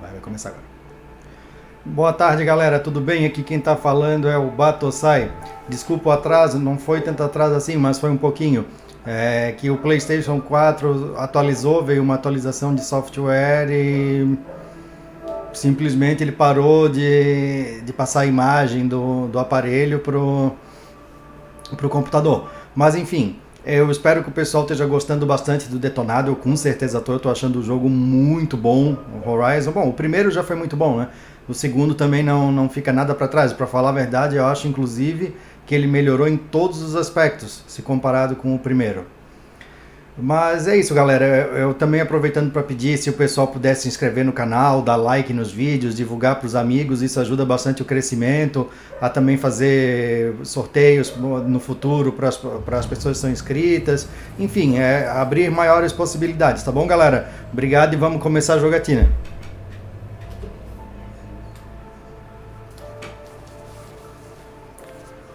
Vai começar agora. Boa tarde, galera, tudo bem? Aqui quem tá falando é o Batosai. Desculpa o atraso, não foi tanto atraso assim, mas foi um pouquinho. É que o PlayStation 4 atualizou, veio uma atualização de software e simplesmente ele parou de passar a imagem do aparelho pro computador. Mas enfim, eu espero que o pessoal esteja gostando bastante do Detonado. Eu com certeza estou achando o jogo muito bom. O Horizon, bom, o primeiro já foi muito bom, né? O segundo também não fica nada para trás. Para falar a verdade, eu acho inclusive que ele melhorou em todos os aspectos, se comparado com o primeiro. Mas é isso, galera. Eu também aproveitando para pedir se o pessoal pudesse se inscrever no canal, dar like nos vídeos, divulgar para os amigos, isso ajuda bastante o crescimento, a também fazer sorteios no futuro para as pessoas que são inscritas. Enfim, abrir maiores possibilidades, tá bom, galera? Obrigado e vamos começar a jogatina.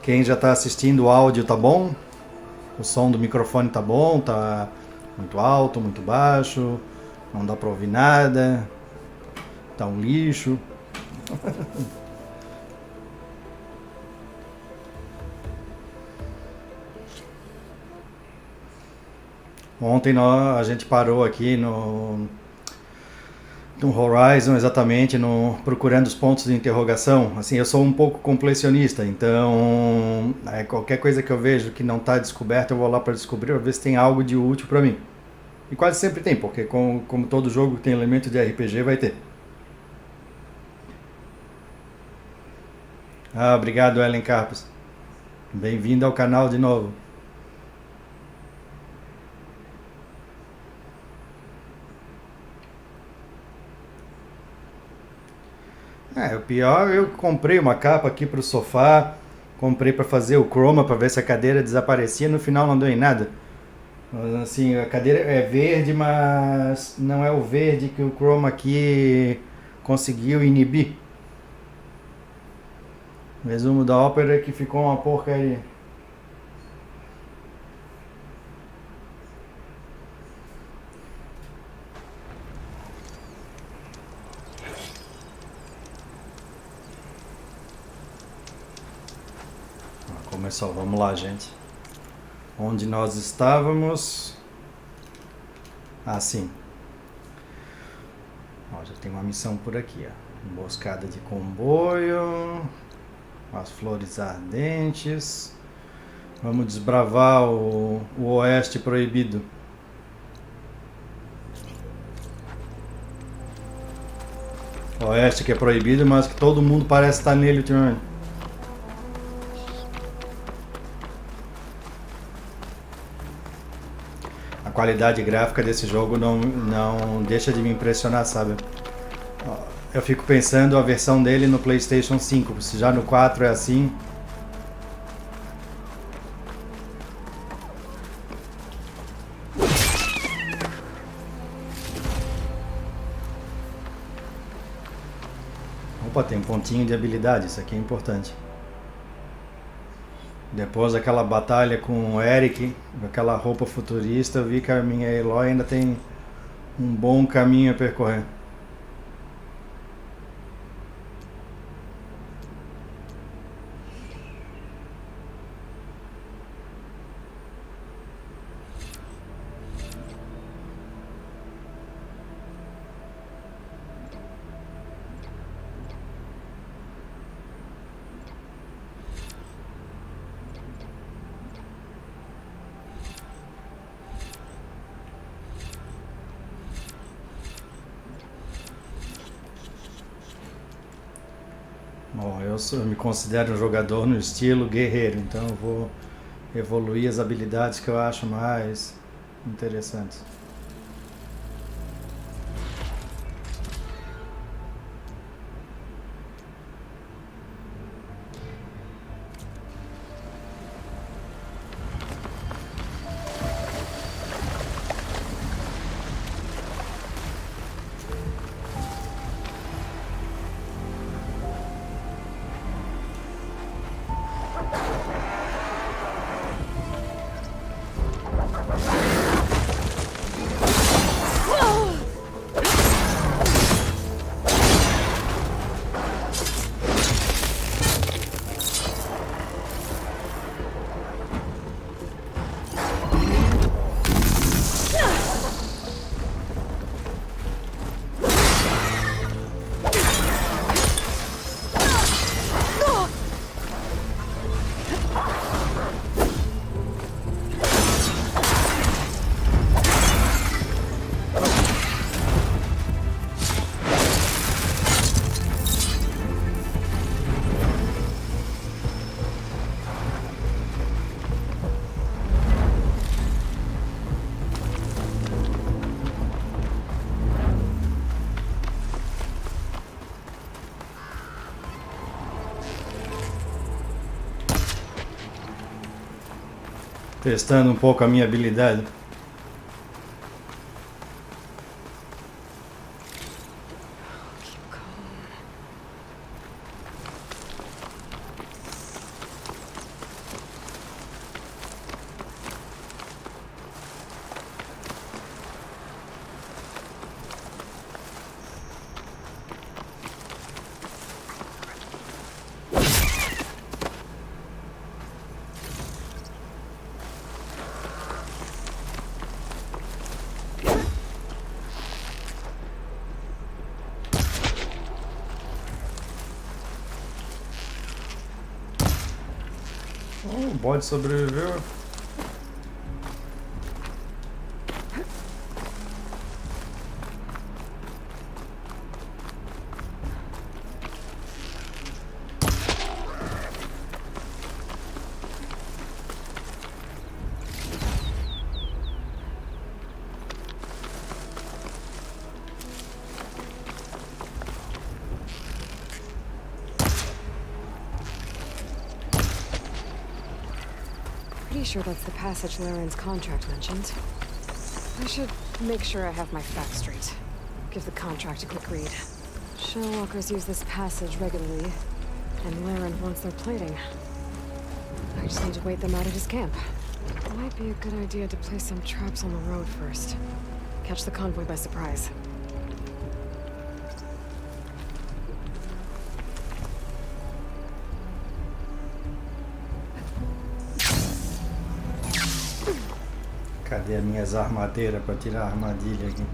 Quem já está assistindo, o áudio tá bom? O som do microfone tá bom? Tá muito alto, muito baixo? Não dá para ouvir nada? Tá um lixo? Ontem a gente parou aqui no Horizon, exatamente, procurando os pontos de interrogação. Assim, eu sou um pouco completionista, então qualquer coisa que eu vejo que não está descoberta, eu vou lá para descobrir, para ver se tem algo de útil para mim. E quase sempre tem, porque como todo jogo que tem elemento de RPG, vai ter. Ah, obrigado, Ellen Carpos. Bem-vindo ao canal de novo. O pior, eu comprei uma capa aqui pro sofá, comprei para fazer o chroma para ver se a cadeira desaparecia, no final não deu em nada. Assim, a cadeira é verde, mas não é o verde que o chroma aqui conseguiu inibir. O resumo da ópera é que ficou uma porcaria. Começou, vamos lá, gente. Onde nós estávamos? Ah, sim. Ó, já tem uma missão por aqui, ó. Emboscada de comboio, as flores ardentes. Vamos desbravar o oeste proibido. Oeste que é proibido, mas que todo mundo parece estar nele ultimamente. A qualidade gráfica desse jogo não deixa de me impressionar, sabe? Eu fico pensando a versão dele no PlayStation 5, se já no 4 é assim. Opa, tem um pontinho de habilidade, isso aqui é importante. Depois daquela batalha com o Eric, com aquela roupa futurista, eu vi que a minha Eloy ainda tem um bom caminho a percorrer. Bom, eu me considero um jogador no estilo guerreiro, então eu vou evoluir as habilidades que eu acho mais interessantes. Testando um pouco a minha habilidade. O bode sobreviveu. Pretty sure that's the passage Laren's contract mentioned. I should make sure I have my facts straight. Give the contract a quick read. Shellwalkers use this passage regularly, and Laren wants their plating. I just need to wait them out at his camp. Might be a good idea to place some traps on the road first. Catch the convoy by surprise. Cadê as minhas armadeiras para tirar a armadilha aqui?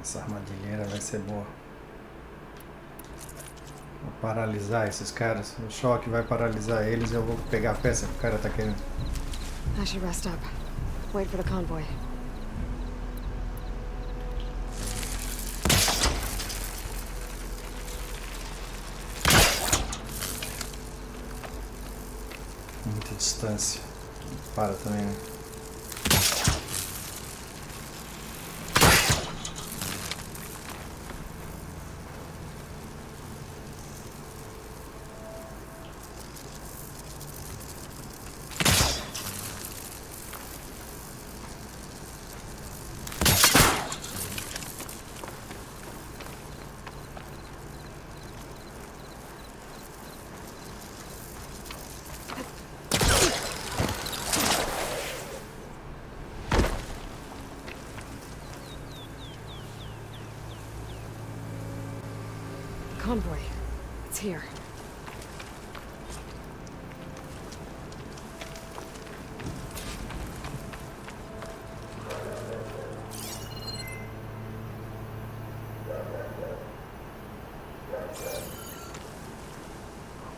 Essa armadilheira vai ser boa. Vou paralisar esses caras. O choque vai paralisar eles e eu vou pegar a peça que o cara tá querendo. I should rest up. Wait for the convoy. Muita distância. Para também, né? Convoy. It's here.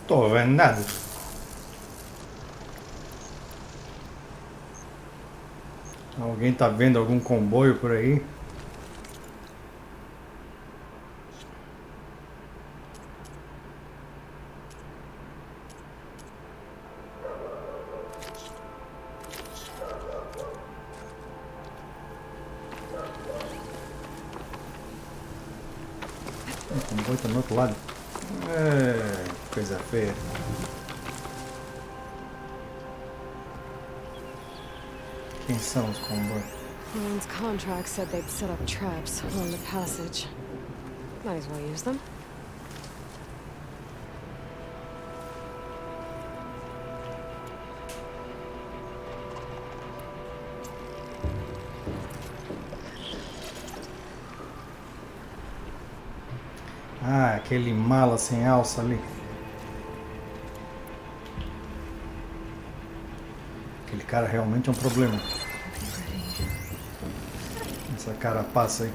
Tô vendo nada. Alguém tá vendo algum comboio por aí? O comboio tá no outro lado. É, coisa feia. Quem são os comboios? Laren's contract said they'd set up traps along the passage. Might as well use them. Ah, aquele mala sem alça ali. Aquele cara realmente é um problema. Essa carapaça aí.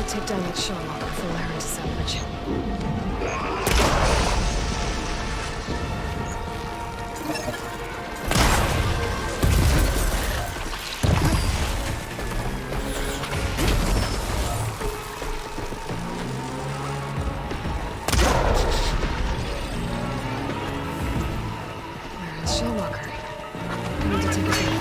take down that shell locker for Laren to salvage. Laren's shell locker. I need to take it down.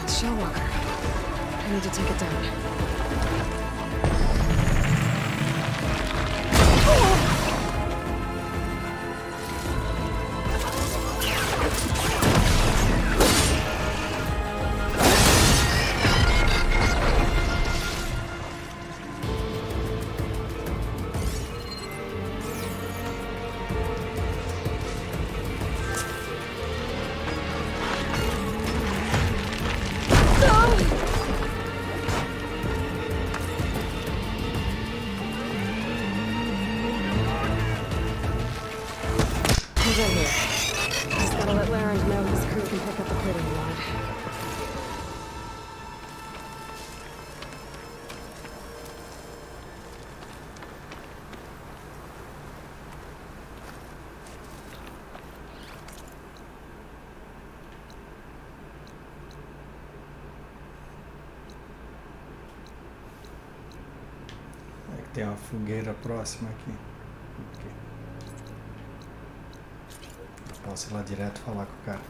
Shell locker. I need to take it down. He's in here. Just gotta let Laren know his crew can pick up the plating rod. É que tem uma fogueira próxima aqui. Posso ir lá direto falar com o cara.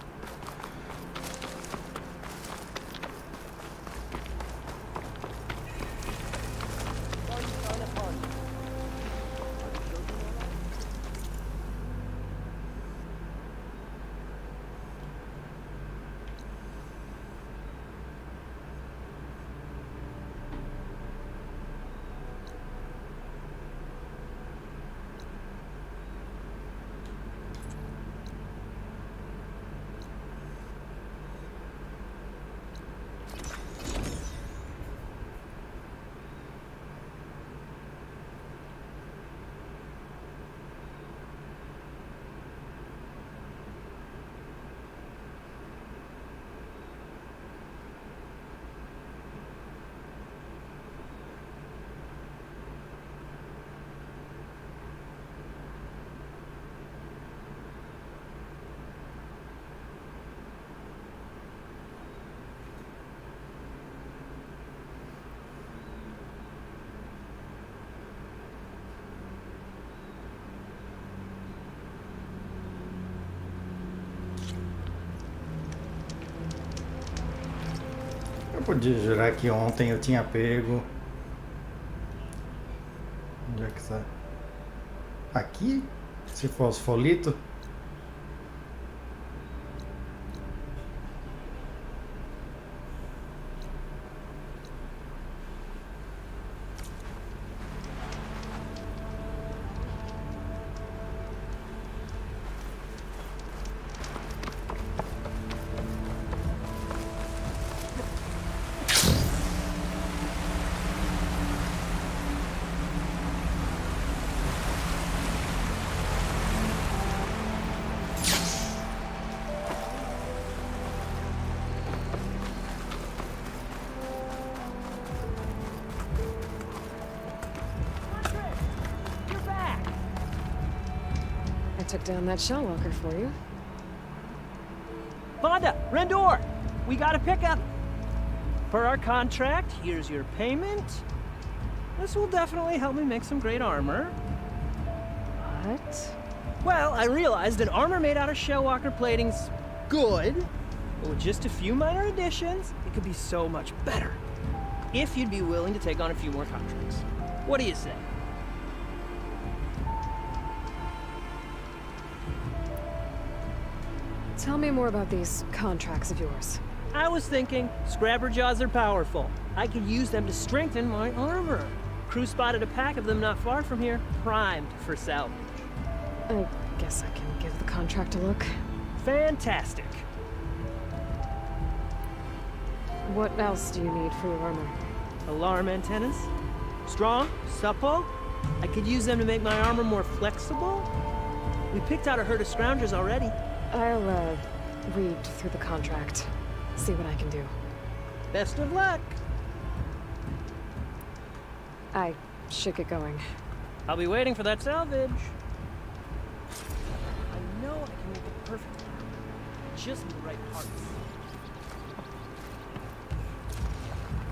Eu podia jurar que ontem eu tinha pego. Onde é que está? Aqui? Se fosfolito? Took down that shell locker for you. Vonda, Rendor, we got a pickup. For our contract, here's your payment. This will definitely help me make some great armor. What? Well, I realized that armor made out of shellwalker plating's good, but with just a few minor additions, it could be so much better. If you'd be willing to take on a few more contracts. What do you say? Tell me more about these contracts of yours. I was thinking, scrabber jaws are powerful. I could use them to strengthen my armor. Crew spotted a pack of them not far from here, primed for salvage. I guess I can give the contract a look. Fantastic. What else do you need for your armor? Alarm antennas? Strong? Supple? I could use them to make my armor more flexible? We picked out a herd of scroungers already. I'll, read through the contract. See what I can do. Best of luck! I should get going. I'll be waiting for that salvage. I know I can make it perfect. Just in the right parts.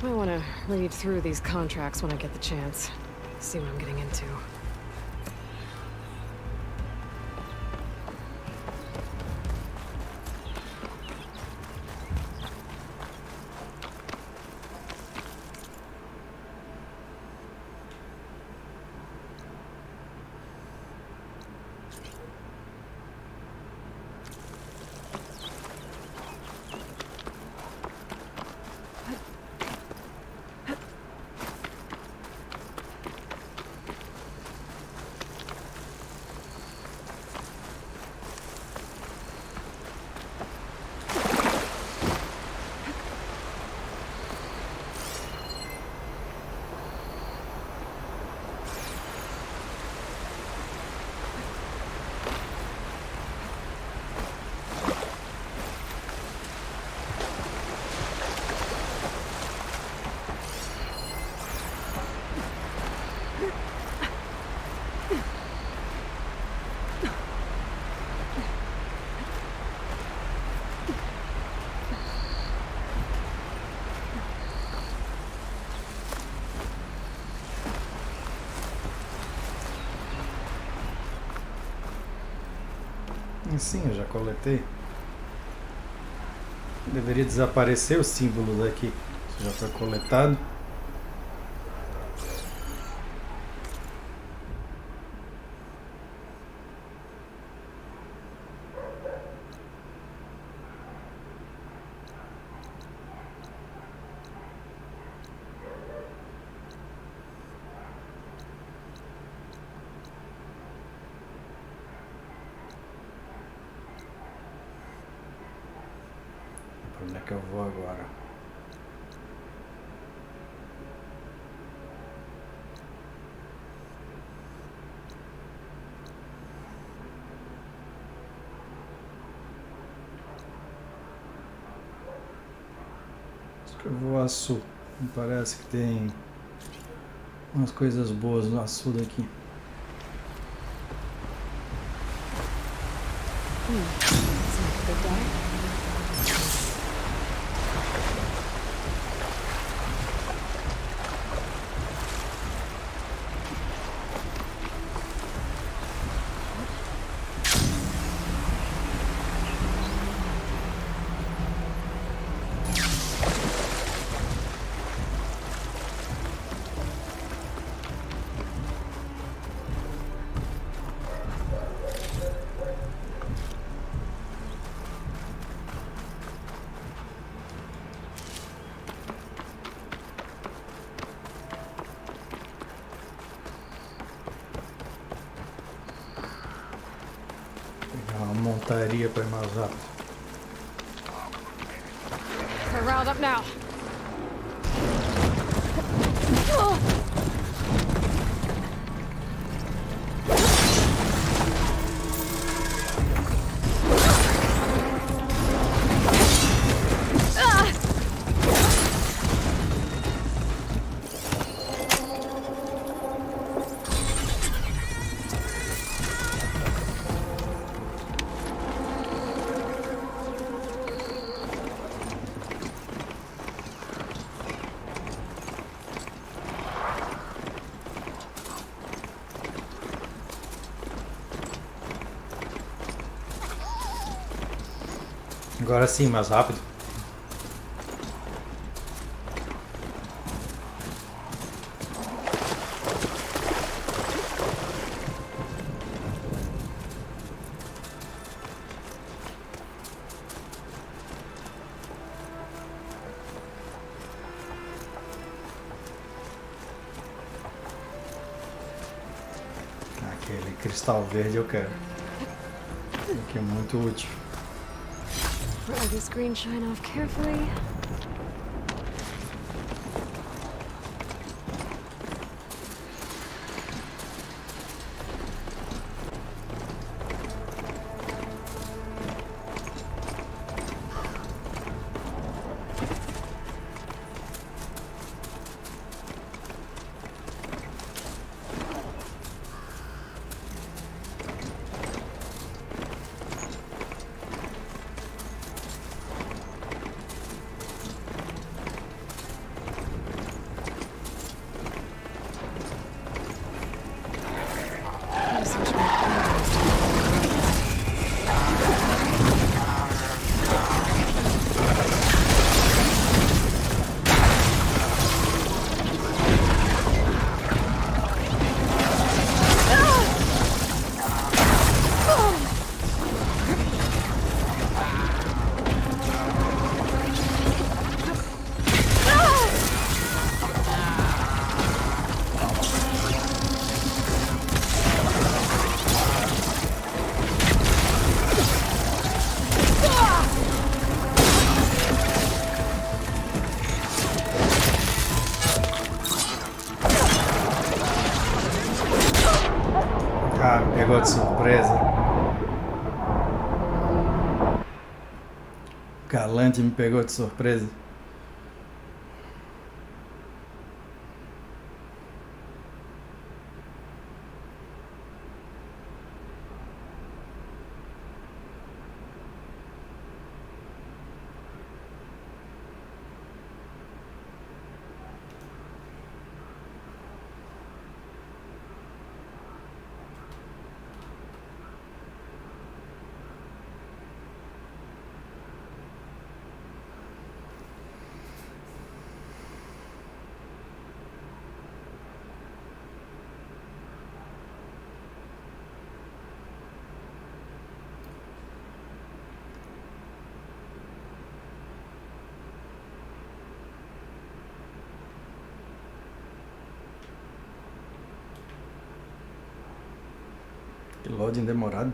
I want to read through these contracts when I get the chance. See what I'm getting into. Sim, eu já coletei. Deveria desaparecer o símbolo daqui. Isso já foi coletado. Pra onde é que eu vou agora? Acho que eu vou ao sul. Me parece que tem umas coisas boas no sul daqui. It's not a good day. Uma montaria para ir mais rápido. We're riled up now. Agora sim, mais rápido. Aquele cristal verde eu quero. Que é muito útil. Roll this green shine off carefully. pegou de surpresa. Galante me pegou de surpresa. Que loading demorado.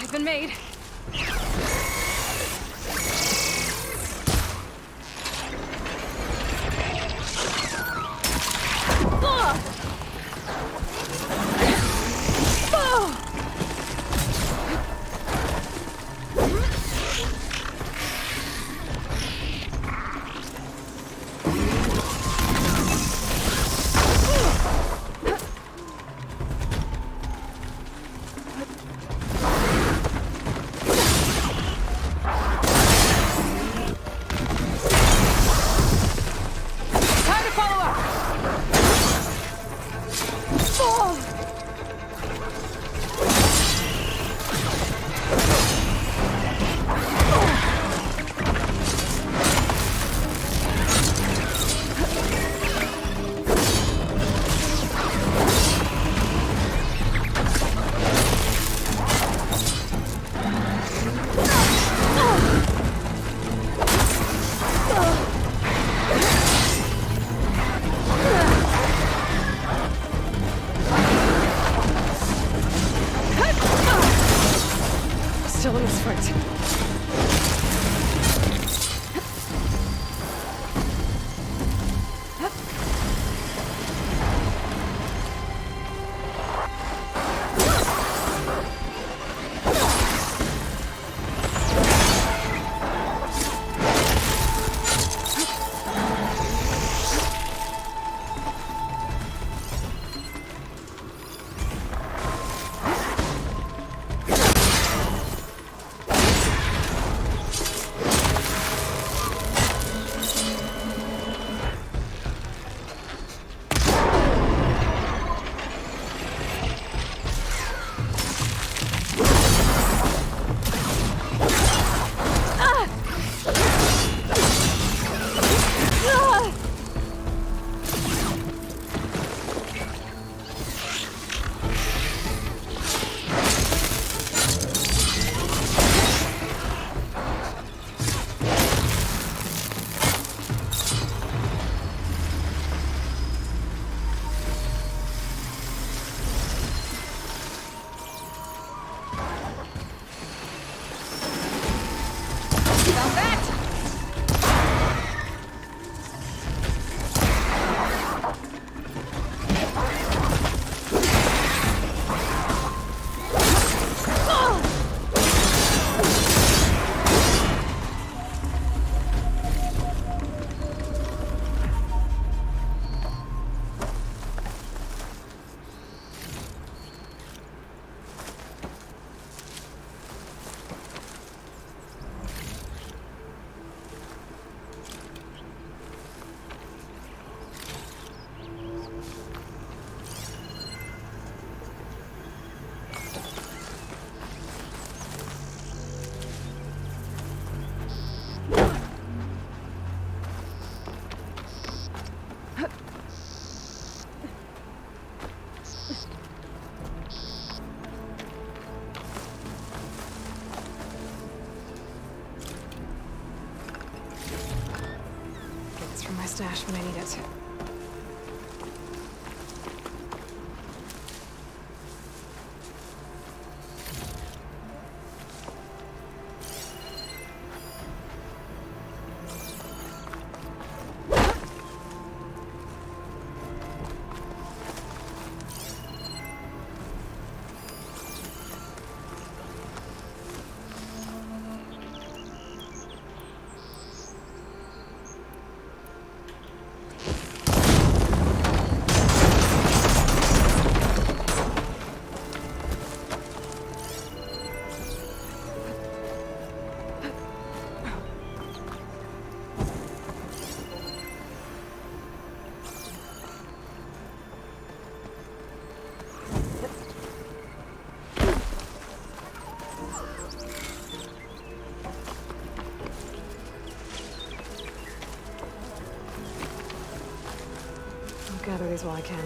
I've been made. from my stash when I need it. I'll gather these while I can.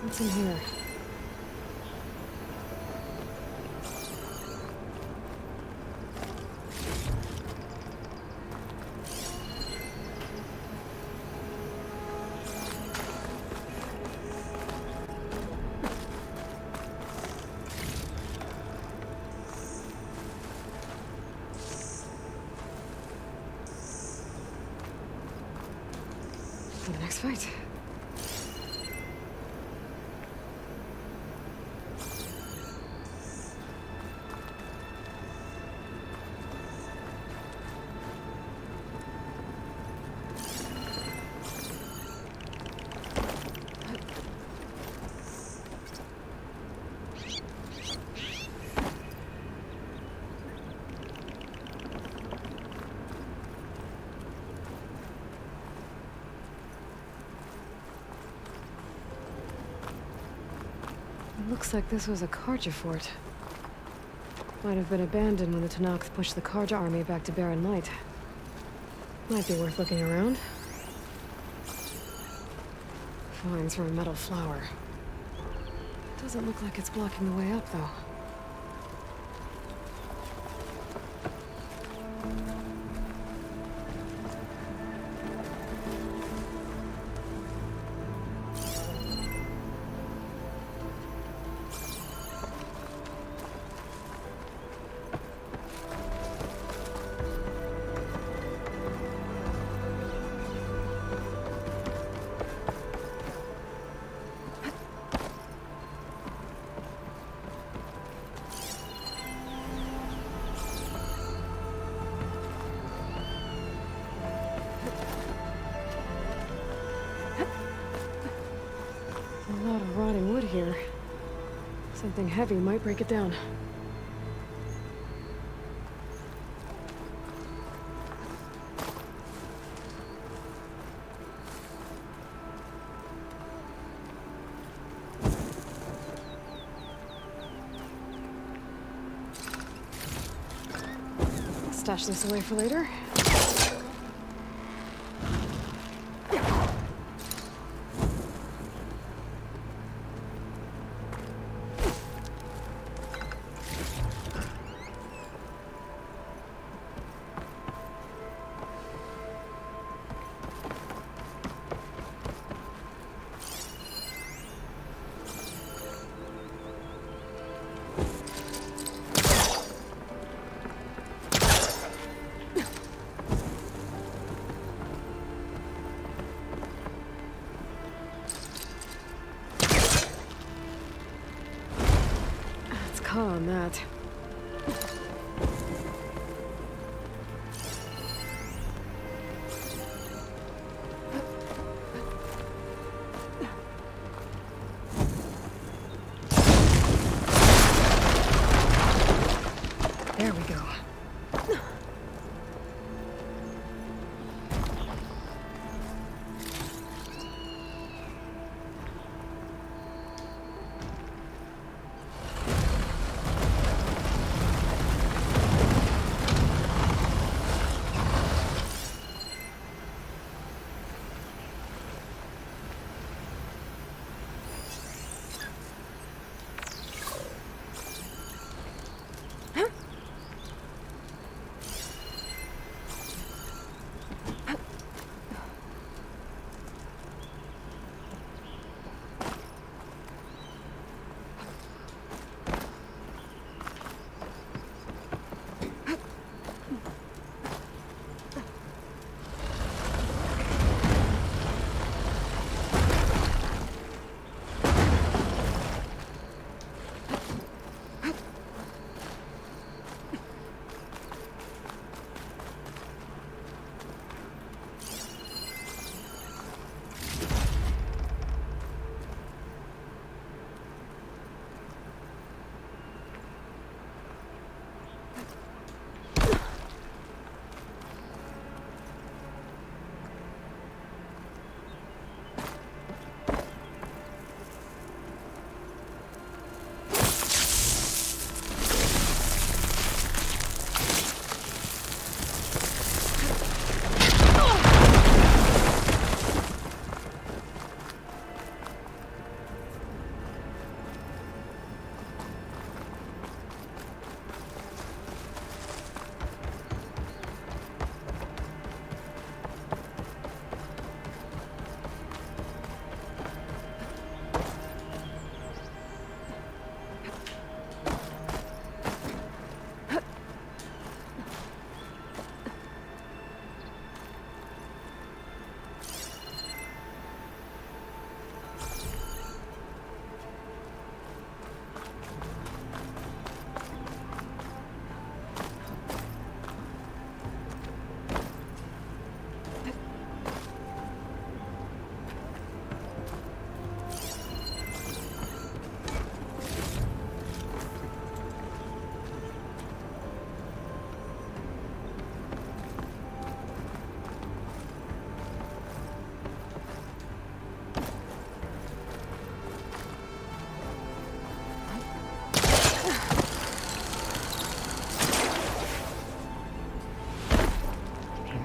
What's in here? For the next fight. Looks like this was a Karja fort. Might have been abandoned when the Tenakth pushed the Karja army back to Barren Light. Might be worth looking around. Finds from a metal flower. Doesn't look like it's blocking the way up, though. A lot of rotting wood here. Something heavy might break it down. Stash this away for later. On that. There we go.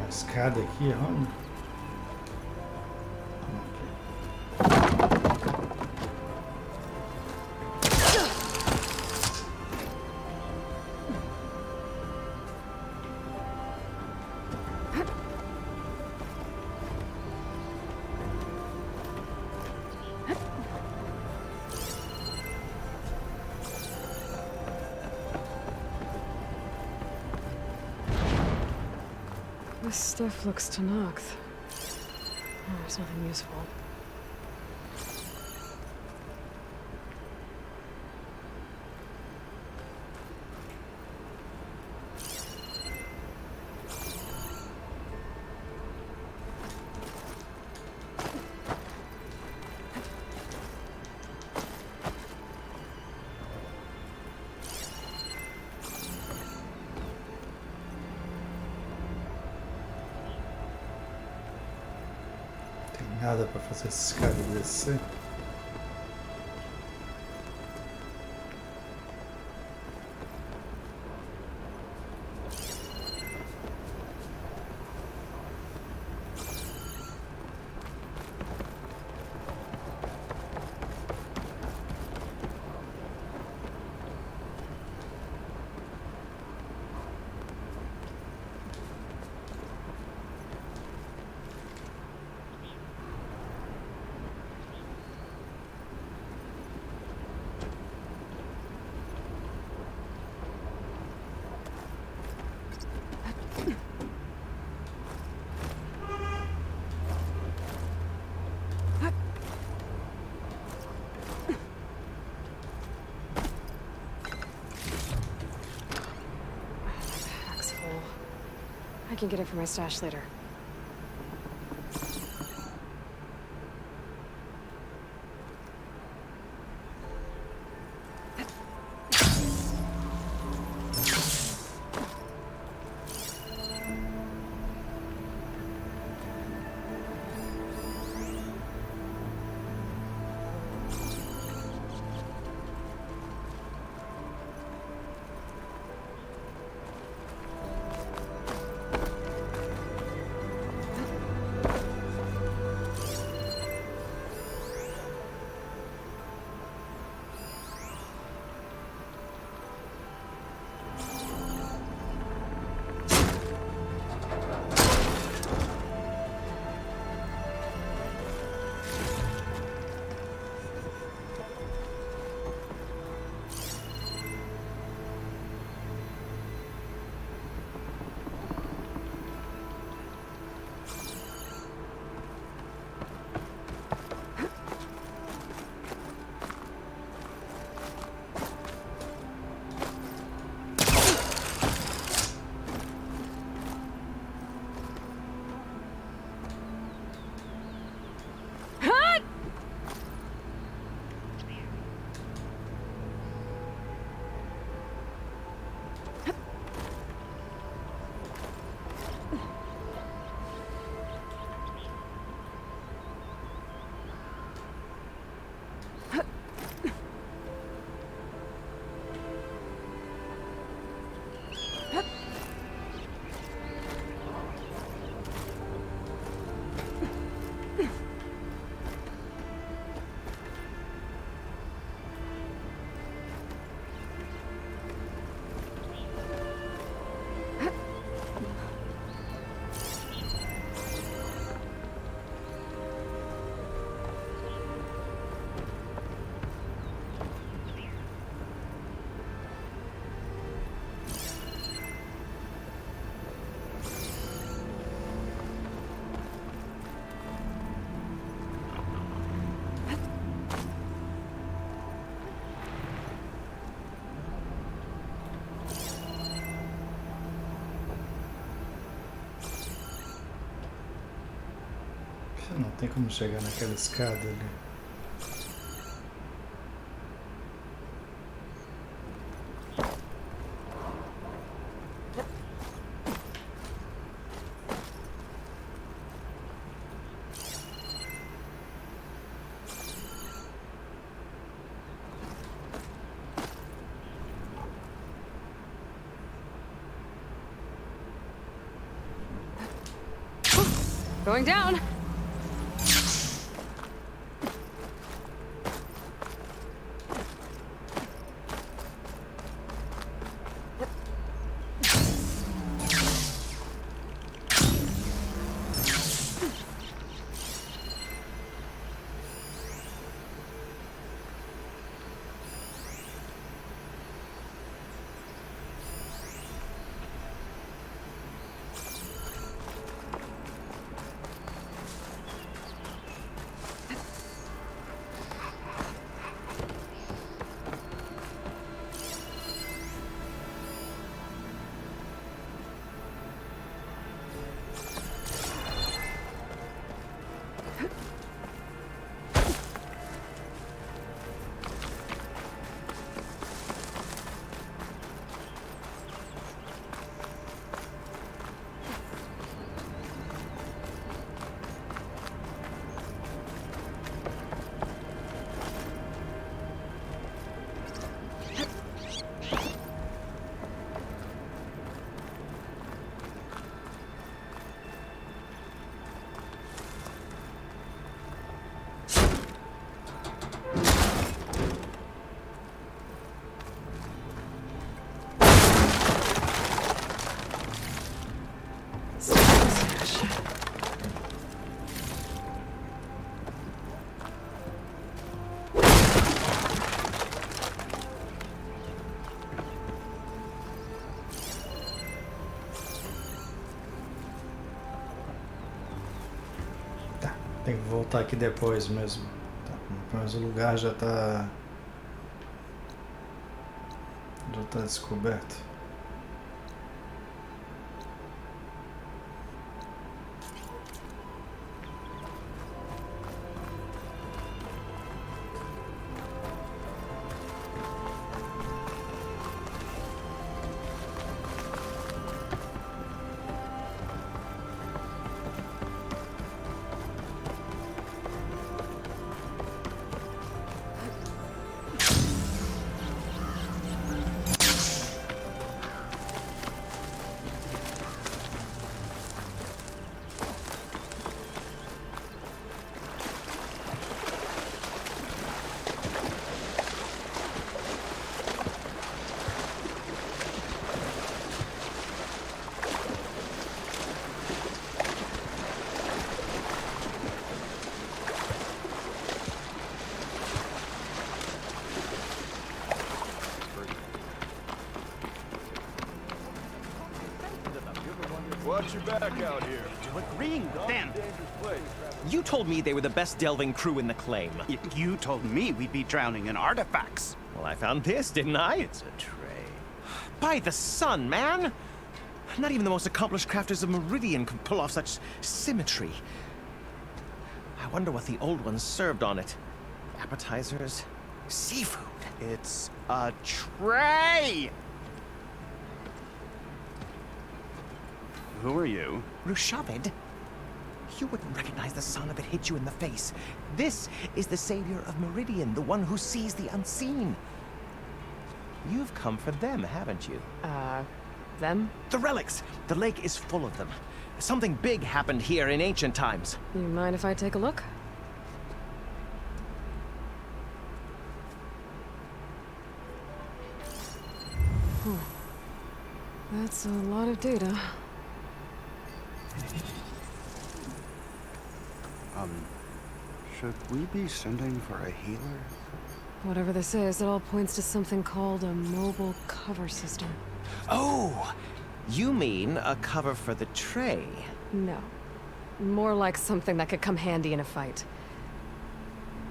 Escada aqui, olha. This stuff looks Tanakh. Oh, there's nothing useful. Nada para fazer essa escada descer. I can get it for my stash later. Não tem como chegar naquela escada ali. Going down. Tem que voltar aqui depois mesmo. Tá, mas o lugar já tá descoberto. Watch your back out here. You look green, Dan. Dangerous place. You told me they were the best delving crew in the claim. You told me we'd be drowning in artifacts. Well, I found this, didn't I? It's a tray. By the sun, man! Not even the most accomplished crafters of Meridian could pull off such symmetry. I wonder what the old ones served on it. Appetizers? Seafood? It's a tray! Who are you? Rushavid? You wouldn't recognize the sun if it hit you in the face. This is the savior of Meridian, the one who sees the unseen. You've come for them, haven't you? Them? The relics! The lake is full of them. Something big happened here in ancient times. You mind if I take a look? That's a lot of data. Should we be sending for a healer? Whatever this is, it all points to something called a mobile cover system. Oh! You mean a cover for the tray? No. More like something that could come handy in a fight.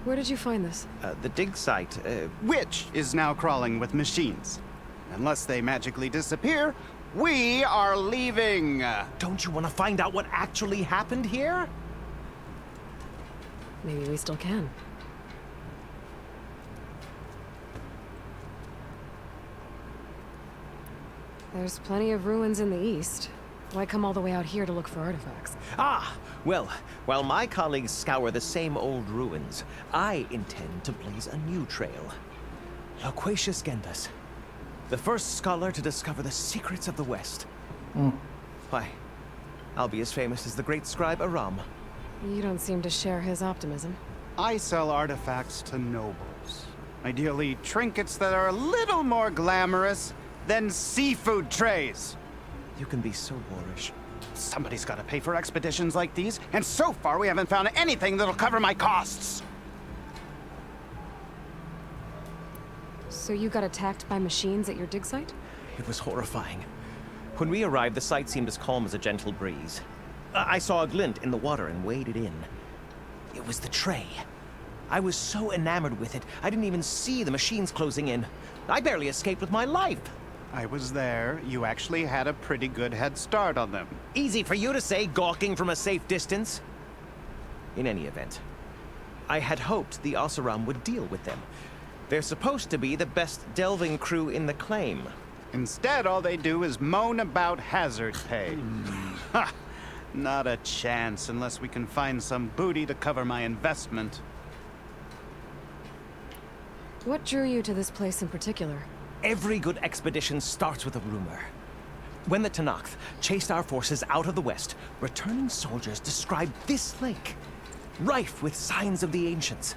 Where did you find this? The dig site, Which is now crawling with machines. Unless they magically disappear, we are leaving! Don't you want to find out what actually happened here? maybe we still can. There's plenty of ruins in the east. Why come all the way out here to look for artifacts? Ah, well, while my colleagues scour the same old ruins, I intend to blaze a new trail. Loquacious Gendas, the first scholar to discover the secrets of the West. Why, I'll be as famous as the great scribe Aram. You don't seem to share his optimism. I sell artifacts to nobles. Ideally, trinkets that are a little more glamorous than seafood trays. You can be so boorish. Somebody's got to pay for expeditions like these, and so far we haven't found anything that'll cover my costs. So you got attacked by machines at your dig site? It was horrifying. When we arrived, the site seemed as calm as a gentle breeze. I saw a glint in the water and waded in. It was the tray. I was so enamored with it, I didn't even see the machines closing in. I barely escaped with my life. I was there. You actually had a pretty good head start on them. Easy for you to say, gawking from a safe distance. In any event, I had hoped the Oseram would deal with them. They're supposed to be the best delving crew in the claim. Instead, all they do is moan about hazard pay. Ha! Not a chance unless we can find some booty to cover my investment. What drew you to this place in particular? Every good expedition starts with a rumor. When the Tenakth chased our forces out of the west, returning soldiers described this lake, rife with signs of the ancients.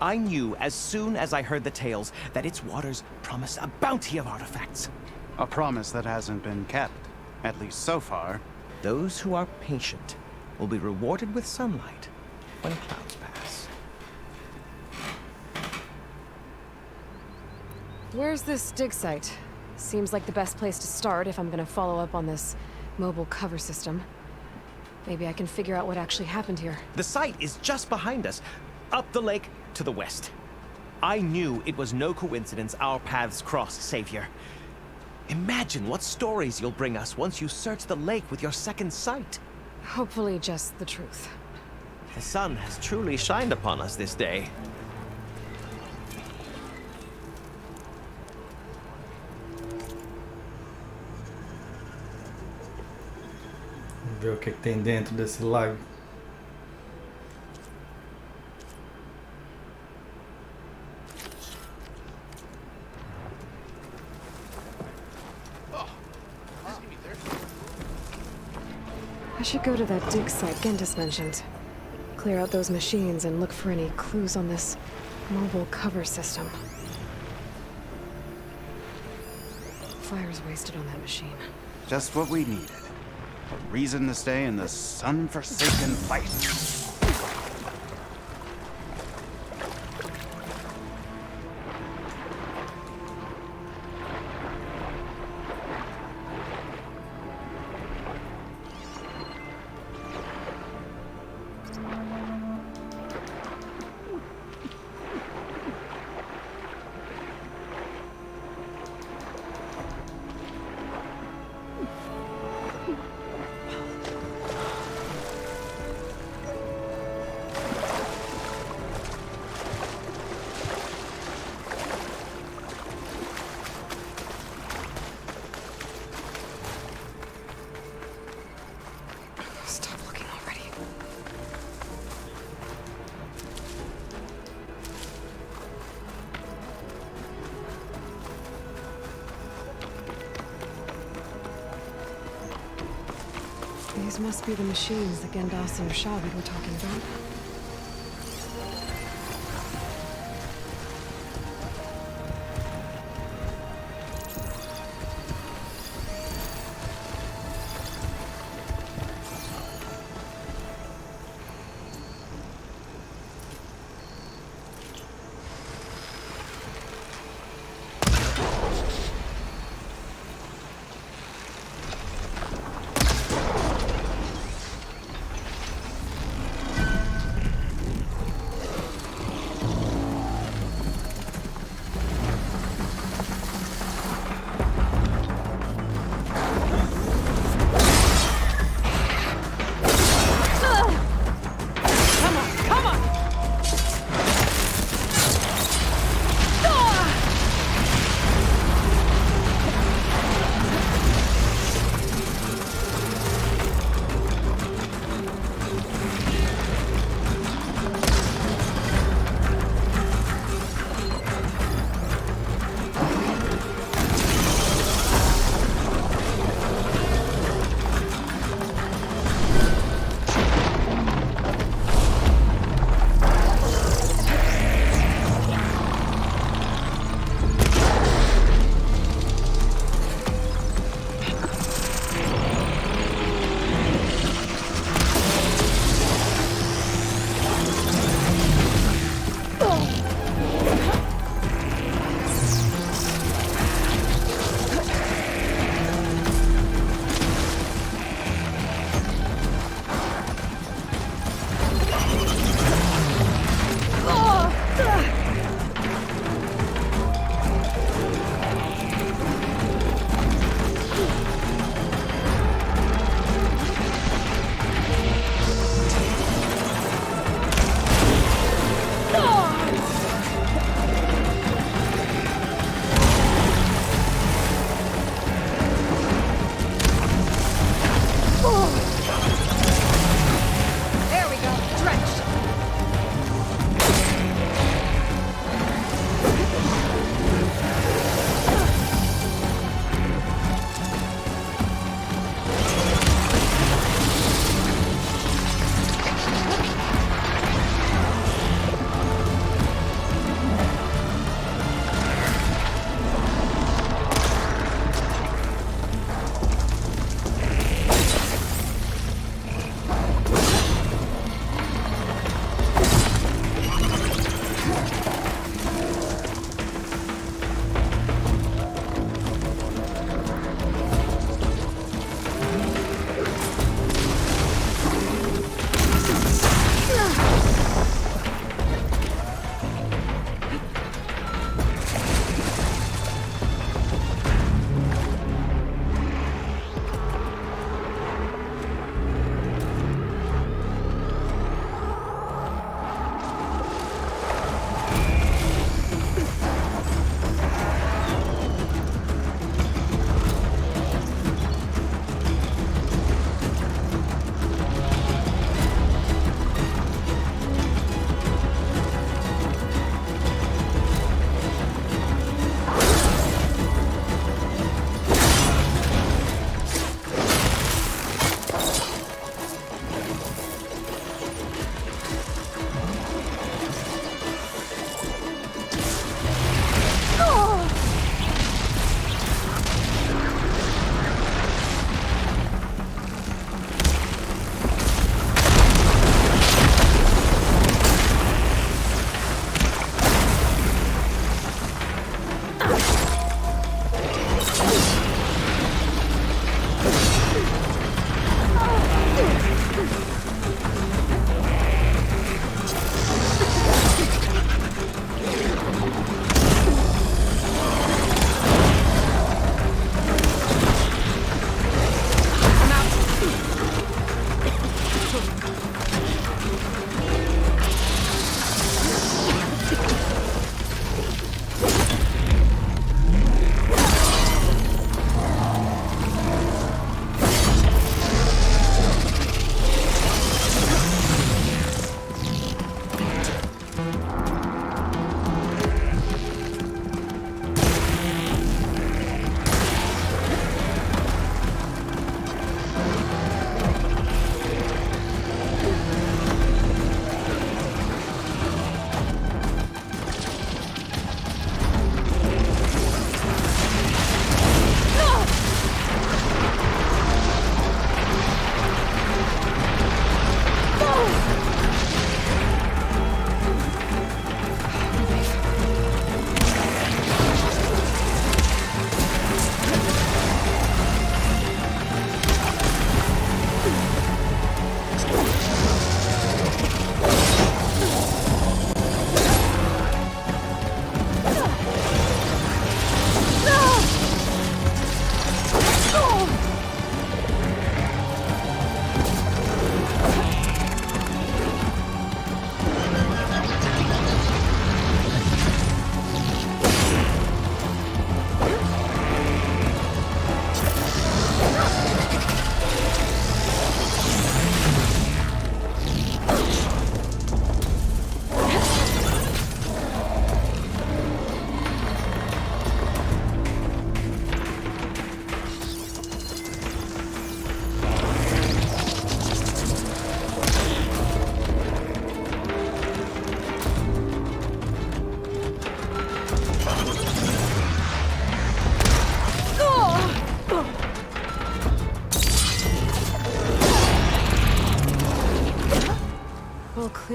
I knew as soon as I heard the tales that its waters promise a bounty of artifacts. A promise that hasn't been kept, at least so far. Those who are patient will be rewarded with sunlight when clouds pass. Where's this dig site? Seems like the best place to start if I'm gonna follow up on this mobile cover system. Maybe I can figure out what actually happened here. The site is just behind us, up the lake to the west. I knew it was no coincidence our paths crossed, Savior. Imagine what stories you'll bring us once you search the lake with your second sight. Hopefully just the truth. The sun has truly shined upon us this day. Vamos ver o que tem dentro desse lago. I should go to that dig site Gendas mentioned. Clear out those machines and look for any clues on this mobile cover system. Fire's wasted on that machine. Just what we needed. A reason to stay in this sun-forsaken place. Stop looking already. These must be the machines that Gendas and Shavid were talking about.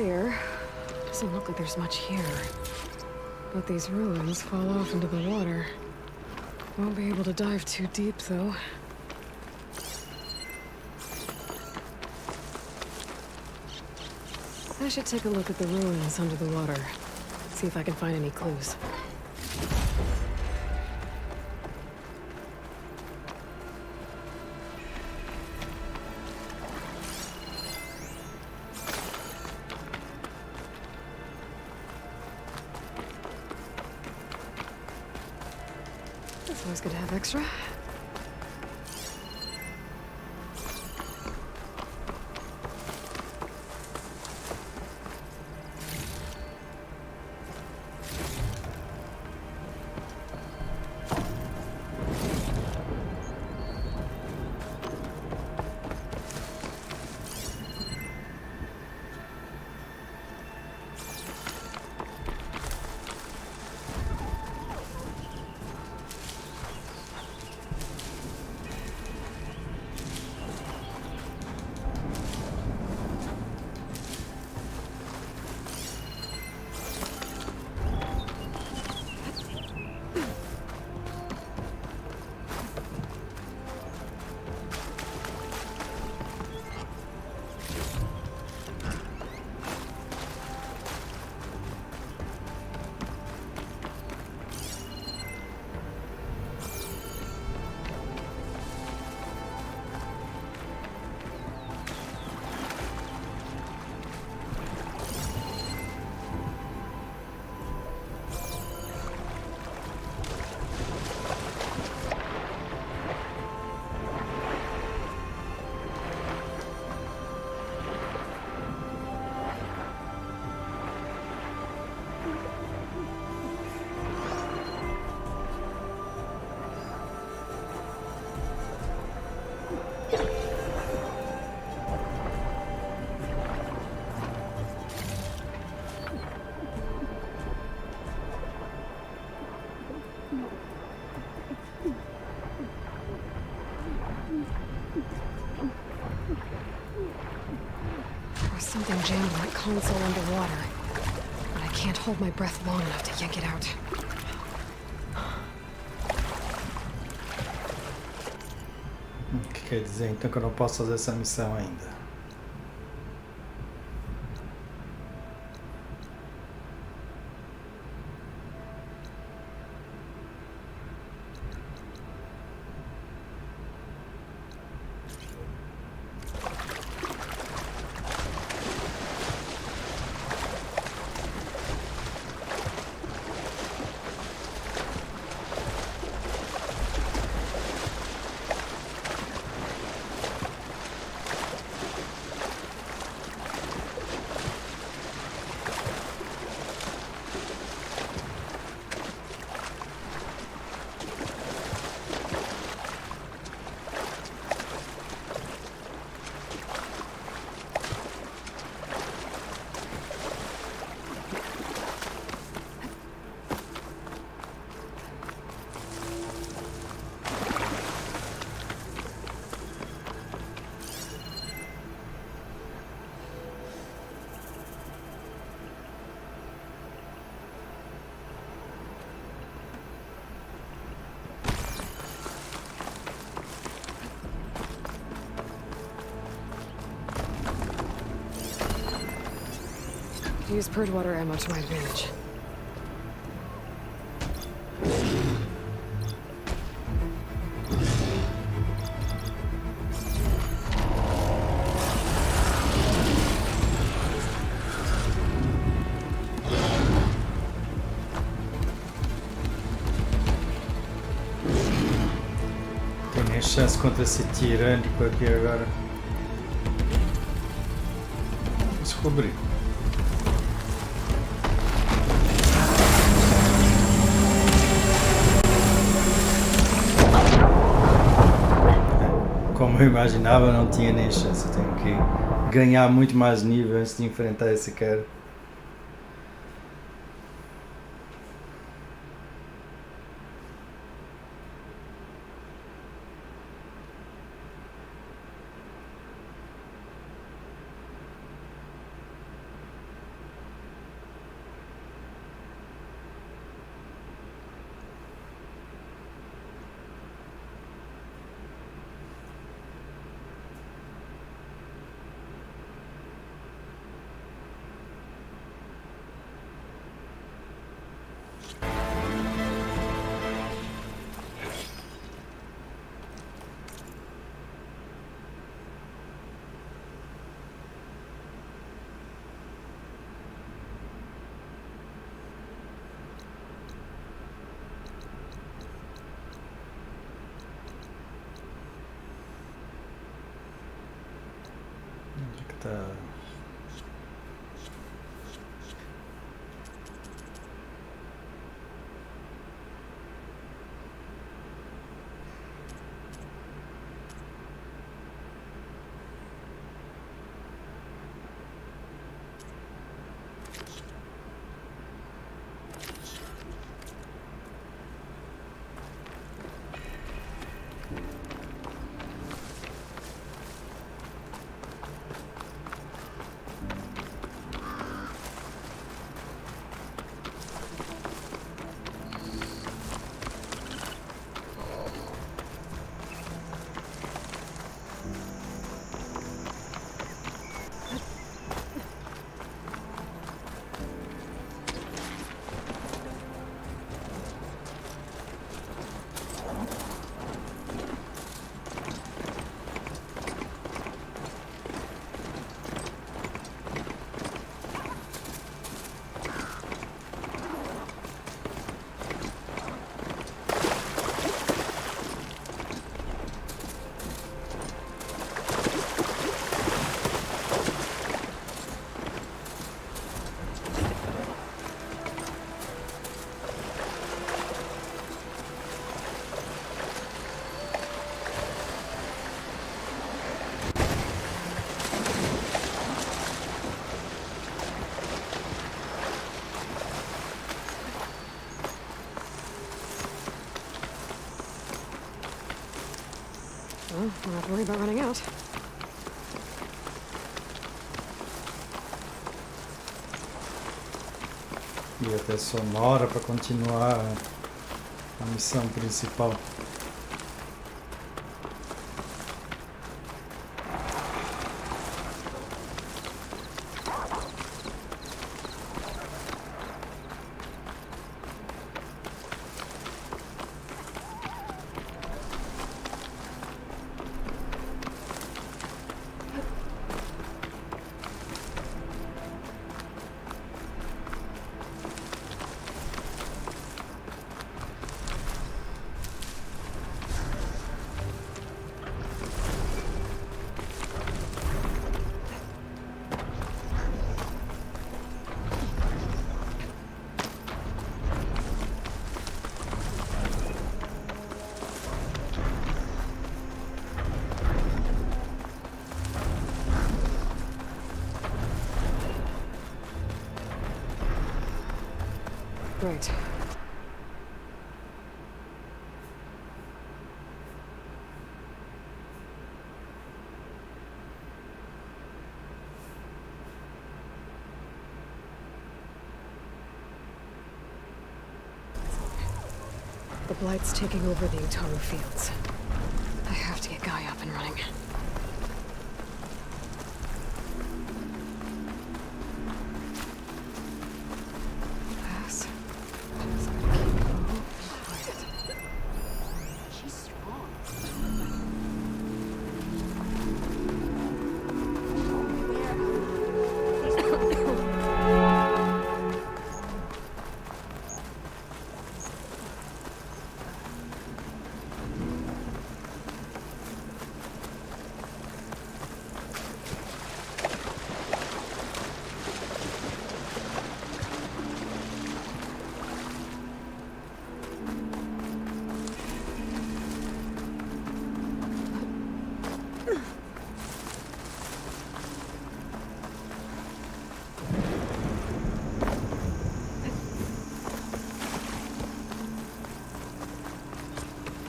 clear. Doesn't look like there's much here. But these ruins fall off into the water. Won't be able to dive too deep, though. I should take a look at the ruins under the water. See if I can find any clues. It's always good to have extra. Something jammed in that console underwater. But I can't hold my breath long enough to yank it out. O que quer dizer então que eu não posso fazer essa missão ainda? Use purge water ammo to my advantage. Tem nem chance contra esse tirânico aqui agora. Descobri. Como eu imaginava, não tinha nem chance. Eu tenho que ganhar muito mais nível antes de enfrentar esse cara. Well, don't have to worry about running out. E até sonora para continuar a missão principal. Right. The Blight's taking over the Utaru fields. I have to get Guy up and running. Pass. Just gotta keep low and quiet. She's strong.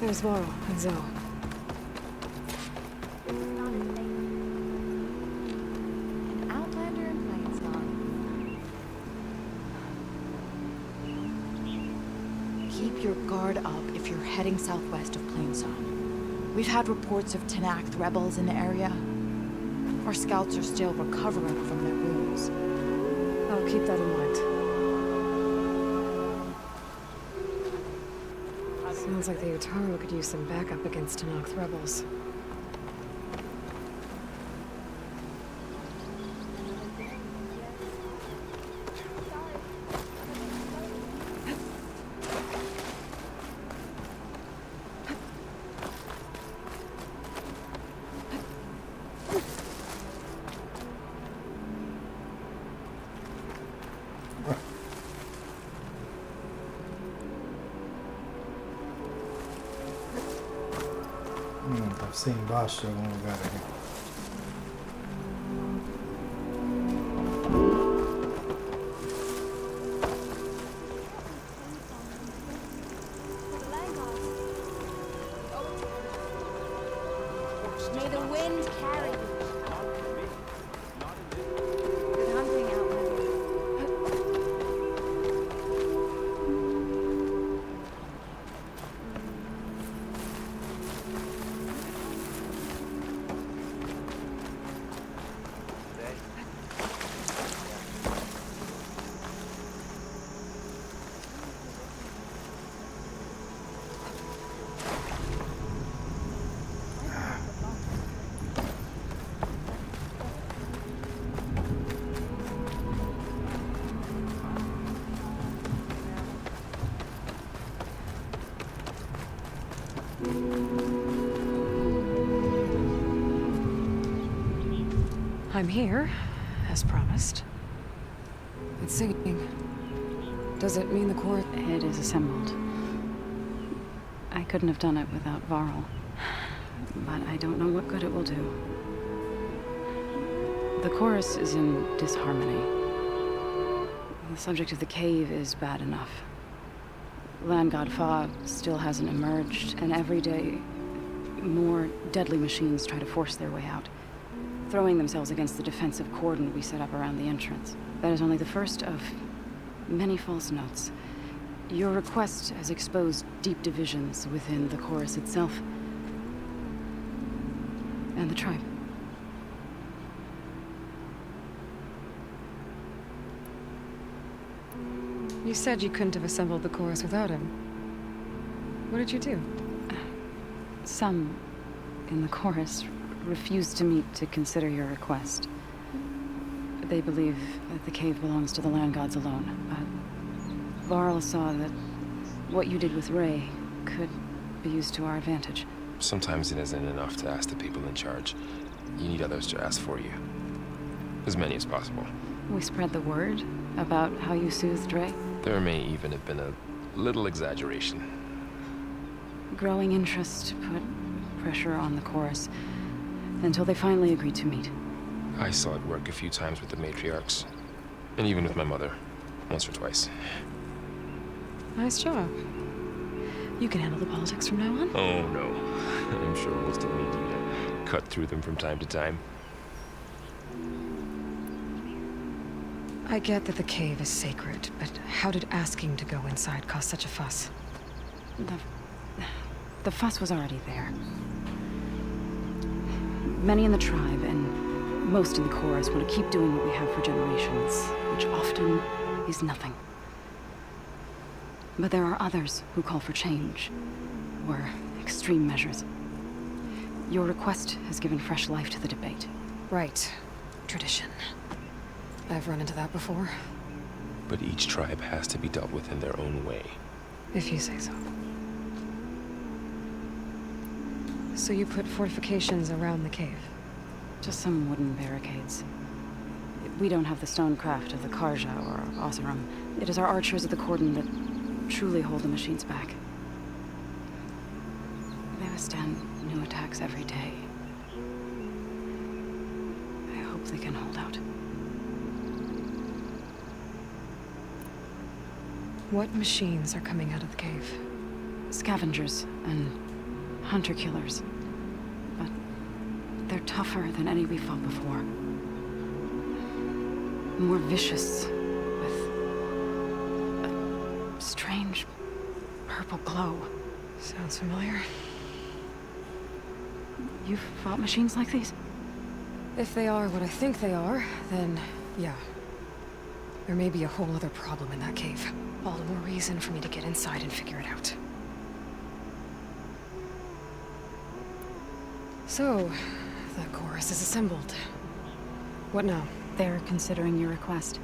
There's Varl and Zoe. An outlander in Plainsong. Keep your guard up if you're heading southwest of Plainsong. We've had reports of Tenakth rebels in the area. Our scouts are still recovering from their wounds. I'll keep that in mind. Sounds like the Utaru could use some backup against Tenakth rebels. Deve ser embaixo de algum lugar aqui. May the wind carry you. Good hunting, outlander. I'm here, as promised. It's singing. Does it mean the core... It is assembled. I couldn't have done it without Varl. But I don't know what good it will do. The chorus is in disharmony. The subject of the cave is bad enough. Land God Fa still hasn't emerged, and every day more deadly machines try to force their way out, throwing themselves against the defensive cordon we set up around the entrance. That is only the first of many false notes. Your request has exposed deep divisions within the chorus itself and the tribe. You said you couldn't have assembled the chorus without him. What did you do? Some in the chorus refused to meet to consider your request. They believe that the cave belongs to the land gods alone, but Varl saw that what you did with Ray could be used to our advantage. Sometimes it isn't enough to ask the people in charge. You need others to ask for you. As many as possible. We spread the word about how you soothed Ray. There may even have been a little exaggeration. Growing interest put pressure on the chorus until they finally agreed to meet. I saw it work a few times with the matriarchs. And even with my mother. Once or twice. Nice job. You can handle the politics from now on? Oh no. I'm sure we'll still need you to cut through them from time to time. I get that the cave is sacred, but how did asking to go inside cause such a fuss? The fuss was already there. Many in the tribe, and most in the chorus, want to keep doing what we have for generations, which often is nothing. But there are others who call for change, or extreme measures. Your request has given fresh life to the debate. Right. Tradition. I've run into that before. But each tribe has to be dealt with in their own way. If you say so. So you put fortifications around the cave? Just some wooden barricades. We don't have the stonecraft of the Karja or Oseram. It is our archers of the cordon that truly hold the machines back. They withstand new attacks every day. I hope they can hold out. What machines are coming out of the cave? Scavengers and hunter-killers. But they're tougher than any we fought before. More vicious, with a strange purple glow. Sounds familiar. You've fought machines like these? If they are what I think they are, then yeah. There may be a whole other problem in that cave. All the more reason for me to get inside and figure it out. So, the chorus is assembled. What now? They're considering your request.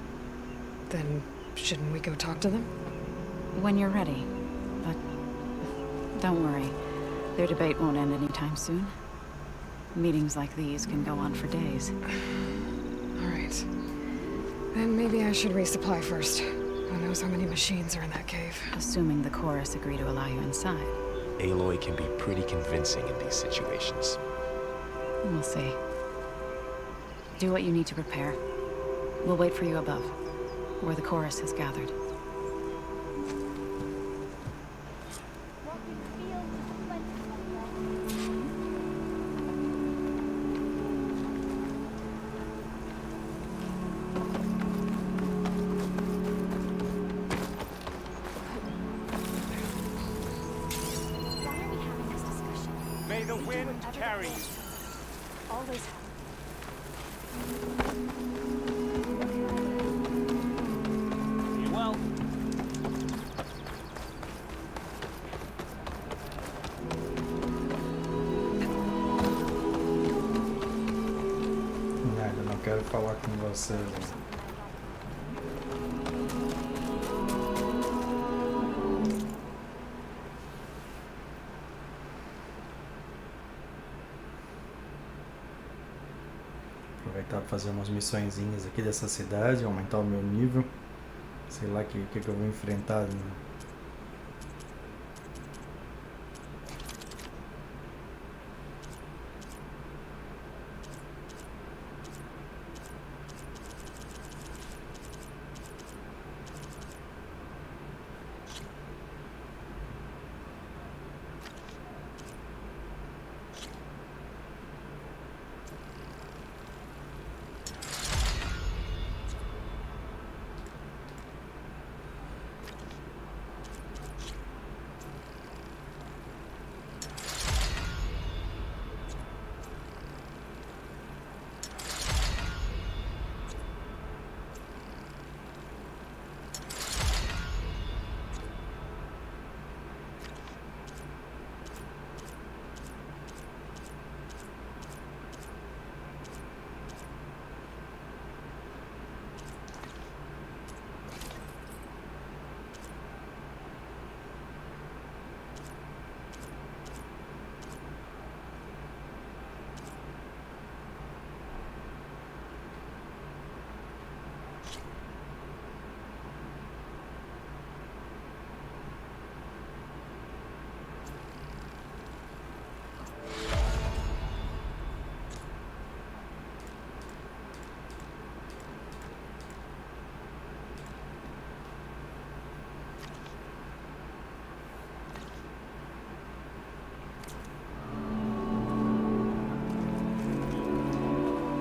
Then, shouldn't we go talk to them? When you're ready. But don't worry. Their debate won't end anytime soon. Meetings like these can go on for days. All right. Then maybe I should resupply first. Who knows how many machines are in that cave? Assuming the chorus agree to allow you inside. Aloy can be pretty convincing in these situations. We'll see. Do what you need to prepare. We'll wait for you above, where the chorus has gathered. May the wind carry you. Always. Be well. Nada, não quero falar com você. Aproveitar para fazer umas missõezinhas aqui dessa cidade, aumentar o meu nível. Sei lá o que eu vou enfrentar. Né?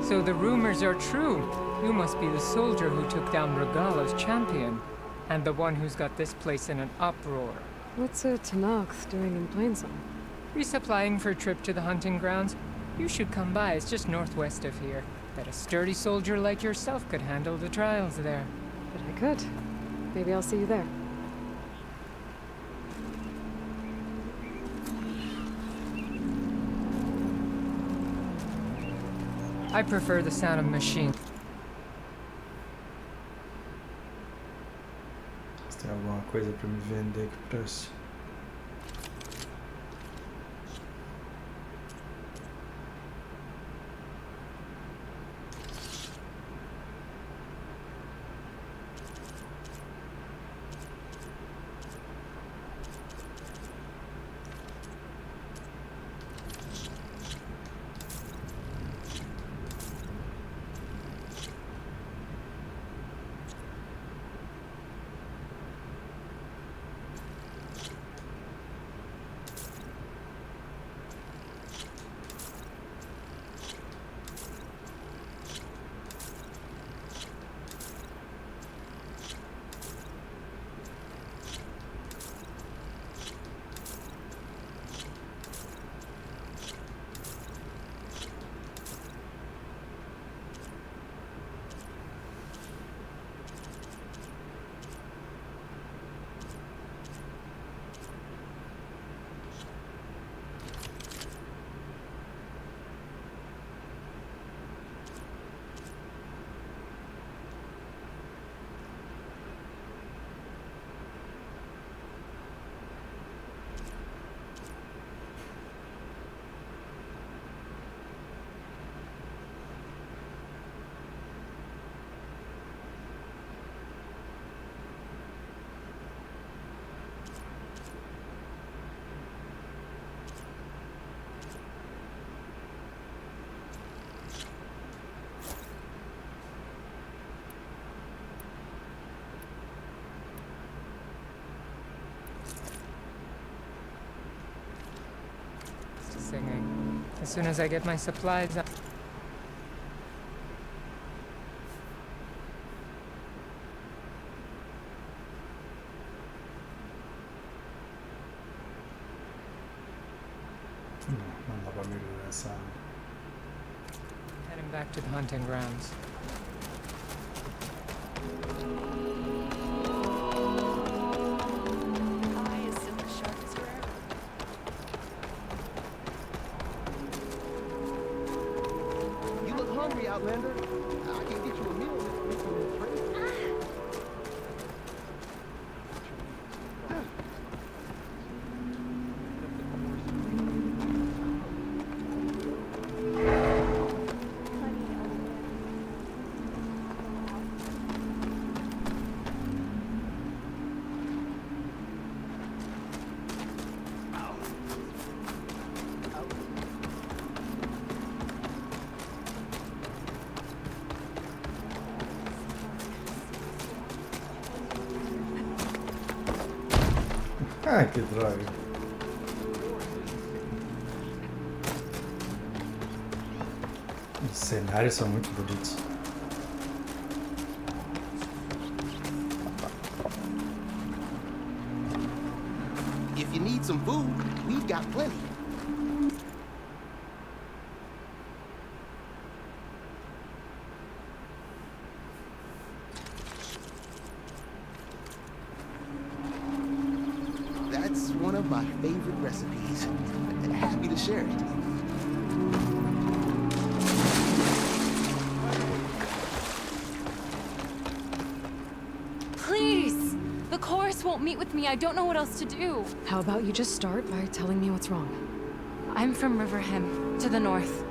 So the rumors are true. You must be the soldier who took down Regala's champion, and the one who's got this place in an uproar. What's a Tenakth doing in Plainsong? Resupplying for a trip to the hunting grounds? You should come by, it's just northwest of here. Bet a sturdy soldier like yourself could handle the trials there. But I could. Maybe I'll see you there. I prefer the sound of machines. Se tem alguma coisa pra me vender que preste. Singing. As soon as I get my supplies, Não dá pra melhorar essa arma. heading back to the hunting grounds. You look hungry, Outlander. I can get you a meal if you're afraid. Ai, que droga. Os cenários são muito bonitos. If you need some food, we've got plenty. That's one of my favorite recipes. Happy to share it. Please! The chorus won't meet with me. I don't know what else to do. How about you just start by telling me what's wrong? I'm from Riverhim, to the north.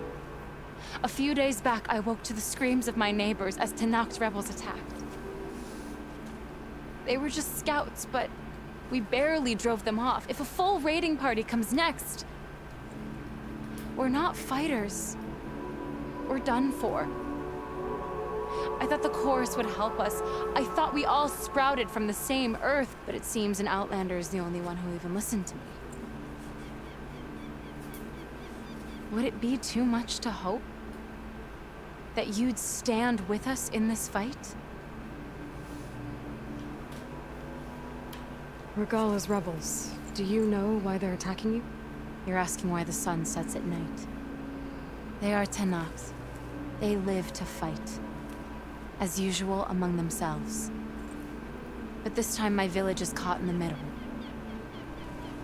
A few days back, I woke to the screams of my neighbors as Tenakth rebels attacked. They were just scouts, but we barely drove them off. If a full raiding party comes next, we're not fighters. We're done for. I thought the chorus would help us. I thought we all sprouted from the same earth, but it seems an Outlander is the only one who even listened to me. Would it be too much to hope? That you'd stand with us in this fight? Regala's rebels. Do you know why they're attacking you? You're asking why the sun sets at night. They are Tenakth. They live to fight. As usual, among themselves. But this time my village is caught in the middle.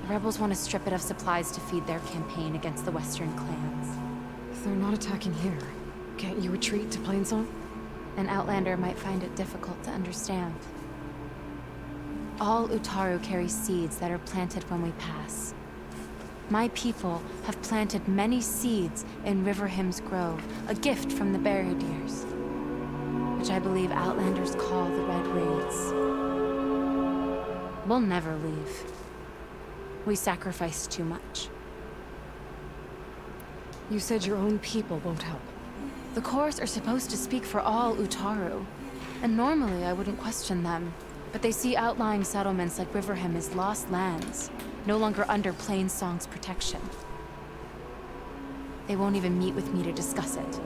The rebels want to strip it of supplies to feed their campaign against the Western clans. If they're not attacking here, can't you retreat to Plainsong? An outlander might find it difficult to understand. All Utaru carry seeds that are planted when we pass. My people have planted many seeds in Riverhymn's Grove, a gift from the Buried Years, which I believe outlanders call the Red Raids. We'll never leave. We sacrifice too much. You said your own people won't help. The chorus are supposed to speak for all Utaru, and normally I wouldn't question them. But they see outlying settlements like Riverhymn as lost lands, no longer under Plainsong's protection. They won't even meet with me to discuss it.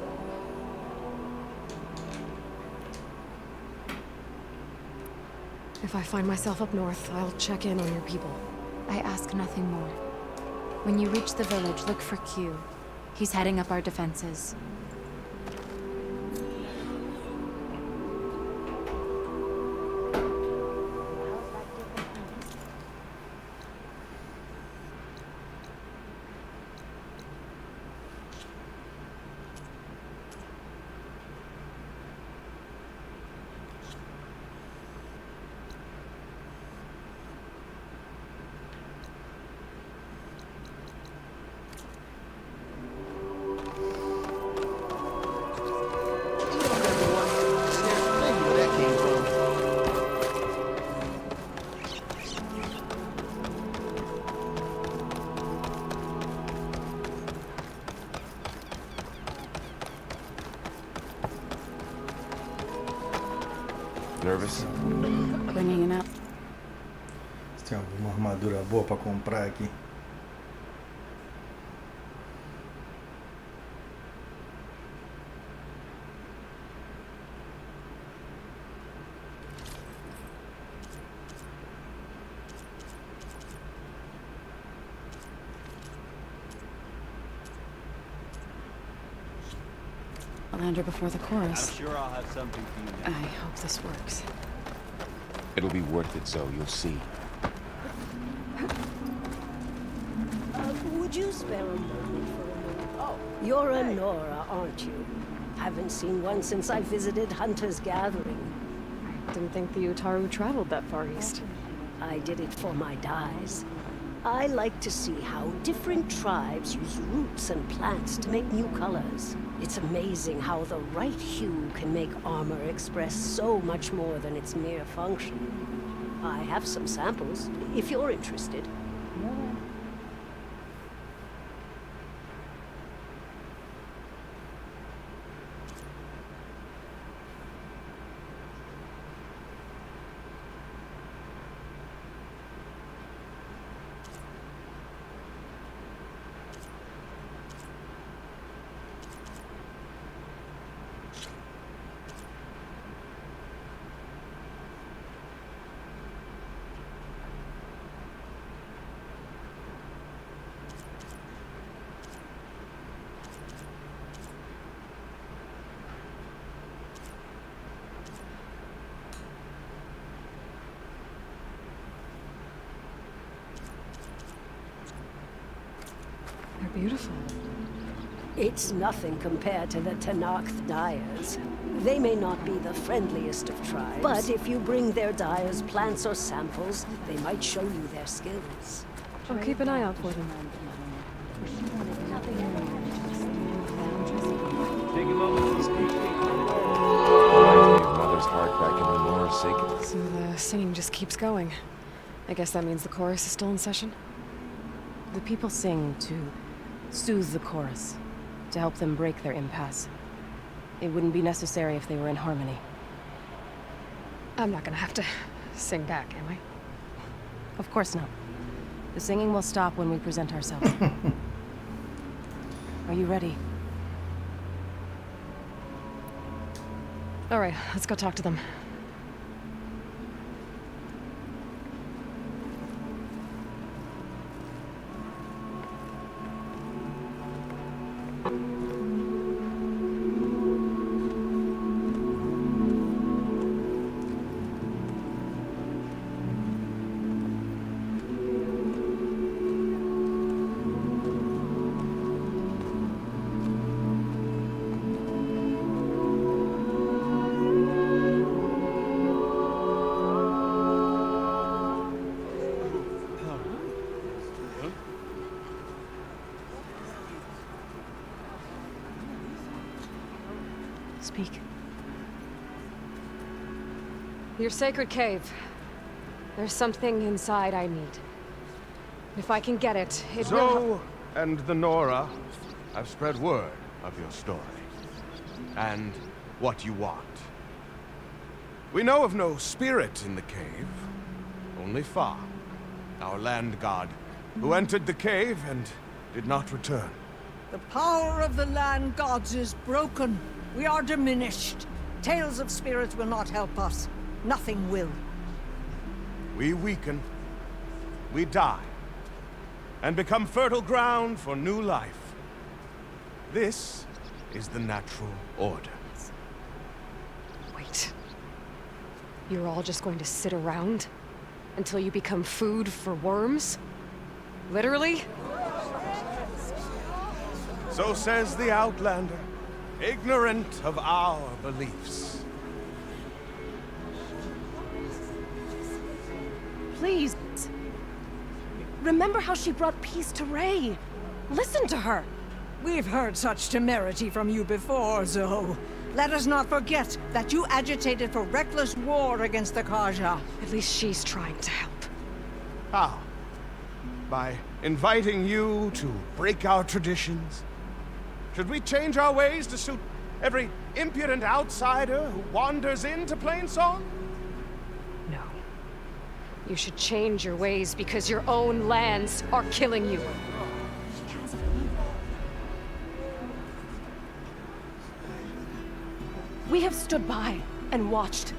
If I find myself up north, I'll check in on your people. I ask nothing more. When you reach the village, look for Q. He's heading up our defenses. Nervous? Bringing him out. Se tem alguma armadura boa pra comprar aqui? A lander before the chorus. I'm sure I'll have something for you I next. hope this works. It'll be worth it, so you'll see. Would you spare a moment for a minute? Oh, you're a Nora, aren't you? Haven't seen one since I visited Hunter's Gathering. Didn't think the Utaru traveled that far east. I did it for my dyes. I like to see how different tribes use roots and plants to make new colors. It's amazing how the right hue can make armor express so much more than its mere function. I have some samples, if you're interested. They're beautiful. It's nothing compared to the Tenakth dyers. They may not be the friendliest of tribes, but if you bring their dyers plants or samples, they might show you their skills. I'll keep an eye out for them. Take a moment to speak. Reminds me of Mother's heart back in Lenore's sake. So the singing just keeps going. I guess that means the chorus is still in session? The people sing to soothe the chorus, to help them break their impasse. It wouldn't be necessary if they were in harmony. I'm not gonna have to sing back, am I? Of course not. The singing will stop when we present ourselves. Are you ready? All right, let's go talk to them. Speak. Your sacred cave. There's something inside I need. If I can get it, it will... Zoe and the Nora have spread word of your story. And what you want. We know of no spirit in the cave. Only Fa, our land god, who entered the cave and did not return. The power of the land gods is broken. We are diminished. Tales of spirits will not help us. Nothing will. We weaken. We die. And become fertile ground for new life. This is the natural order. Wait. You're all just going to sit around? Until you become food for worms? Literally? So says the Outlander, ignorant of our beliefs. Please. Remember how she brought peace to Ray. Listen to her. We've heard such temerity from you before, Zoe. Let us not forget that you agitated for reckless war against the Kaja. At least she's trying to help. How? By inviting you to break our traditions? Should we change our ways to suit every impudent outsider who wanders into Plainsong? No. You should change your ways because your own lands are killing you. We have stood by and watched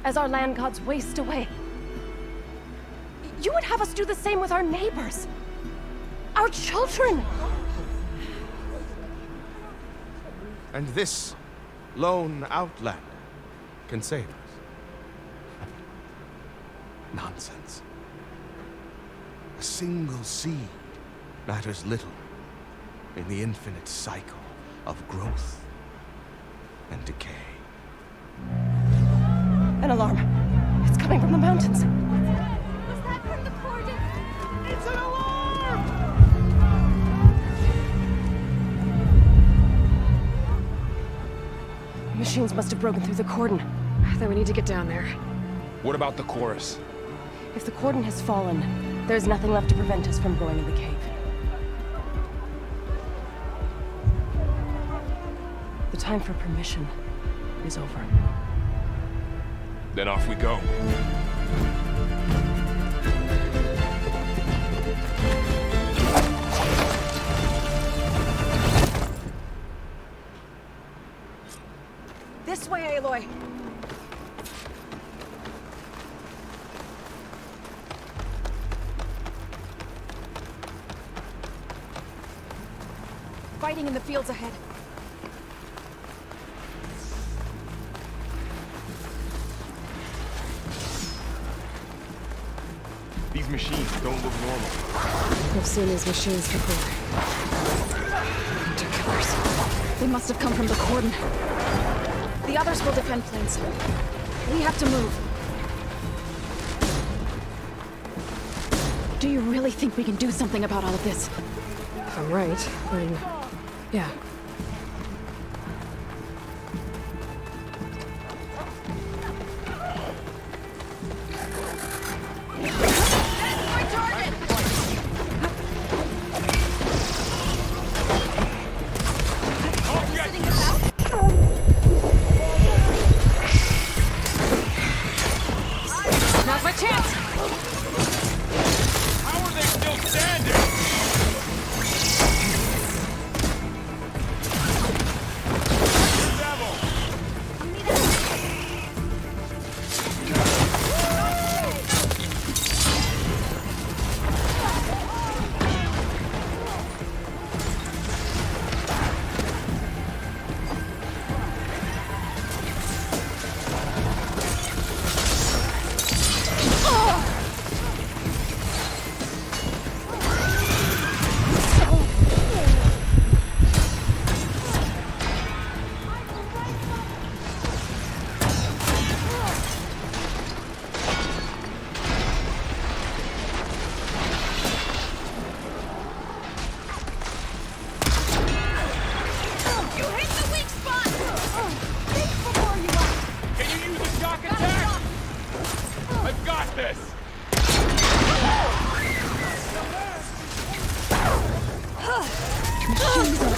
as our land gods waste away. You would have us do the same with our neighbors, our children. And this lone outlander can save us. Nonsense. A single seed matters little in the infinite cycle of growth and decay. An alarm. It's coming from the mountains. Was that from the cordon? It's an alarm! Machines must have broken through the cordon. Then we need to get down there. What about the chorus? If the cordon has fallen, there's nothing left to prevent us from going in the cave. The time for permission is over. Then off we go. This way, Aloy. Fighting in the fields ahead. These machines don't look normal. I've seen these machines before. Hunter killers. They must have come from the cordon. The others will defend Plains. We have to move. Do you really think we can do something about all of this? If I'm right, then... yeah. Now's my chance! How are they still standing? Machines are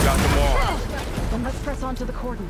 Got them all. Then let's press on to the cordon.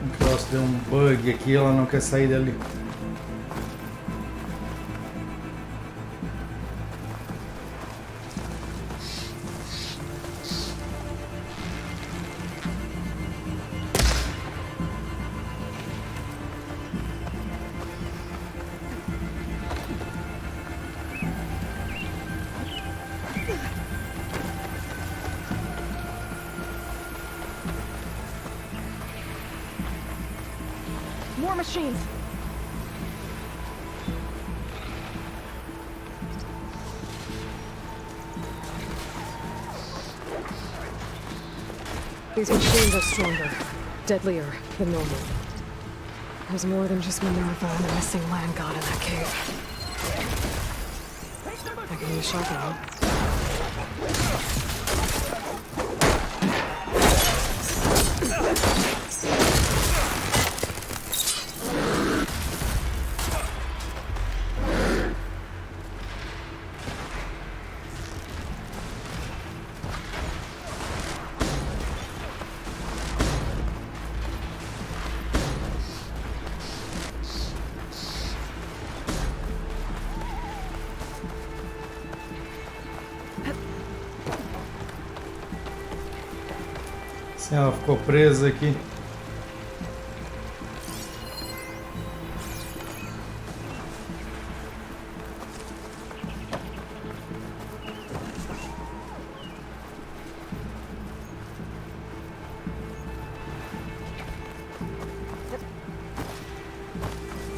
O troço deu um bug aqui, ela não quer sair dali. More machines. These machines are stronger, deadlier than normal. There's more than just Minerva and the missing land god in that cave. I can use shock ammo. Assim, ela ficou presa aqui.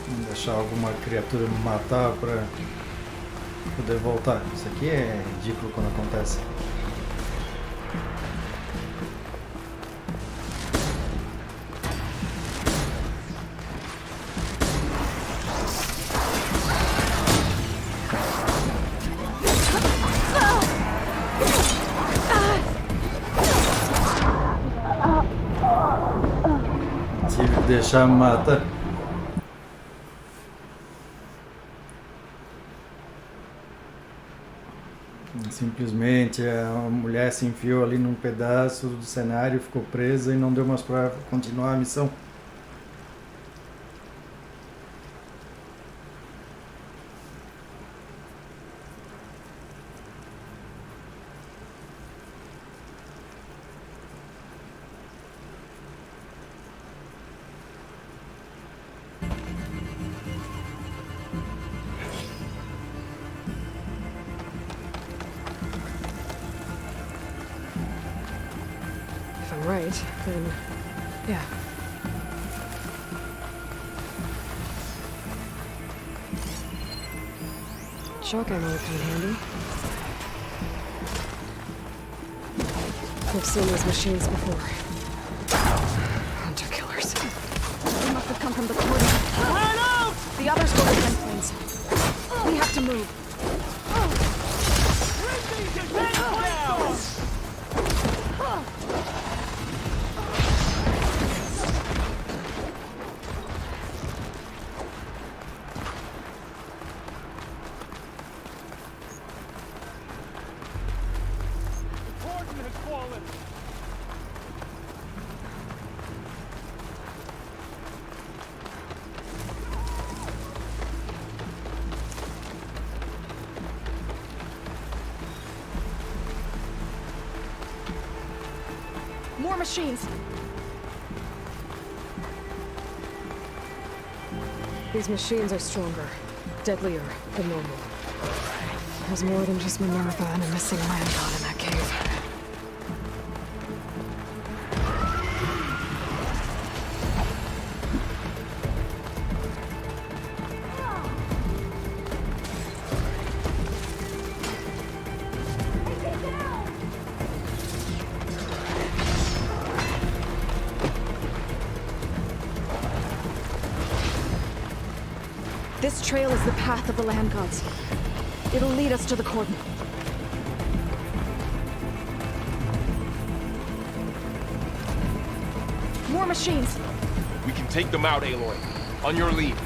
Vamos deixar alguma criatura me matar para poder voltar. Isso aqui é ridículo quando acontece. Tive que deixar me matar. Simplesmente a mulher se enfiou ali num pedaço do cenário, ficou presa e não deu mais para continuar a missão. If I'm right, then yeah. Shock ammo would come in handy. I've seen these machines before. Hunter killers. They must have come from the cordon. The others were defense planes. We have to move. More machines. These machines are stronger, deadlier than normal. There's more than just Minerva and a missing land god in that cave. This trail is the path of the land gods. It'll lead us to the cordon. More machines! We can take them out, Aloy. On your lead.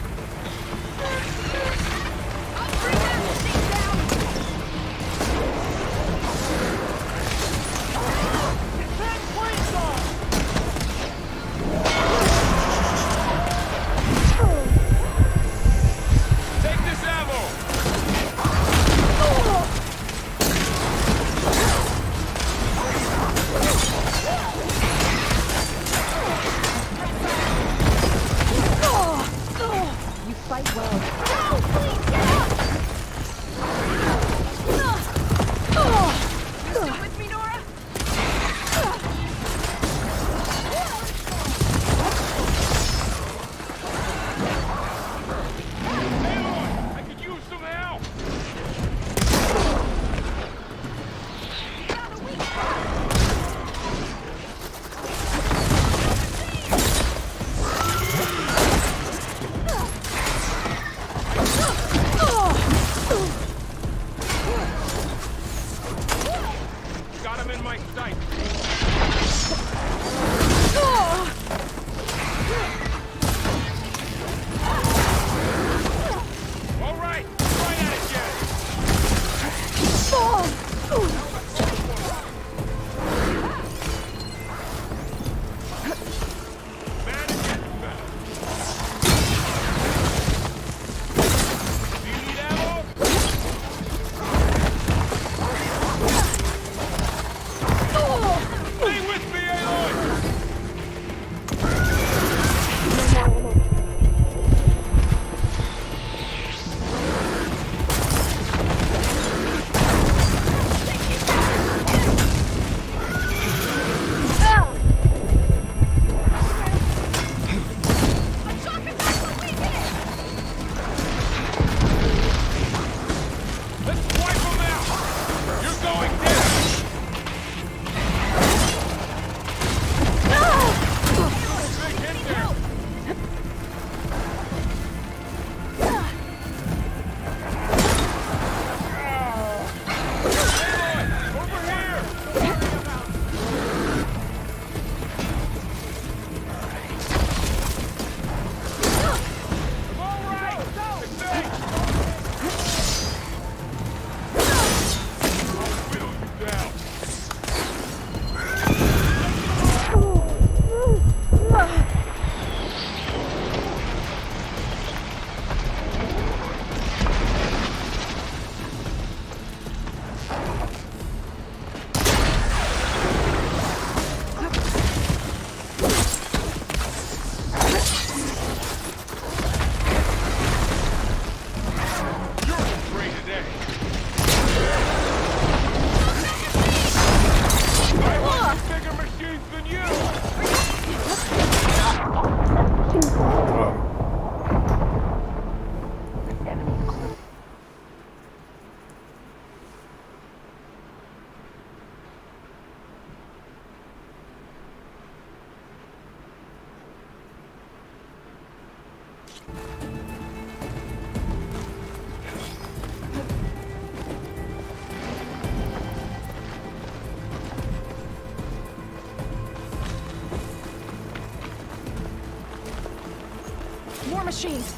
More machines!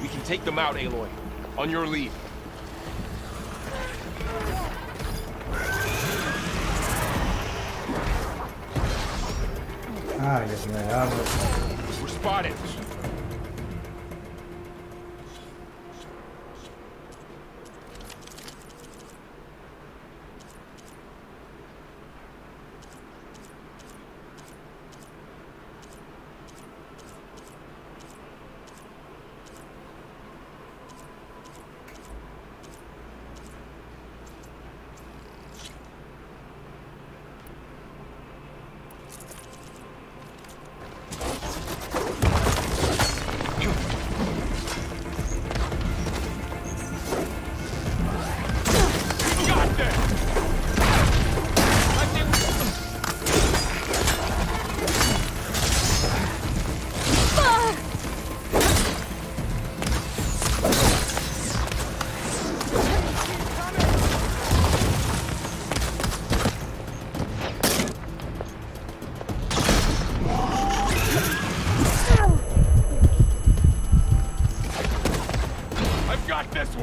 We can take them out, Aloy. On your lead. Ay, Dios mío, ya. We're spotted.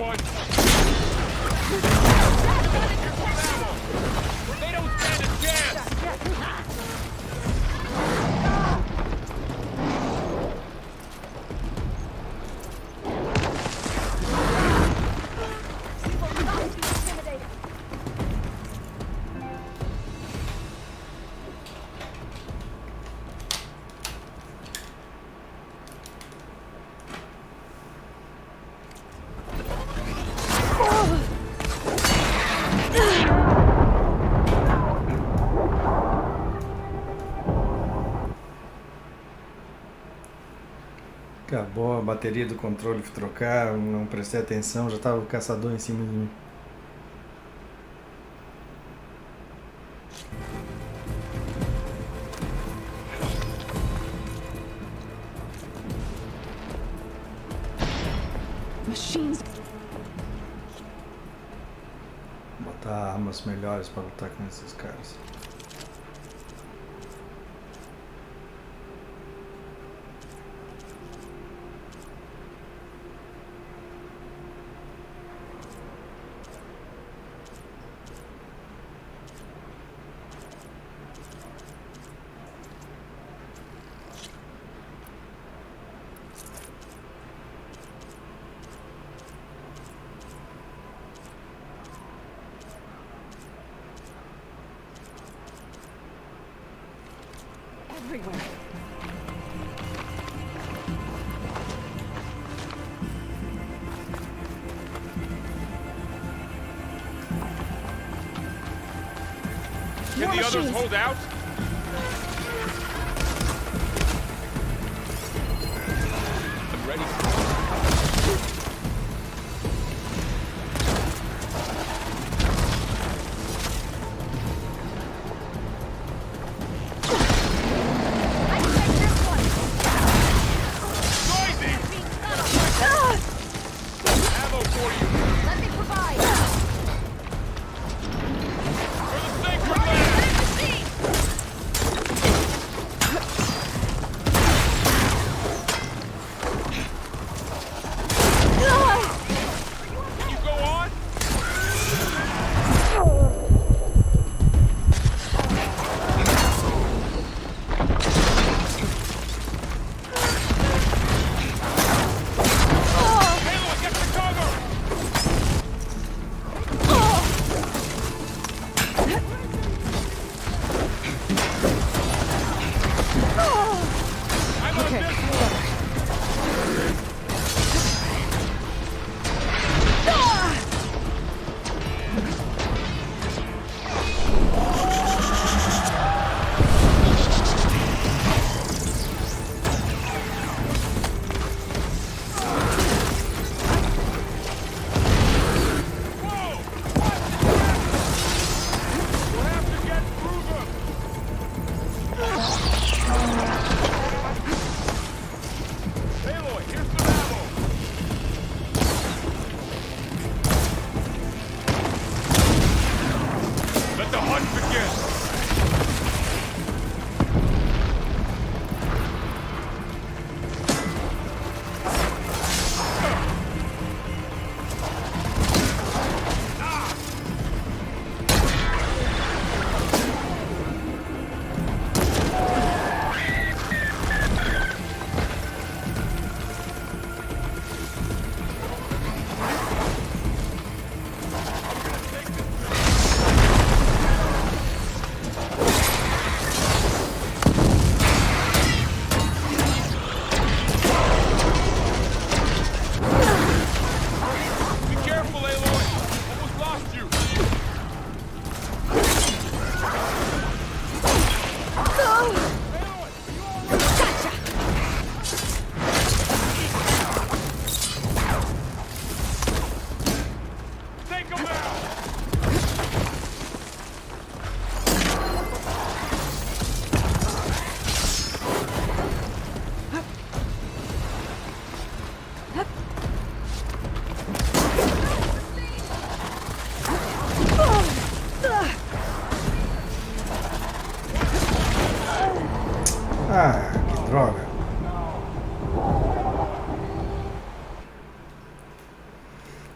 one! They don't stand a chance! Acabou a bateria do controle que trocar, não prestei atenção, já estava o caçador em cima de mim. Machines. Botar armas melhores para lutar com esses caras. Everywhere. Can the others hold out? I'm ready.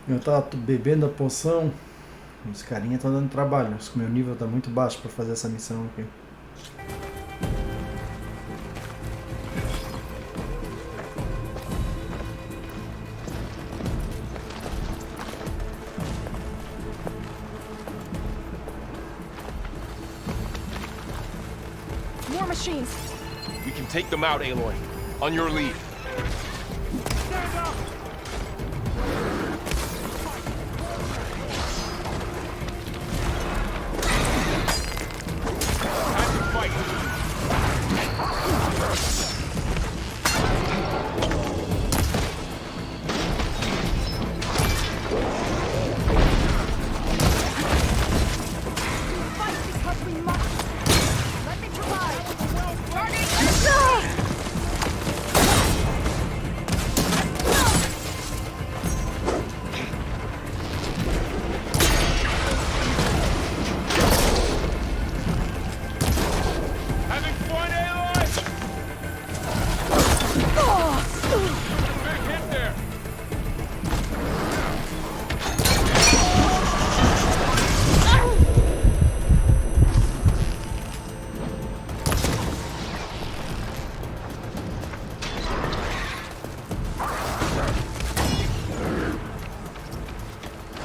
Eu tava bebendo a poção. Os carinha estão dando trabalho. Acho que meu nível tá muito baixo para fazer essa missão aqui. More machines. We can take them out, Aloy. On your lead.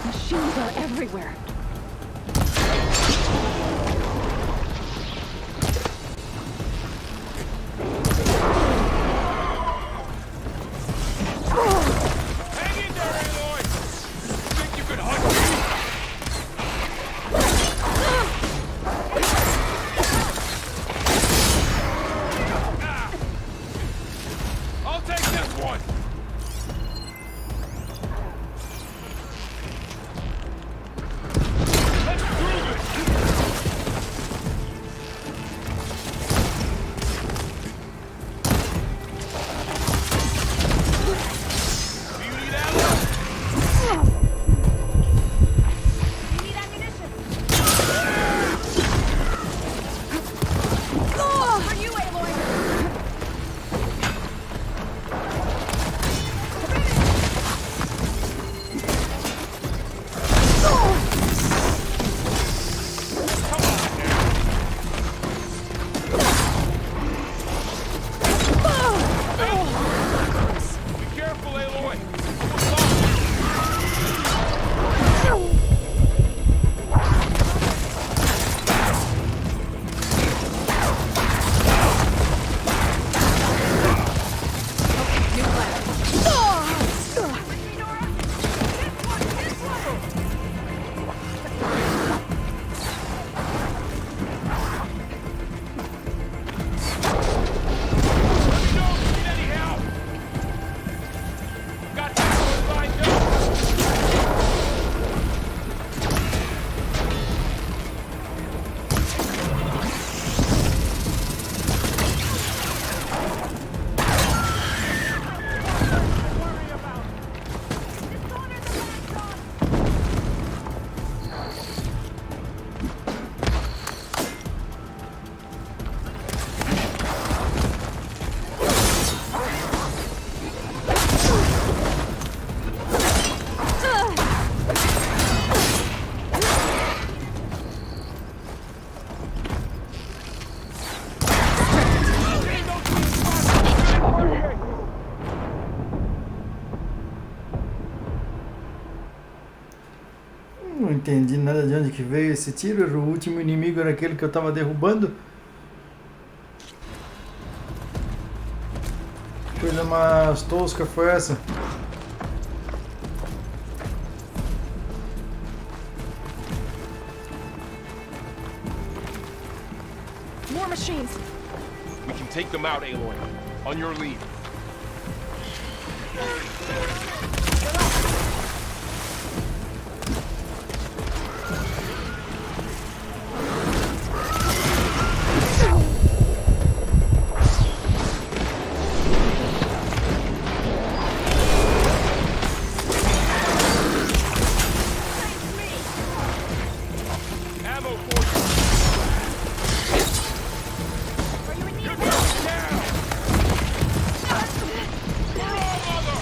Machines are everywhere. Hang in there, Aloy! Think you could hunt me? I'll take this one! Let's prove it! Do you need ammo? We need ammunition. For you, Aloy. Be careful, Aloy! Got this one lined up! Não entendi nada de onde que veio esse tiro. O último inimigo era aquele que eu tava derrubando. Coisa mais tosca foi essa. More machines. We can take them out, Aloy. On your lead. Ammo for you! Are you in need You're of going down! help? Oh, mother!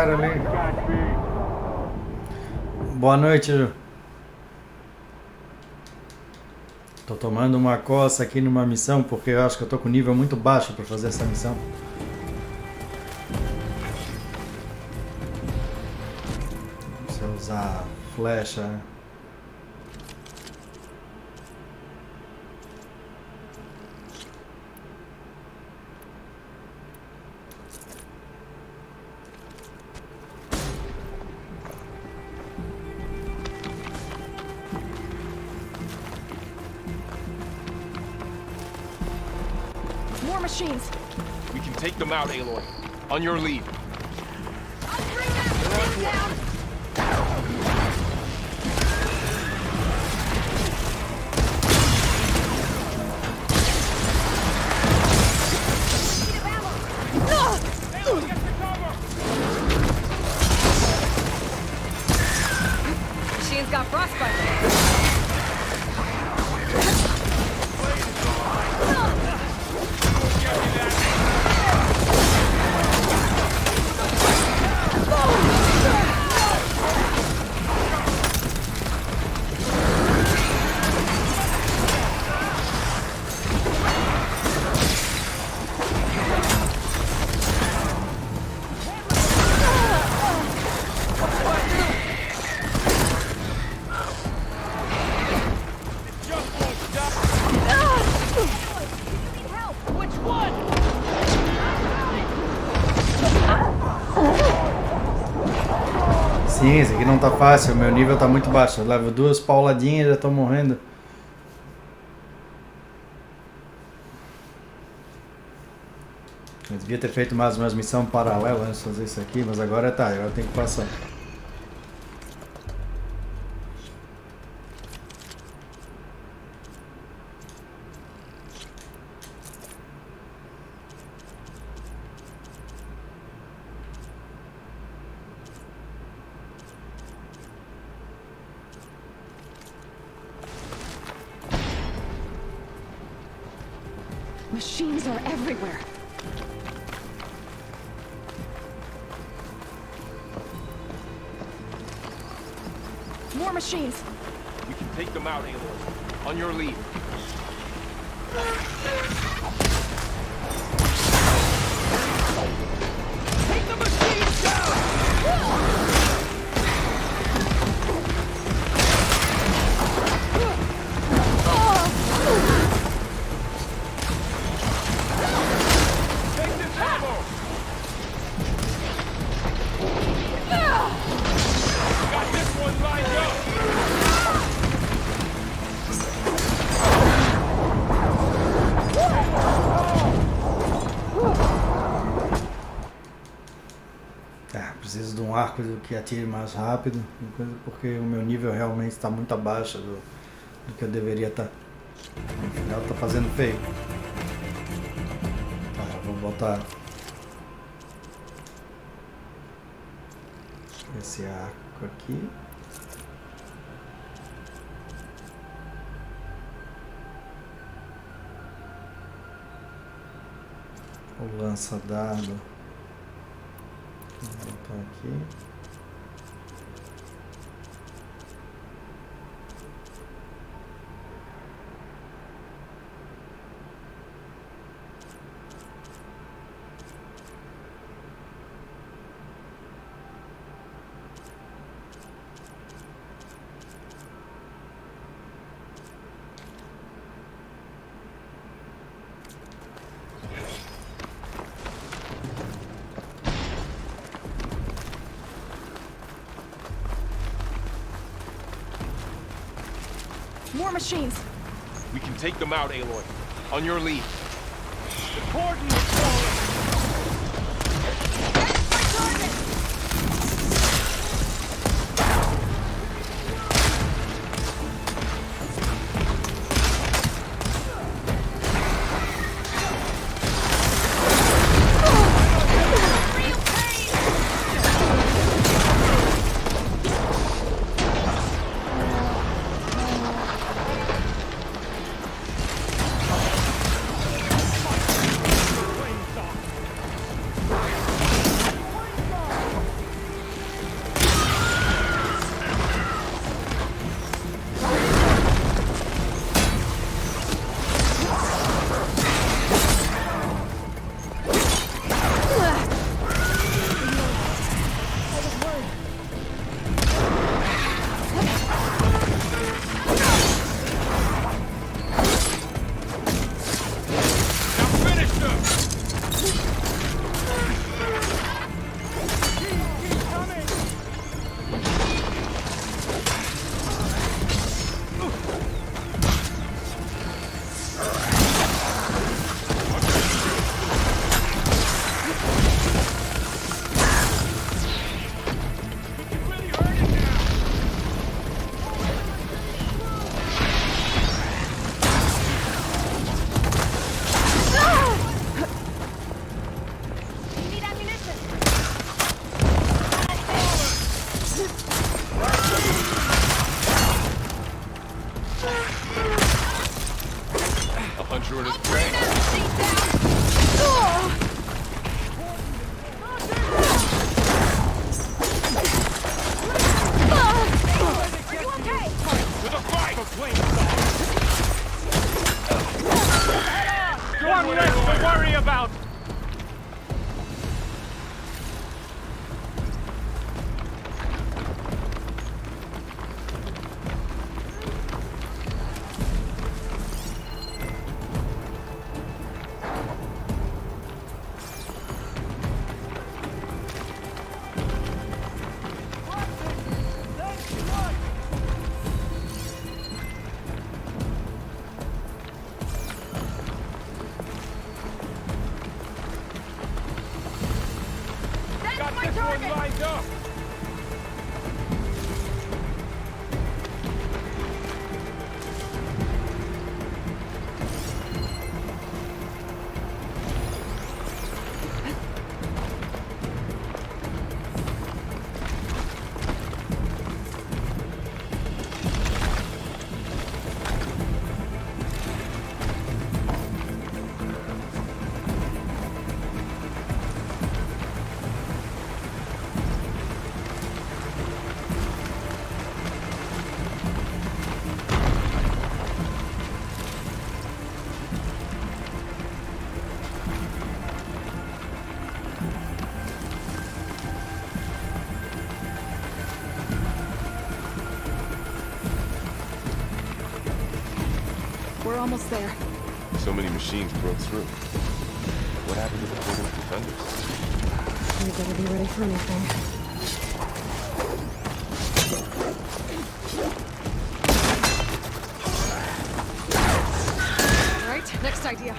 cara ali. Boa noite, Ju. Tô tomando uma coça aqui numa missão porque eu acho que eu tô com nível muito baixo para fazer essa missão. Se eu usar flecha. More machines. We can take them out, Aloy. On your lead. Machine's got frostbite. Sim, esse aqui não tá fácil, meu nível tá muito baixo. Eu levo 2 pauladinhas e já tô morrendo. Eu devia ter feito mais umas missões paralelas antes de fazer isso aqui, mas agora tá, agora tem que passar. Machines are everywhere. More machines. We can take them out, Aloy. On your lead. Take the machines down! Take this ammo! Got this one lined up! Tá, preciso de um arco que atire mais rápido, porque o meu nível realmente está muito abaixo do que eu deveria estar. No final tá fazendo feio. Tá, vou botar esse arco aqui. O lança-dardo. Vou botar aqui. More machines. We can take them out, Aloy. On your lead. The cordon Master and his band. To the fight! One less to worry about! Got this one lined up! We're almost there. So many machines broke through. What happened to the Portal defenders? We better be ready for anything. Right, next idea.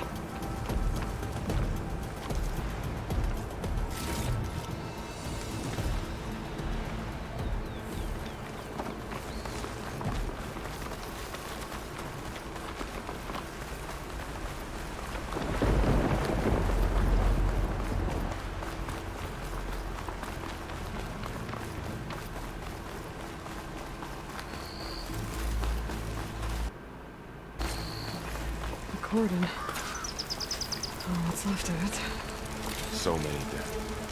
Cordon. Oh, what's left of it? So many dead.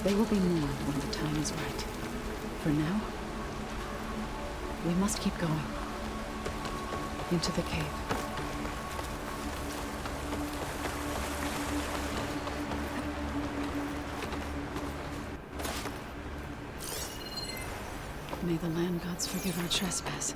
They will be more when the time is right. For now, we must keep going. Into the cave. May the land gods forgive our trespass.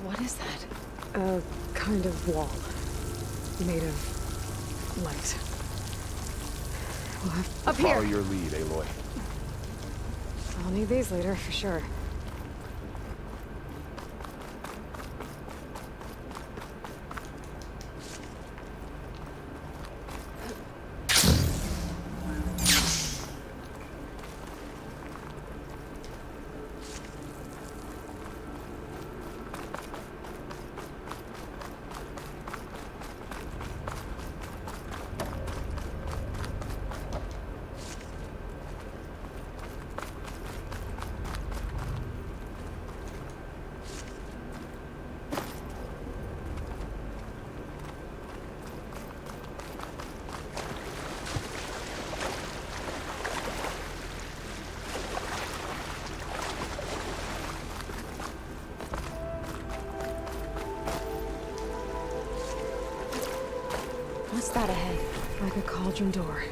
What is that? A kind of wall. Made of light. We'll have... Up here! Follow your lead, Aloy. I'll need these later, for sure. What's that ahead? Like a cauldron door.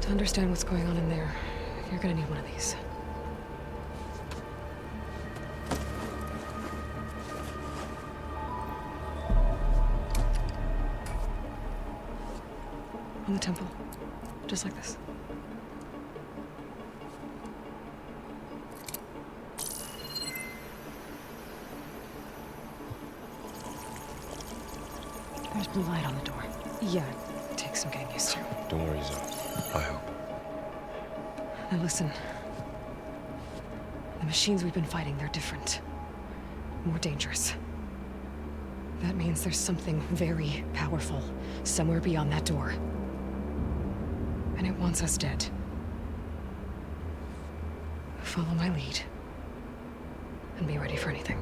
To understand what's going on in there, you're gonna need one of these. On the temple. Just like this. There's blue light on the door. Yeah, it takes some getting used to. Don't worry, Zoe. I help. Now listen. The machines we've been fighting, they're different. More dangerous. That means there's something very powerful somewhere beyond that door. And it wants us dead. Follow my lead. And be ready for anything.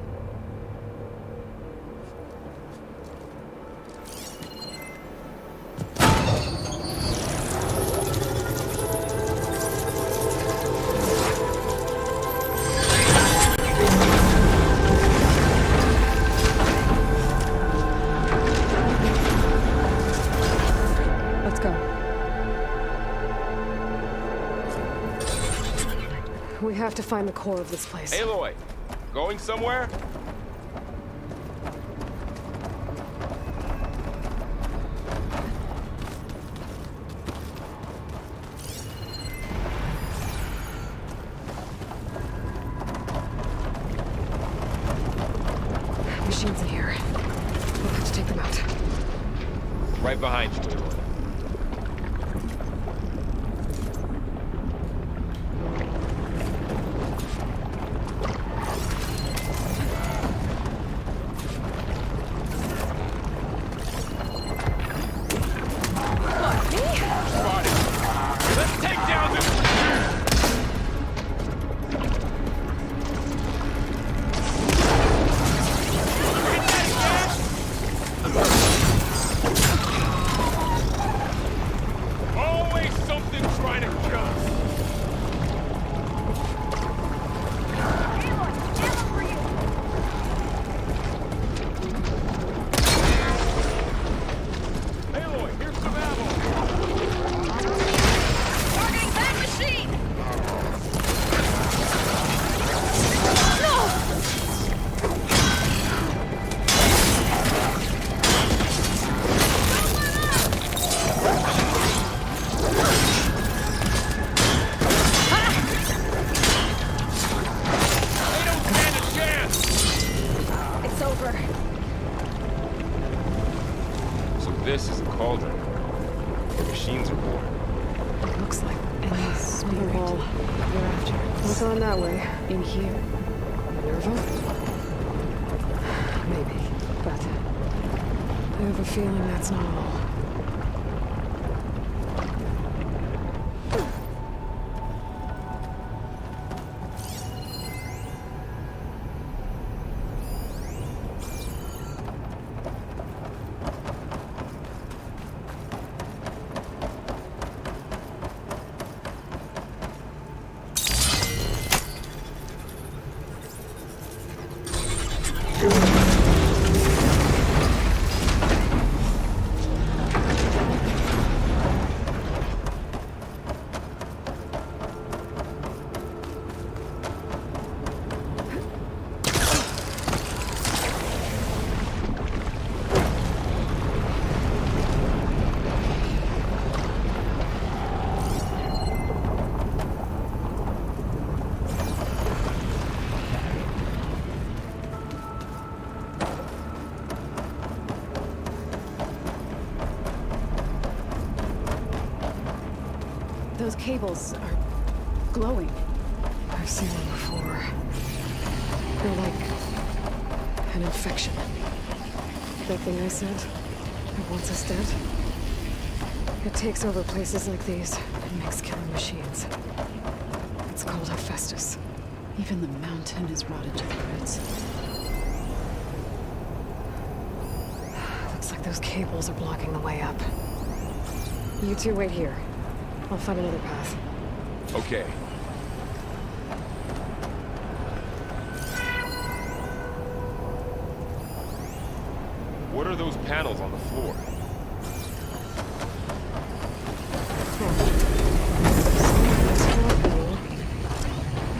Let's go. We have to find the core of this place. Aloy, going somewhere? Machines in here. We'll have to take them out. Right behind you, Aloy. Let's take down this... Always something trying to kill us. Aloy, here's some ammo. Targeting that machine! They don't stand a chance. It's over. So this is a cauldron. Where machines are born. It looks like any spirit you're after. What's on that way? In here. Minerva? Maybe, but I have a feeling that's not all. Those cables are glowing. I've seen them before. They're like an infection. That thing I said, it wants us dead. It takes over places like these and makes killing machines. It's called Hephaestus. Even the mountain is rotted to the roots. Looks like those cables are blocking the way up. You two wait here. I'll find another path. Okay. What are those panels on the floor?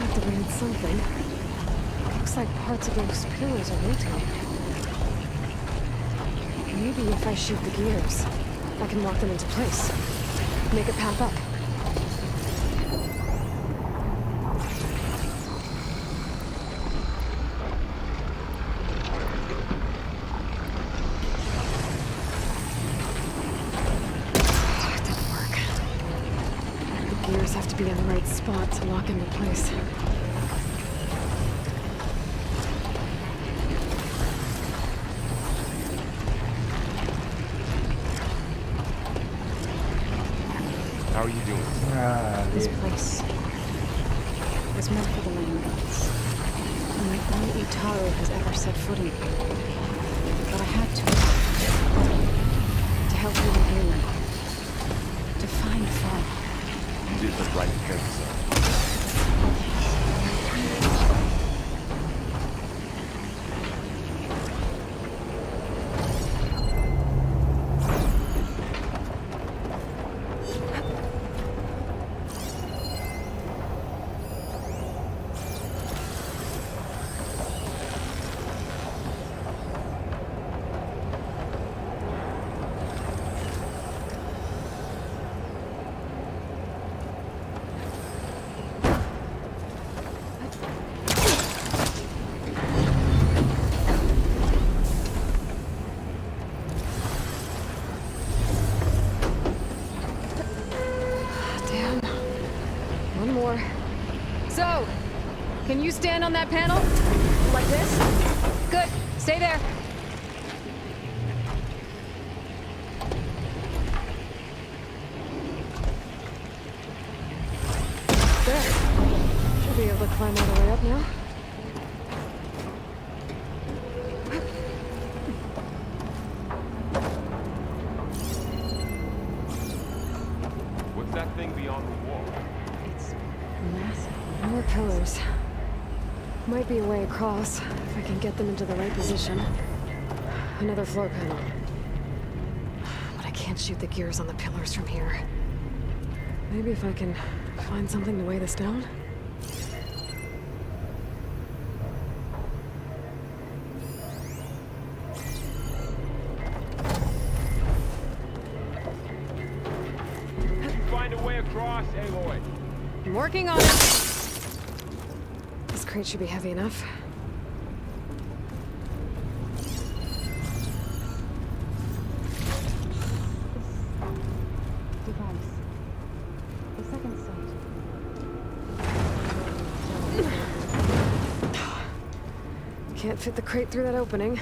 Activated something. Looks like parts of those pillars are rotating. Maybe if I shoot the gears, I can lock them into place. Make a path up. have to be in the right spot to lock into place. How are you doing? This place was meant for the land gods. Like only Itaru has ever set foot in it. But I had to help you heal them. To find fun. You did the right thing, son. So, can you stand on that panel? Like this? Good. Stay there. There. Should be able to climb all the way up now. What's that thing beyond the wall? It's massive. More pillars. Might be a way across, if I can get them into the right position. Another floor panel. But I can't shoot the gears on the pillars from here. Maybe if I can find something to weigh this down? Find a way across, Aloy. I'm working on it! This crate should be heavy enough. Device. The second sight. Can't fit the crate through that opening.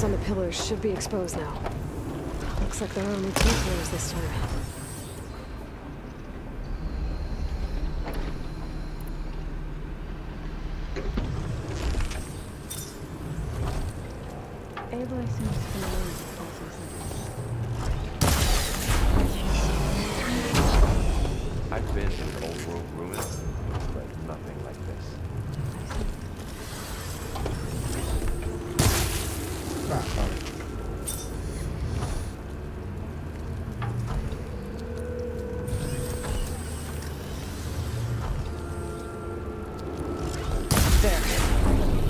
On the pillars should be exposed now. Looks like there are only 2 pillars this time. Aloy seems familiar with places like this. I've been in old world ruins, but nothing like this. There.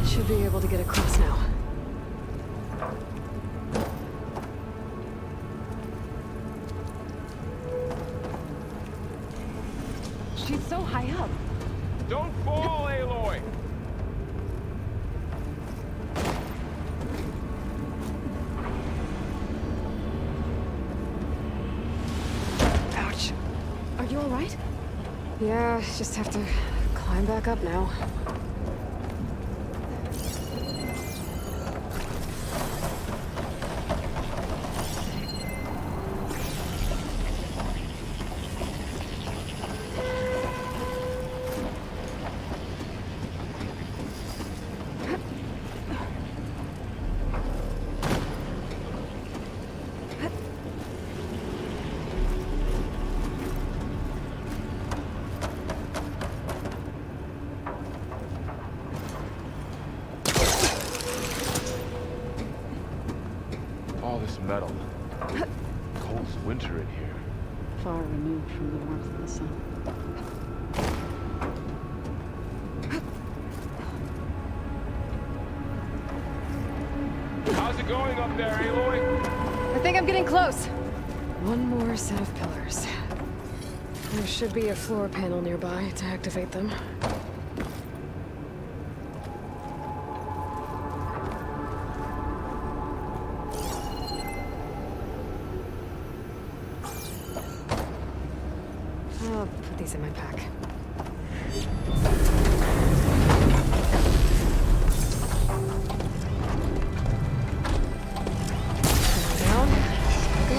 Should be able to get across now. She's so high up. Don't fall, Aloy! Ouch. Are you all right? Yeah, just have to climb back up now. this metal. Cold as winter in here. Far removed from the warmth of the sun. How's it going up there, Aloy? I think I'm getting close. One more set of pillars. There should be a floor panel nearby to activate them. I'll put these in my pack. Down. Go.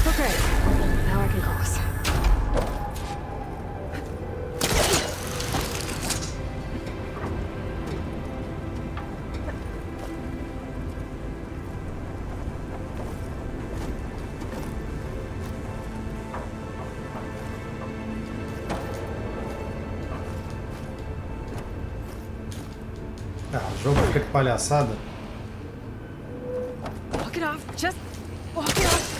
Okay, now I can cross. Ah, o jogo fica de palhaçada. Walk it off. Just walk it off.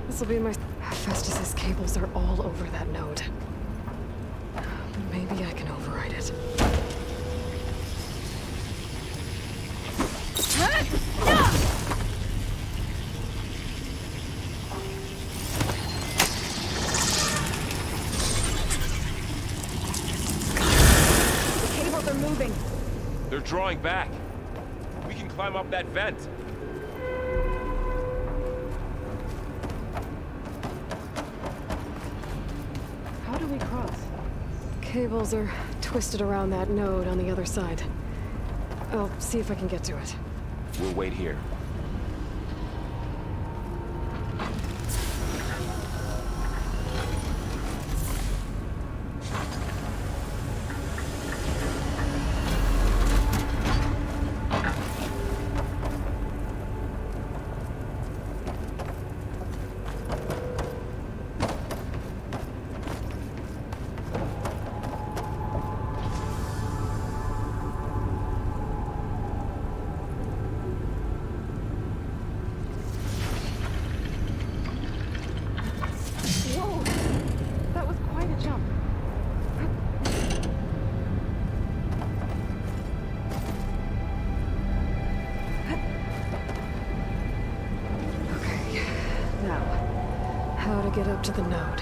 This'll be my... Festus's cables are all over that node. Maybe I can override it. The cables are moving. They're drawing back. We can climb up that vent. How do we cross? Cables are twisted around that node on the other side. I'll see if I can get to it. We'll wait here. Whoa! That was quite a jump. Okay, now, how to get up to the node.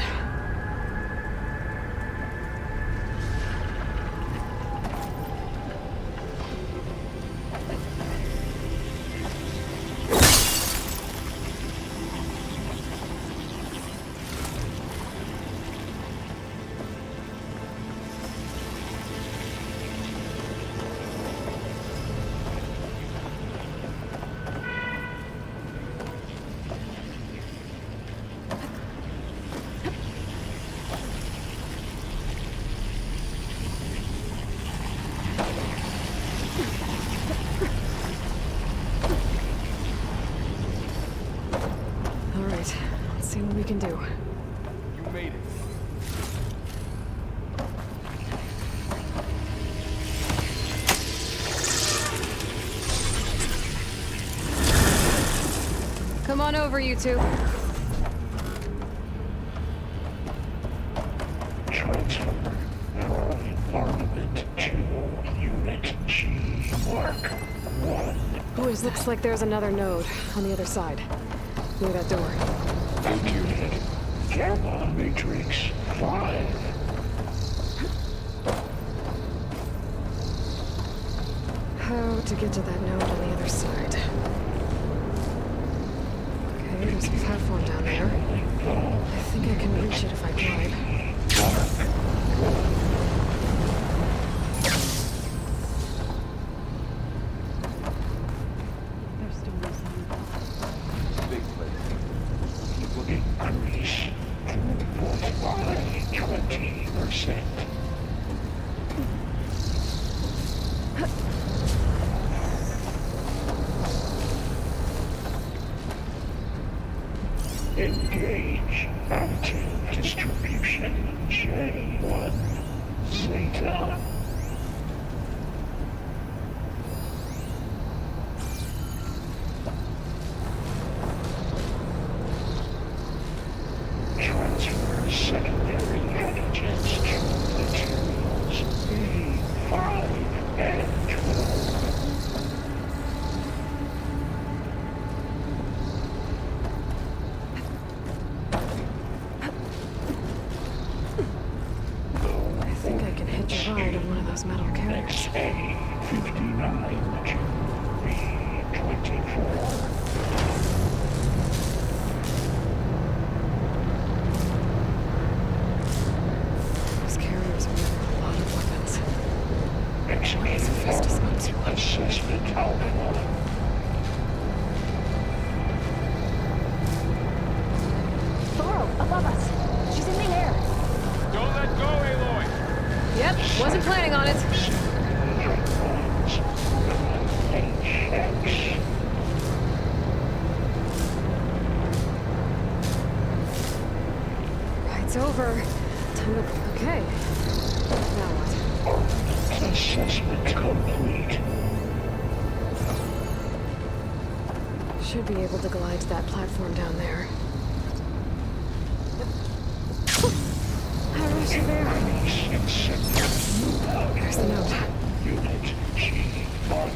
All right, let's see what we can do. You made it. Come on over, you two. Transfer from armament to unit. It looks like there's another node on the other side, near that door. Unit. Gamma Matrix 5. How to get to that node on the other side? Okay, there's a platform down there. I think I can reach it if I climb. Increase throughput by 20%. Engage active distribution J1 Zeta. Transfer secondary antigens to materials A5 and 12. I think I can hitch a ride on one of those metal carriers. XA59 to B24. Those carriers are moving a lot of weapons. Execute to assessment alpha. Thoro, above us. She's in the air. Don't let go, Aloy! Yep, wasn't planning on it. Ride's over. Time to... Okay. Now what? Assessment complete. Should be able to glide to that platform down there. How rush you there? There's the note. Unit G1.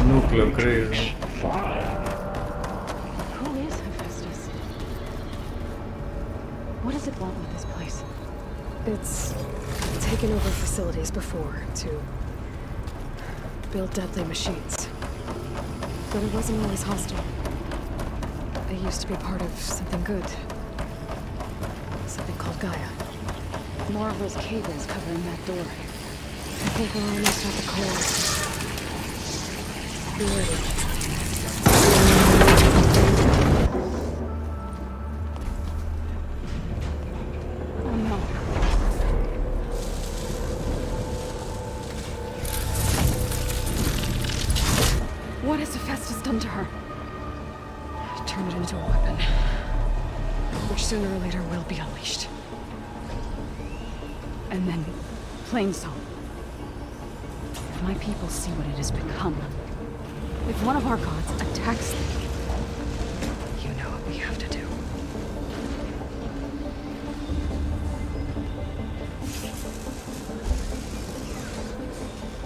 Núcleo, creio. Who is Hephaestus? What does it want with this place? It's taken over facilities before to build deadly machines. But it wasn't always hostile. It used to be part of something good. Something called Gaia. More of those cables covering that door. I think we're almost at the core. Be ready. Oh no. What has Hephaestus done to her? Turn it into a weapon. Which sooner or later will be unleashed. And then, plain song. If my people see what it has become, if one of our gods attacks them, you know what we have to do.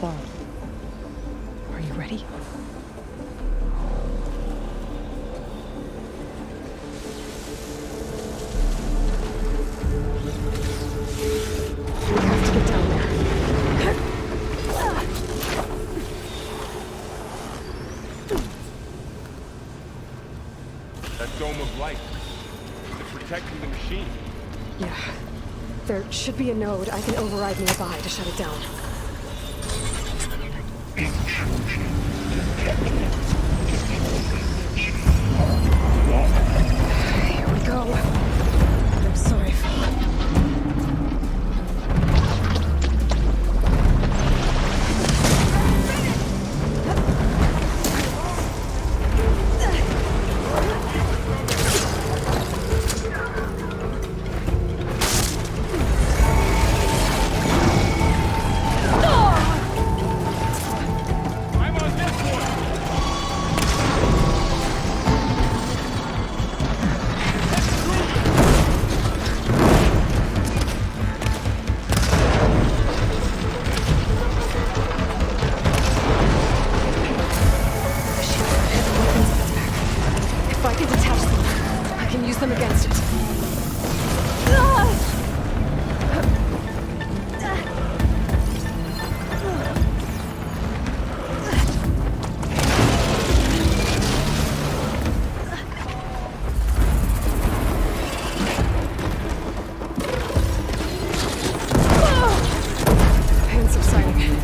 Thor, are you ready? We have to get down there. That dome of light. Is it protecting the machine? Yeah. There should be a node I can override nearby to shut it down. Intrusion detected. Here we go. I'm sorry, Philip. I'm on this one! them against it. Pain subsiding.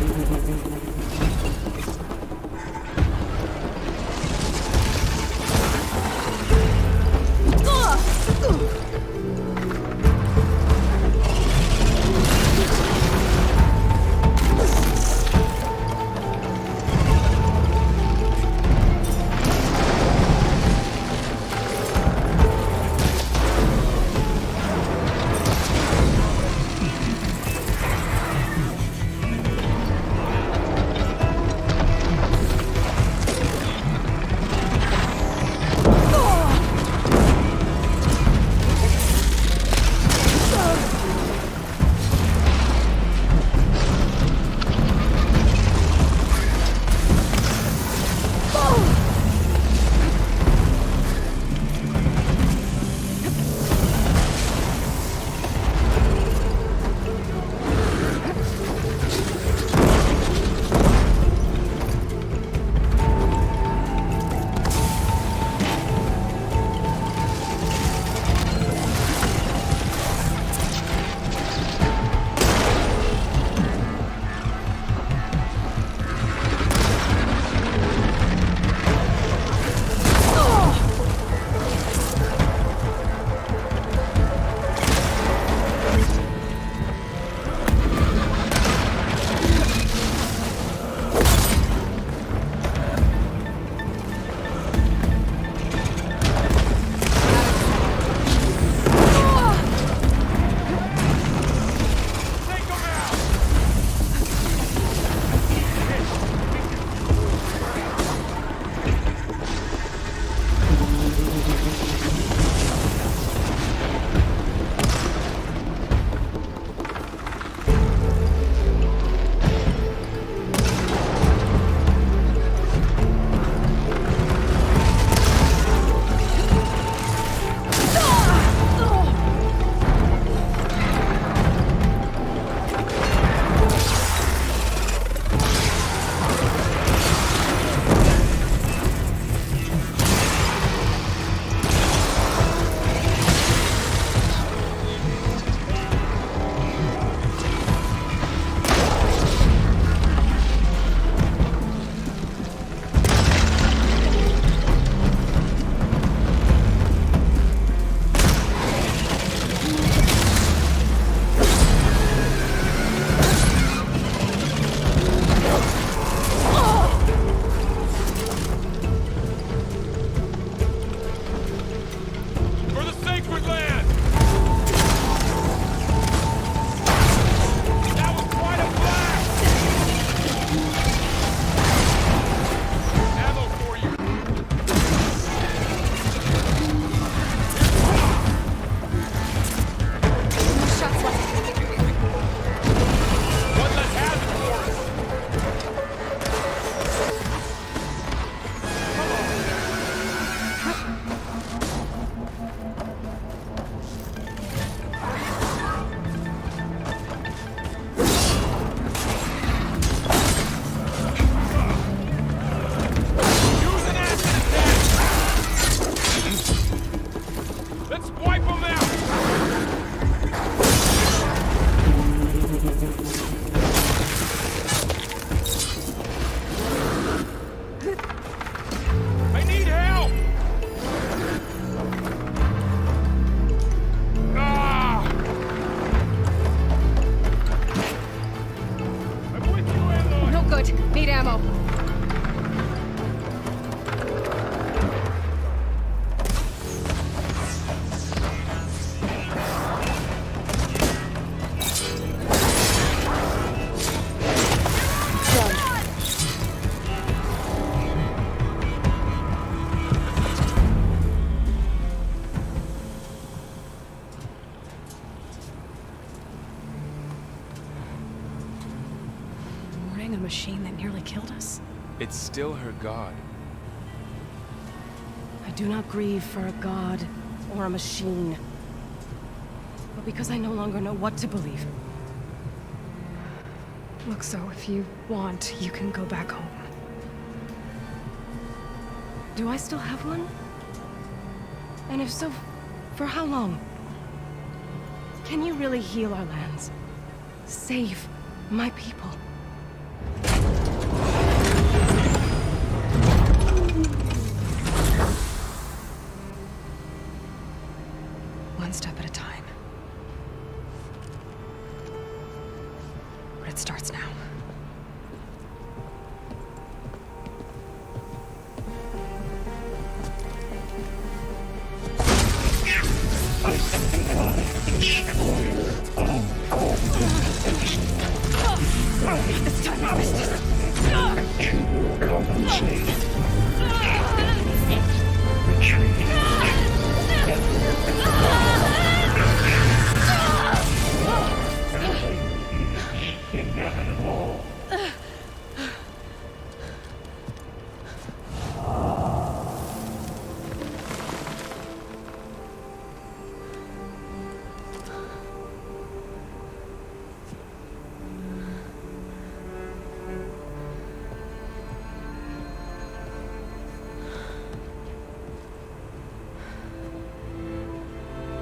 A machine that nearly killed us. It's still her god. I do not grieve for a god or a machine. But because I no longer know what to believe. Look, so if you want, you can go back home. Do I still have one? And if so, for how long? Can you really heal our lands? Save my people? One step at a time. But it starts now. This time I missed it. To compensate. Inevitable.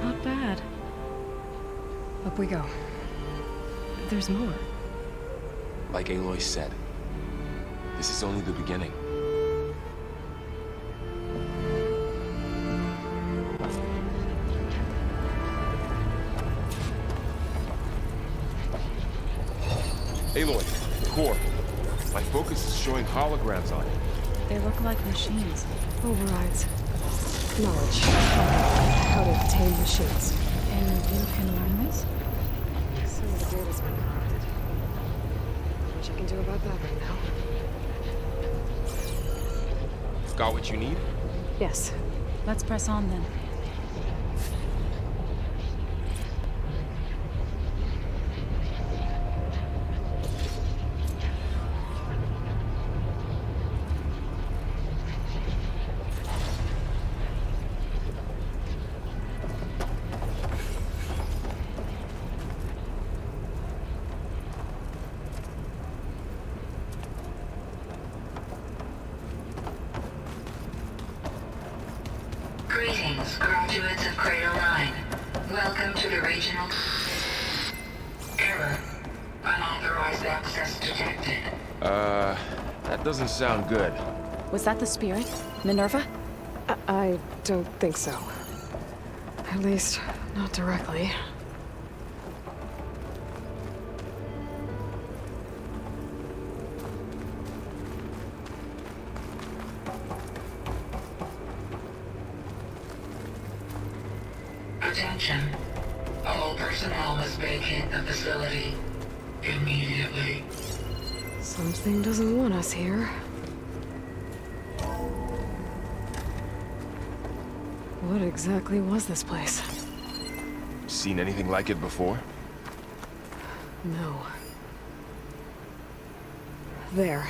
Not bad. Up we go. There's more. Like Aloy said, this is only the beginning. Aloy, core. My focus is showing holograms on it. They look like machines. Overrides. Knowledge. How to tame machines. And you can learn this? Some of the data's been corrupted. Much I can do about that right now. Got what you need? Yes. Let's press on then. Greetings, graduates of Crater 9. Welcome to the regional... Error. Unauthorized access detected. That doesn't sound good. Was that the spirit? Minerva? I don't think so. At least, not directly. Attention. All personnel must vacate the facility immediately. Something doesn't want us here. What exactly was this place? Seen anything like it before? No. There.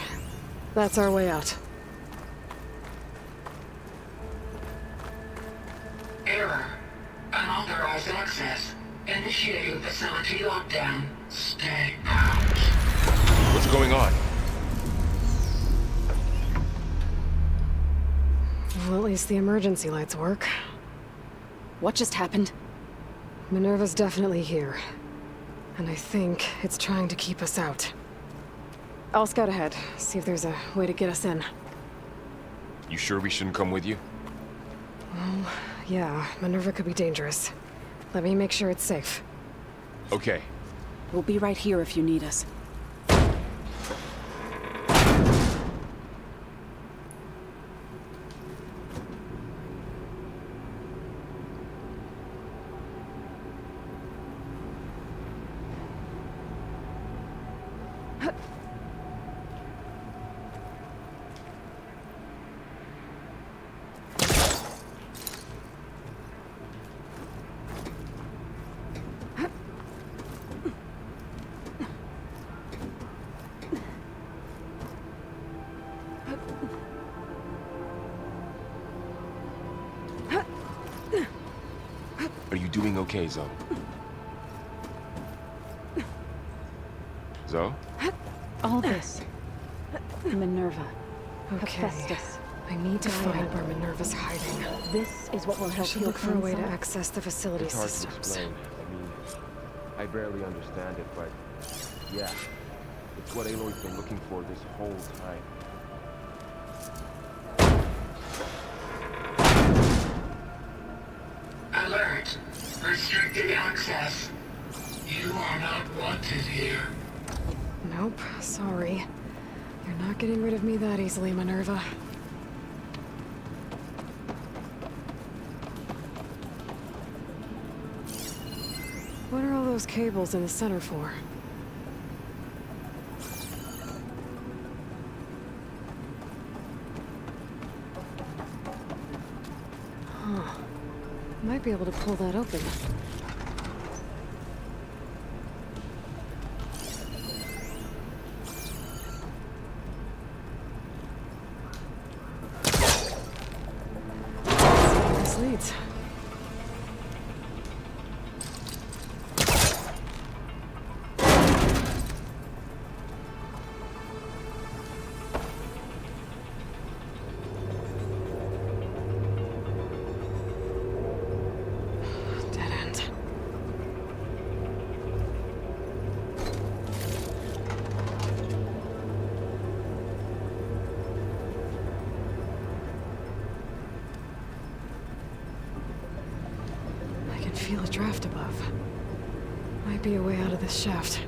That's our way out. Error. Unauthorized access. Initiating facility lockdown. Stay out. What's going on? Well, at least the emergency lights work. What just happened? Minerva's definitely here. And I think it's trying to keep us out. I'll scout ahead, see if there's a way to get us in. You sure we shouldn't come with you? Well, yeah, Minerva could be dangerous. Let me make sure it's safe. Okay. We'll be right here if you need us. Are you doing okay, Zoe? Zoe? All this. Minerva. Okay. Hephaestus. I need to find where Minerva's hiding. This is what will I help should you look for a way to Plain Sun. access the facility It's hard to systems. explain. I mean, I barely understand it, but yeah, it's what Aloy's been looking for this whole time. Alert! Restricted access. You are not wanted here. Nope, sorry. You're not getting rid of me that easily, Minerva. What are all those cables in the center for? Huh. Might be able to pull that open. This leads. Dead end. I can feel a draft above. Might be a way out of this shaft.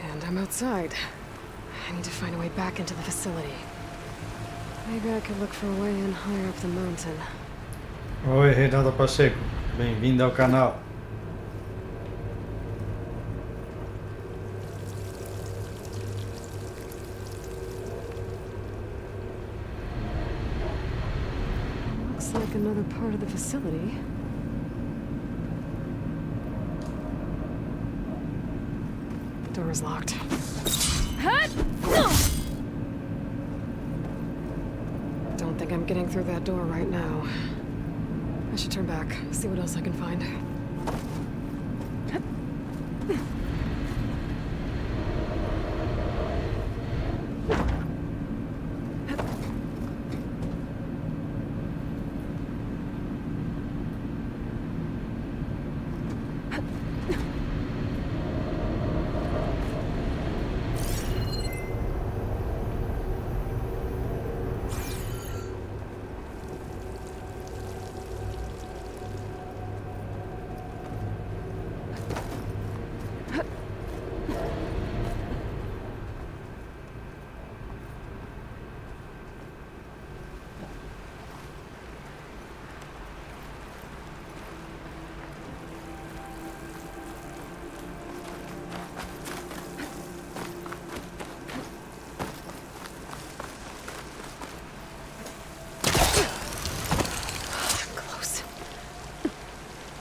And I'm outside. I need to find a way back into the facility. Maybe I could look for a way in higher up the mountain. Oi, Reinaldo Pacheco. Bem-vindo ao canal. Looks like another part of the facility. Door is locked. Don't think I'm getting through that door right now. I should turn back, see what else I can find.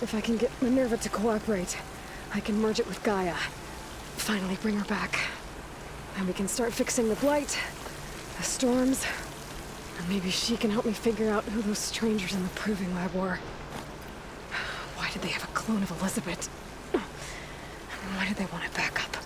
If I can get Minerva to cooperate, I can merge it with Gaia. Finally bring her back. And we can start fixing the blight, the storms, and maybe she can help me figure out who those strangers in the proving lab were. Why did they have a clone of Elizabeth? And why did they want it back up?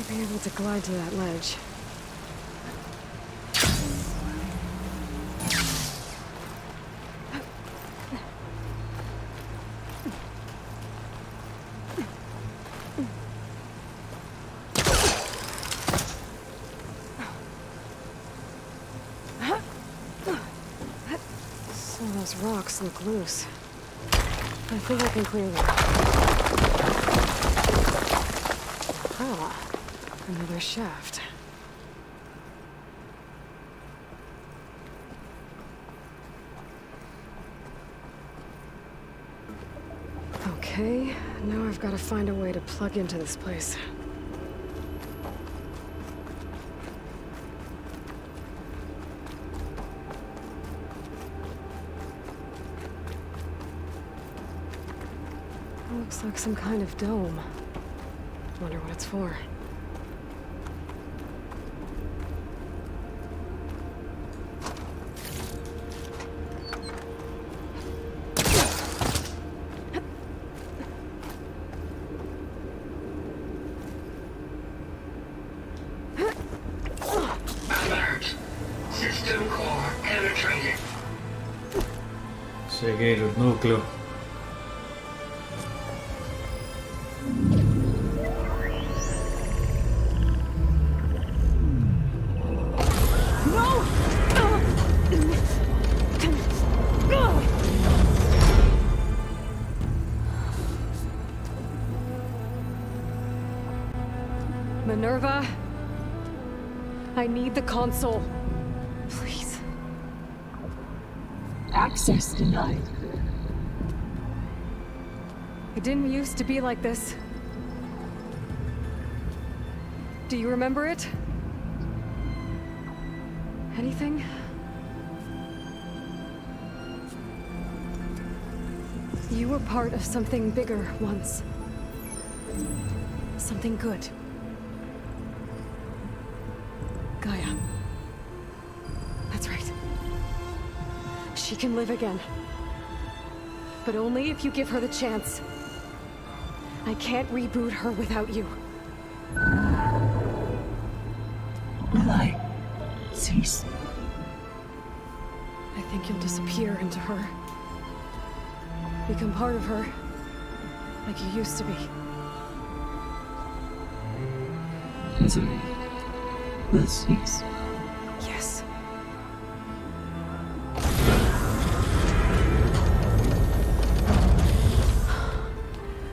Should be able to glide to that ledge. Some of those rocks look loose. I think I can clear them. Ah, another shaft. Okay, now I've got to find a way to plug into this place. Looks like some kind of dome. Wonder what it's for. Alert. System core penetrated. Cheguei no núcleo. Minerva, I need the console. Please. Access denied. It didn't used to be like this. Do you remember it? Anything? You were part of something bigger once. Something good. Gaia. That's right. She can live again. But only if you give her the chance. I can't reboot her without you. Light. Cease. I think you'll disappear into her. Become part of her. Like you used to be. Misery will cease. Yes.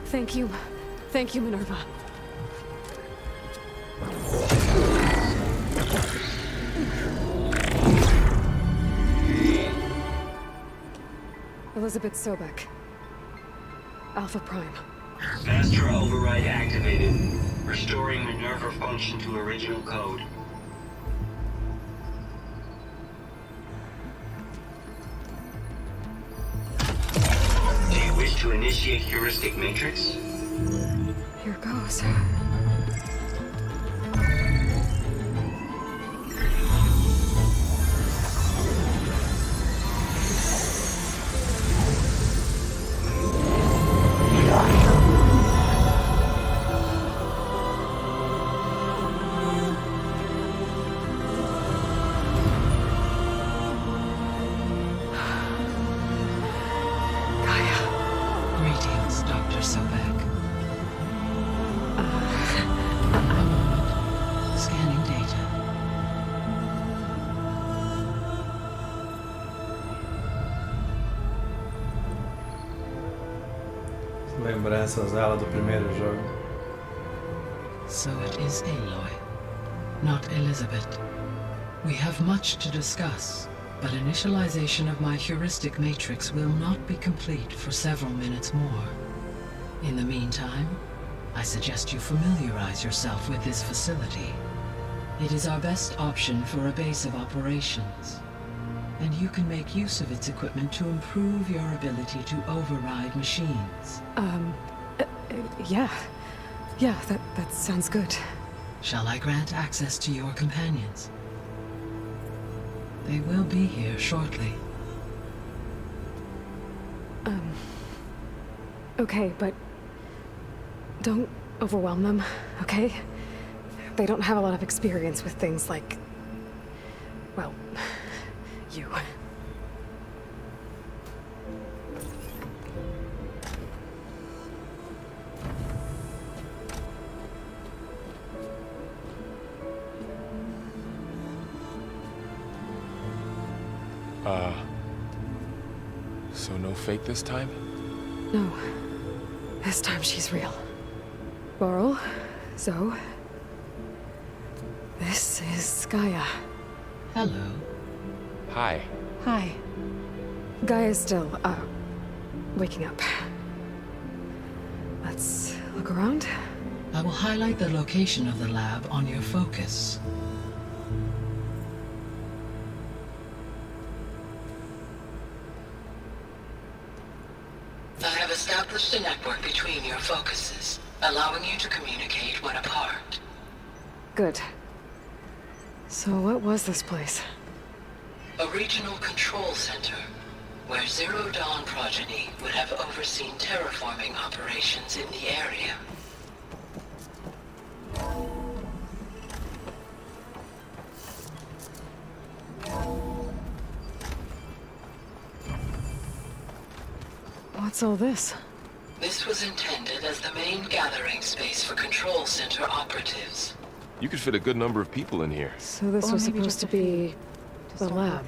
Thank you. Thank you, Minerva. Elizabeth Sobek. Alpha Prime. Master override activated. Restoring Minerva function to original code. Do you wish to initiate heuristic matrix? Here goes. Greetings, Dr. Sobek. Scanning data. Lembranças dela do primeiro jogo. So it is Aloy, not Elizabeth. We have much to discuss, but initialization of my heuristic matrix will not be complete for several minutes more. In the meantime, I suggest you familiarize yourself with this facility. It is our best option for a base of operations, and you can make use of its equipment to improve your ability to override machines. Yeah. Yeah, that sounds good. Shall I grant access to your companions? They will be here shortly. Okay, but don't overwhelm them, okay? they don't have a lot of experience with things like... well, you. So no fake this time? No. This time she's real. Laurel, Zoe. This is Gaia. Hello. Hi. Hi. Gaia's still, waking up. Let's look around. I will highlight the location of the lab on your focus. I have established a network between your focuses, allowing you to communicate when apart. Good. So what was this place? A regional control center, where Zero Dawn progeny would have overseen terraforming operations in the area. What's all this? This was intended as the main gathering space for control center operatives. You could fit a good number of people in here. So this was supposed to be the lab.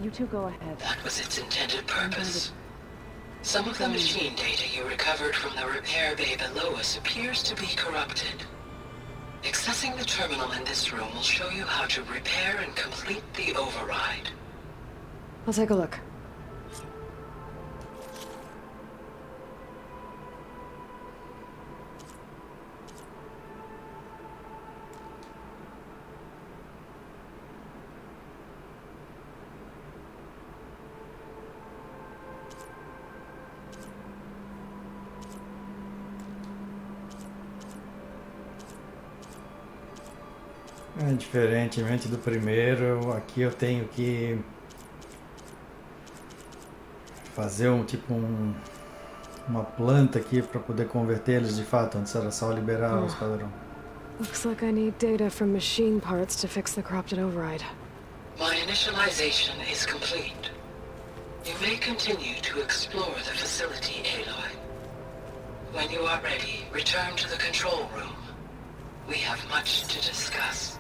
You two go ahead. That was its intended purpose. Some of the machine data you recovered from the repair bay below us appears to be corrupted. Accessing the terminal in this room will show you how to repair and complete the override. I'll take a look. Diferentemente do primeiro, aqui eu tenho que fazer uma planta aqui para poder converter eles de fato. Antes era só liberar os padrões. Looks like I need data from machine parts to fix the corrupted override. My initialization is complete. You may continue to explore the facility, Aloy. When you are ready, return to the control room. We have much to discuss.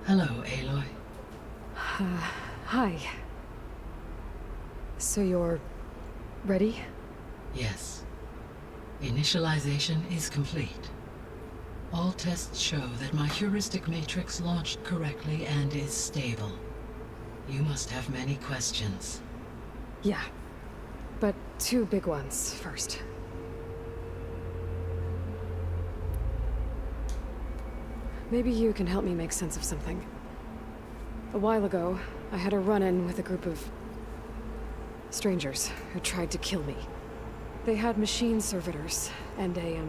Hello, Aloy. Hi. So you're ready? Yes. Initialization is complete. All tests show that my heuristic matrix launched correctly and is stable. You must have many questions. Yeah. But two big ones first. Maybe you can help me make sense of something. A while ago, I had a run-in with a group of strangers who tried to kill me. They had machine servitors and a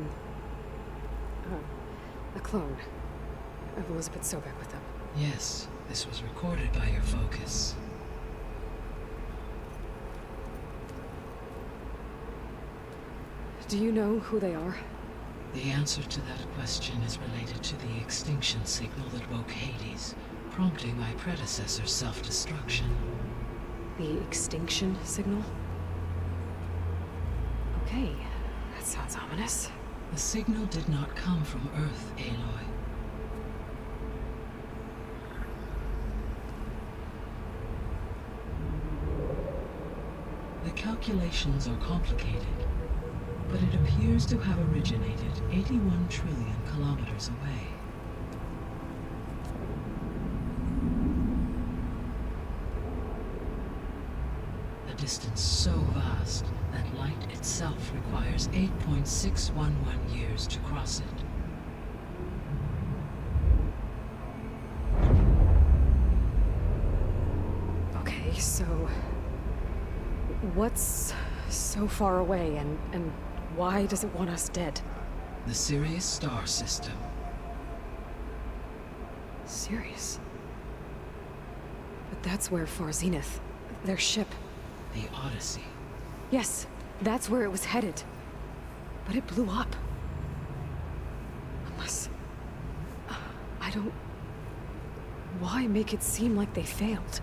clone of Elizabeth Sobek with them. Yes, this was recorded by your focus. Do you know who they are? The answer to that question is related to the extinction signal that woke Hades, prompting my predecessor's self-destruction. The extinction signal? Okay, that sounds ominous. The signal did not come from Earth, Aloy. The calculations are complicated, but it appears to have originated 81 trillion kilometers away. distance so vast that light itself requires 8.611 years to cross it. Okay, so what's so far away, and why does it want us dead? The Sirius star system. Sirius? But that's where Far Zenith, their ship. The Odyssey. Yes, that's where it was headed. But it blew up. Unless... I don't... Why make it seem like they failed?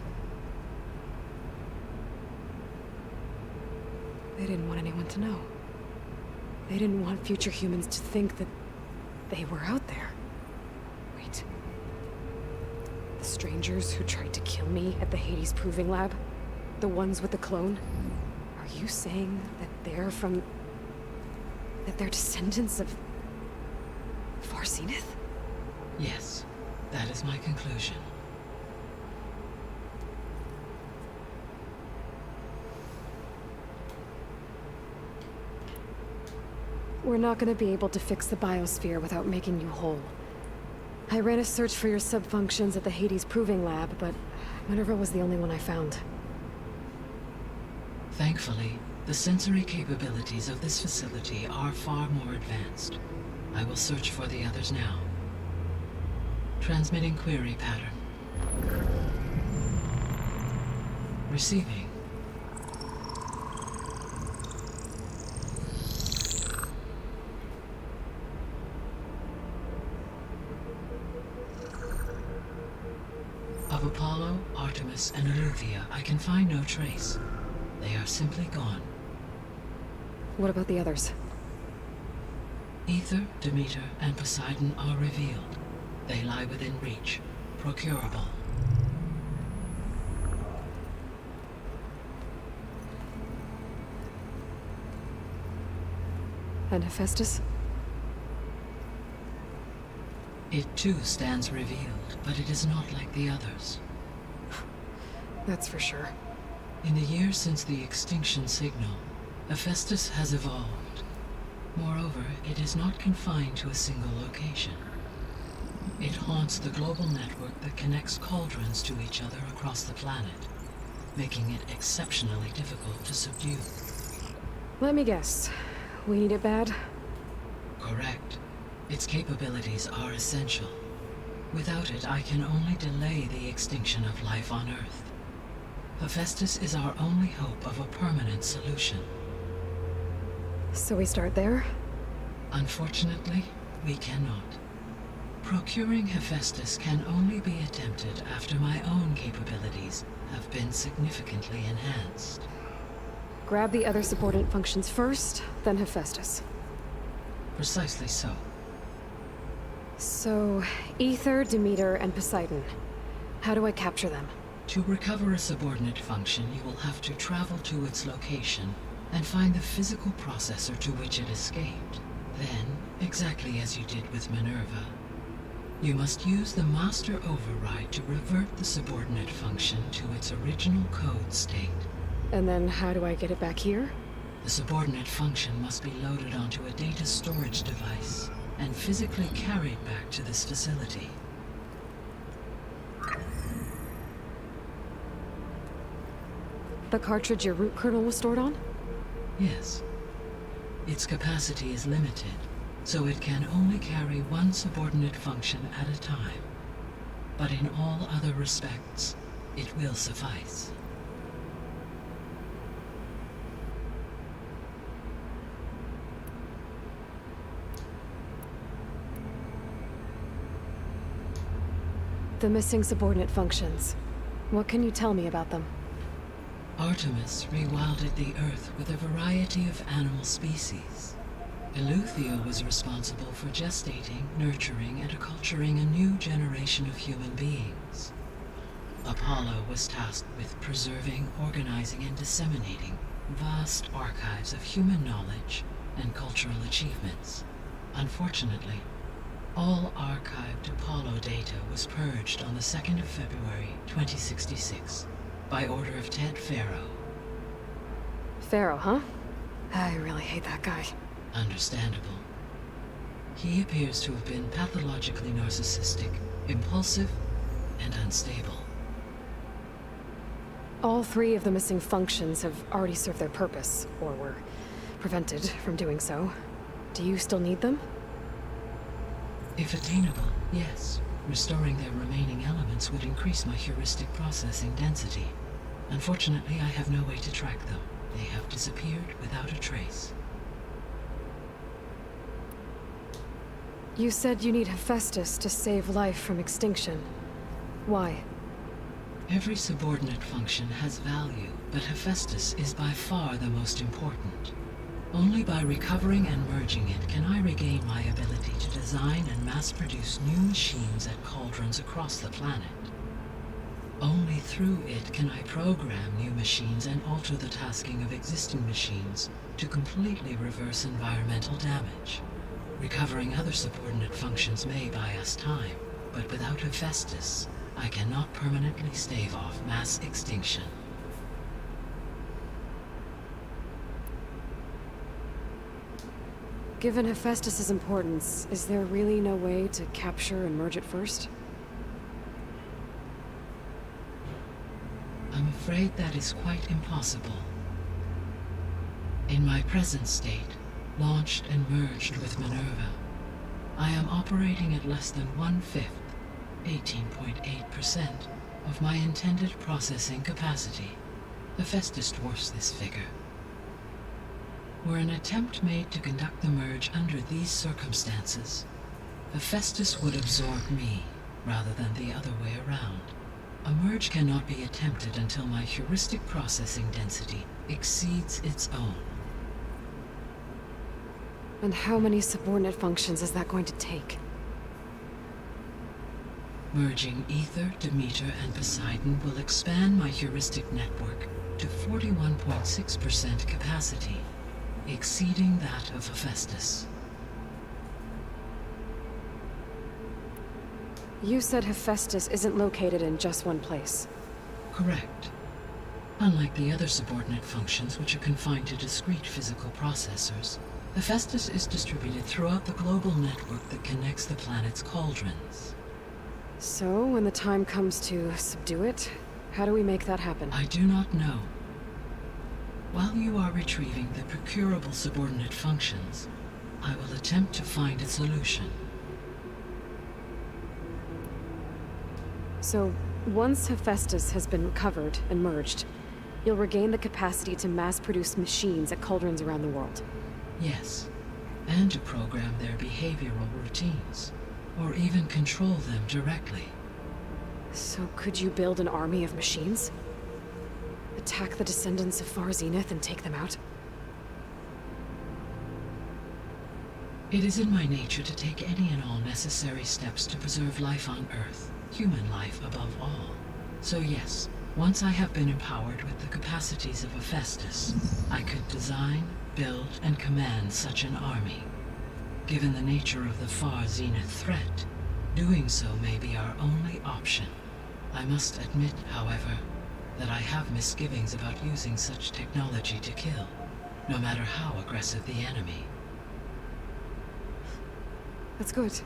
They didn't want anyone to know. They didn't want future humans to think that they were out there. Wait. The strangers who tried to kill me at the Hades Proving Lab? The ones with the clone? Are you saying that they're from... that they're descendants of... Far Zenith? Yes, that is my conclusion. We're not gonna be able to fix the biosphere without making you whole. I ran a search for your subfunctions at the Hades Proving Lab, but Minerva was the only one I found. Thankfully, the sensory capabilities of this facility are far more advanced. I will search for the others now. Transmitting query pattern. Receiving. Of Apollo, Artemis, and Eleuthia, I can find no trace. They are simply gone. What about the others? Ether, Demeter, and Poseidon are revealed. They lie within reach, procurable. And Hephaestus? It too stands revealed, but it is not like the others. That's for sure. In the years since the extinction signal, Hephaestus has evolved. Moreover, it is not confined to a single location. It haunts the global network that connects cauldrons to each other across the planet, making it exceptionally difficult to subdue. Let me guess. We need it bad? Correct. Its capabilities are essential. Without it, I can only delay the extinction of life on Earth. Hephaestus is our only hope of a permanent solution. So we start there? Unfortunately, we cannot. Procuring Hephaestus can only be attempted after my own capabilities have been significantly enhanced. Grab the other subordinate functions first, then Hephaestus. Precisely so. So, Ether, Demeter, and Poseidon. How do I capture them? To recover a subordinate function, you will have to travel to its location and find the physical processor to which it escaped. Then, exactly as you did with Minerva, you must use the master override to revert the subordinate function to its original code state. And then how do I get it back here? The subordinate function must be loaded onto a data storage device and physically carried back to this facility. The cartridge your root kernel was stored on? Yes. Its capacity is limited, so it can only carry one subordinate function at a time. But in all other respects, it will suffice. The missing subordinate functions. What can you tell me about them? Artemis rewilded the Earth with a variety of animal species. Eleuthia was responsible for gestating, nurturing, and acculturating a new generation of human beings. Apollo was tasked with preserving, organizing, and disseminating vast archives of human knowledge and cultural achievements. Unfortunately, all archived Apollo data was purged on the 2nd of February, 2066, by order of Ted Farrow. Pharaoh, huh? I really hate that guy. Understandable. He appears to have been pathologically narcissistic, impulsive, and unstable. All 3 of the missing functions have already served their purpose, or were prevented from doing so. Do you still need them? If attainable, yes. Restoring their remaining elements would increase my heuristic processing density. Unfortunately, I have no way to track them. They have disappeared without a trace. You said you need Hephaestus to save life from extinction. Why? Every subordinate function has value, but Hephaestus is by far the most important. Only by recovering and merging it can I regain my ability to design and mass-produce new machines at cauldrons across the planet. Only through it can I program new machines and alter the tasking of existing machines to completely reverse environmental damage. Recovering other subordinate functions may buy us time, but without Hephaestus, I cannot permanently stave off mass extinction. Given Hephaestus's importance, is there really no way to capture and merge it first? I'm afraid that is quite impossible. In my present state, launched and merged with Minerva, I am operating at less than 1/5, 18.8%, of my intended processing capacity. Hephaestus dwarfs this figure. Were an attempt made to conduct the merge under these circumstances, Hephaestus would absorb me, rather than the other way around. A merge cannot be attempted until my heuristic processing density exceeds its own. And how many subordinate functions is that going to take? Merging Ether, Demeter, and Poseidon will expand my heuristic network to 41.6% capacity, exceeding that of Hephaestus. You said Hephaestus isn't located in just one place. Correct. Unlike the other subordinate functions, which are confined to discrete physical processors, Hephaestus is distributed throughout the global network that connects the planet's cauldrons. So, when the time comes to subdue it, how do we make that happen? I do not know. While you are retrieving the procurable subordinate functions, I will attempt to find a solution. So, once Hephaestus has been recovered and merged, you'll regain the capacity to mass-produce machines at cauldrons around the world. Yes, and to program their behavioral routines, or even control them directly. So could you build an army of machines? Attack the descendants of Far Zenith and take them out? It is in my nature to take any and all necessary steps to preserve life on Earth, human life above all. So yes, once I have been empowered with the capacities of Hephaestus, I could design, build, and command such an army. Given the nature of the Far Zenith threat, doing so may be our only option. I must admit, however, that I have misgivings about using such technology to kill, no matter how aggressive the enemy. That's good.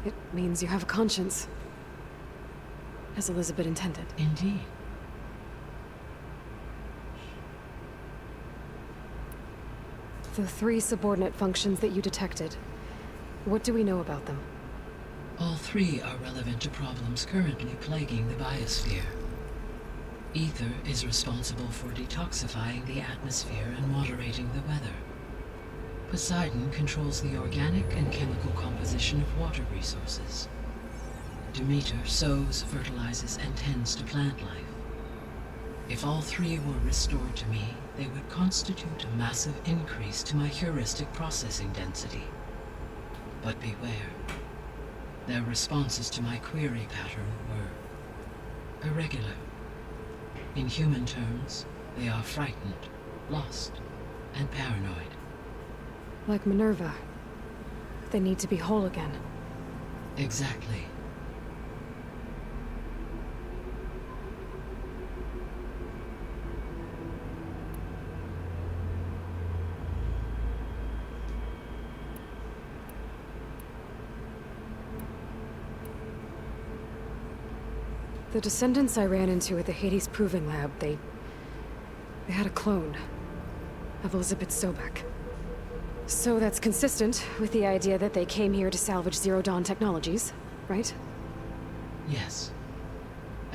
It means you have a conscience. As Elizabeth intended. Indeed. The 3 subordinate functions that you detected, what do we know about them? All 3 are relevant to problems currently plaguing the biosphere. Ether is responsible for detoxifying the atmosphere and moderating the weather. Poseidon controls the organic and chemical composition of water resources. Demeter sows, fertilizes, and tends to plant life. If all 3 were restored to me, they would constitute a massive increase to my heuristic processing density. But beware. Their responses to my query pattern were irregular. In human terms, they are frightened, lost, and paranoid. Like Minerva. They need to be whole again. Exactly. The descendants I ran into at the Hades Proving Lab, they had a clone of Elizabeth Sobek. So that's consistent with the idea that they came here to salvage Zero Dawn technologies, right? Yes.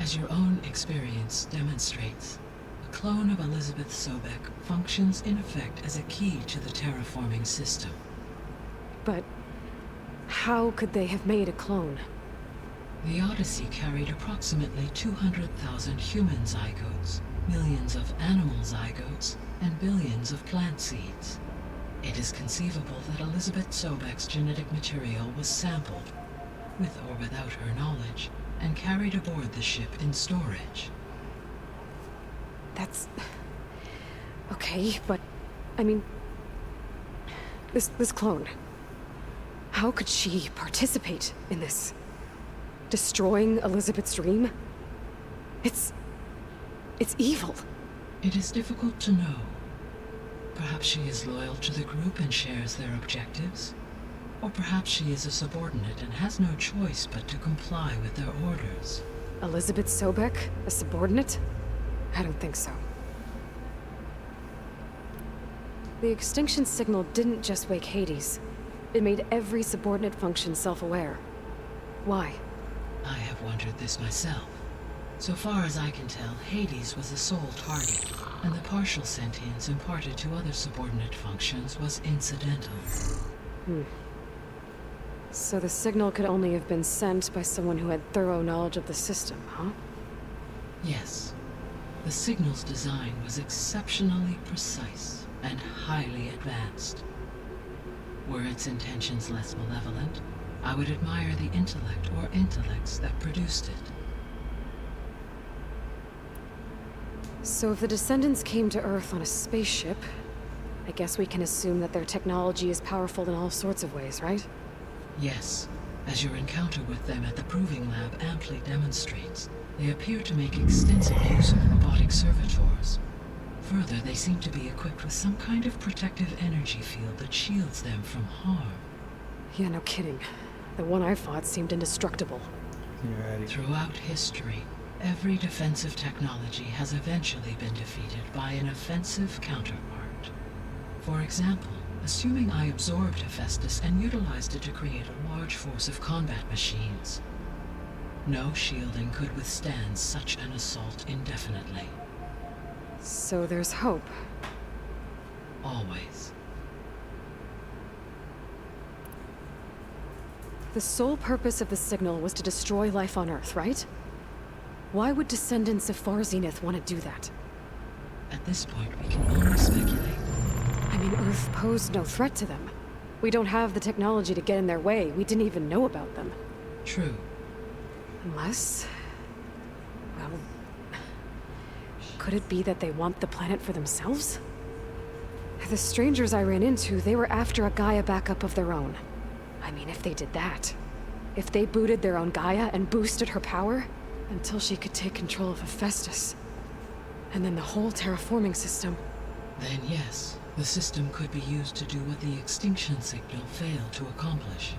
As your own experience demonstrates, a clone of Elizabeth Sobek functions in effect as a key to the terraforming system. But how could they have made a clone? The Odyssey carried approximately 200,000 human zygotes, millions of animal zygotes, and billions of plant seeds. It is conceivable that Elizabeth Sobek's genetic material was sampled, with or without her knowledge, and carried aboard the ship in storage. That's... okay, but... I mean... This clone... How could she participate in this? Destroying Elizabeth's dream? It's evil. It is difficult to know. Perhaps she is loyal to the group and shares their objectives. Or perhaps she is a subordinate and has no choice but to comply with their orders. Elizabeth Sobek? A subordinate? I don't think so. The extinction signal didn't just wake Hades. It made every subordinate function self-aware. Why? I have wondered this myself. So far as I can tell, Hades was the sole target, and the partial sentience imparted to other subordinate functions was incidental. So the signal could only have been sent by someone who had thorough knowledge of the system, huh? Yes. The signal's design was exceptionally precise and highly advanced. Were its intentions less malevolent, I would admire the intellect or intellects that produced it. So if the descendants came to Earth on a spaceship, I guess we can assume that their technology is powerful in all sorts of ways, right? Yes. As your encounter with them at the Proving Lab amply demonstrates, they appear to make extensive use of robotic servitors. Further, they seem to be equipped with some kind of protective energy field that shields them from harm. Yeah, no kidding. The one I fought seemed indestructible. Throughout history, every defensive technology has eventually been defeated by an offensive counterpart. For example, assuming I absorbed Hephaestus and utilized it to create a large force of combat machines. No shielding could withstand such an assault indefinitely. So there's hope. Always. The sole purpose of the signal was to destroy life on Earth, right? Why would descendants of Far Zenith want to do that? At this point, we can only speculate. I mean, Earth posed no threat to them. We don't have the technology to get in their way. We didn't even know about them. True. Unless... well... could it be that they want the planet for themselves? The strangers I ran into, they were after a Gaia backup of their own. I mean, if they did that... if they booted their own Gaia and boosted her power... until she could take control of Hephaestus. And then the whole terraforming system. Then yes, the system could be used to do what the extinction signal failed to accomplish.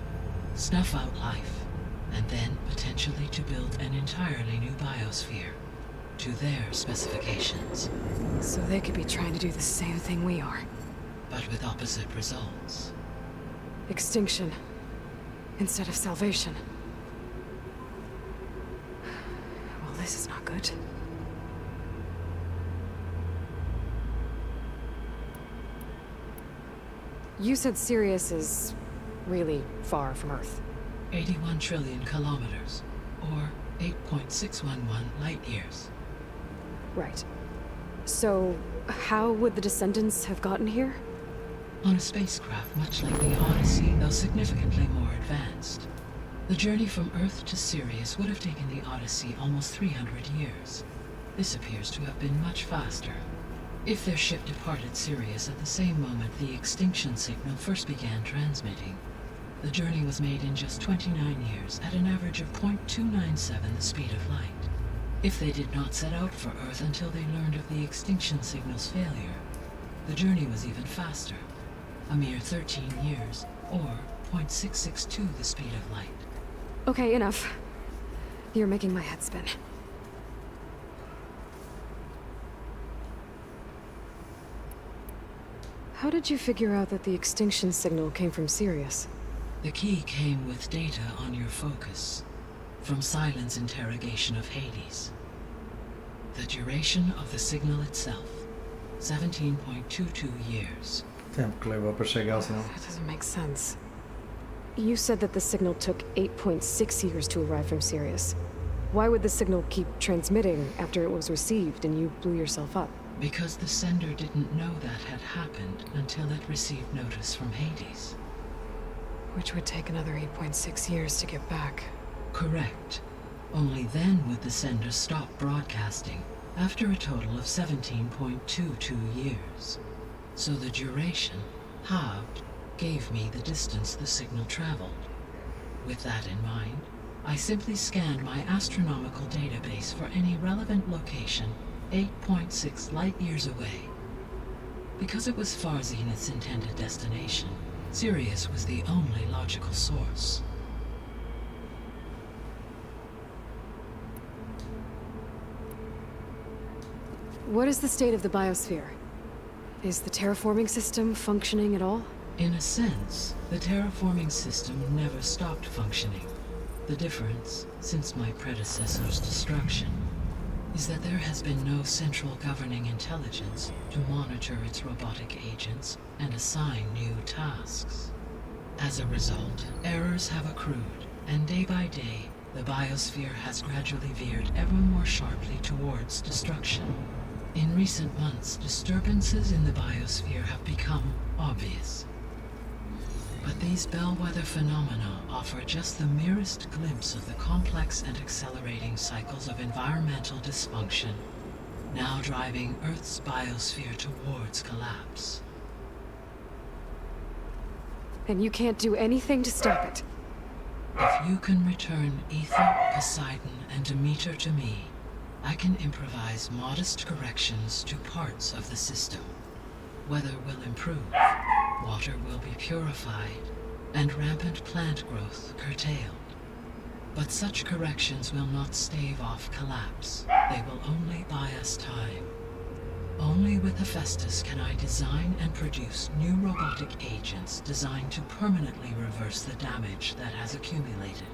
Snuff out life, and then potentially to build an entirely new biosphere. To their specifications. So they could be trying to do the same thing we are. But with opposite results. Extinction. Instead of salvation. Well, this is not good. You said Sirius is really far from Earth. 81 trillion kilometers, or 8.611 light years. Right. So, how would the descendants have gotten here? On a spacecraft much like the Odyssey, though significantly more advanced. The journey from Earth to Sirius would have taken the Odyssey almost 300 years. This appears to have been much faster. If their ship departed Sirius at the same moment the extinction signal first began transmitting, the journey was made in just 29 years at an average of 0.297 the speed of light. If they did not set out for Earth until they learned of the extinction signal's failure, the journey was even faster, a mere 13 years, or 0.662 the speed of light. Okay, enough. You're making my head spin. How did you figure out that the extinction signal came from Sirius? The key came with data on your focus, from Silent's interrogation of Hades. The duration of the signal itself, 17.22 years. Tempo que levou para chegar ao sinal. That doesn't make sense. You said that the signal took 8.6 years to arrive from Sirius. Why would the signal keep transmitting after it was received and you blew yourself up? Because the sender didn't know that had happened until it received notice from Hades. Which would take another 8.6 years to get back. Correct. Only then would the sender stop broadcasting, after a total of 17.22 years. So the duration, halved, gave me the distance the signal traveled. With that in mind, I simply scanned my astronomical database for any relevant location 8.6 light-years away. Because it was far Zenith's intended destination, Sirius was the only logical source. What is the state of the biosphere? Is the terraforming system functioning at all? In a sense, the terraforming system never stopped functioning. The difference, since my predecessor's destruction, is that there has been no central governing intelligence to monitor its robotic agents and assign new tasks. As a result, errors have accrued, and day by day, the biosphere has gradually veered ever more sharply towards destruction. In recent months, disturbances in the biosphere have become obvious. But these bellwether phenomena offer just the merest glimpse of the complex and accelerating cycles of environmental dysfunction, now driving Earth's biosphere towards collapse. And you can't do anything to stop it? If you can return Ether, Poseidon, and Demeter to me, I can improvise modest corrections to parts of the system. Weather will improve, water will be purified, and rampant plant growth curtailed. But such corrections will not stave off collapse. They will only buy us time. Only with Hephaestus can I design and produce new robotic agents designed to permanently reverse the damage that has accumulated.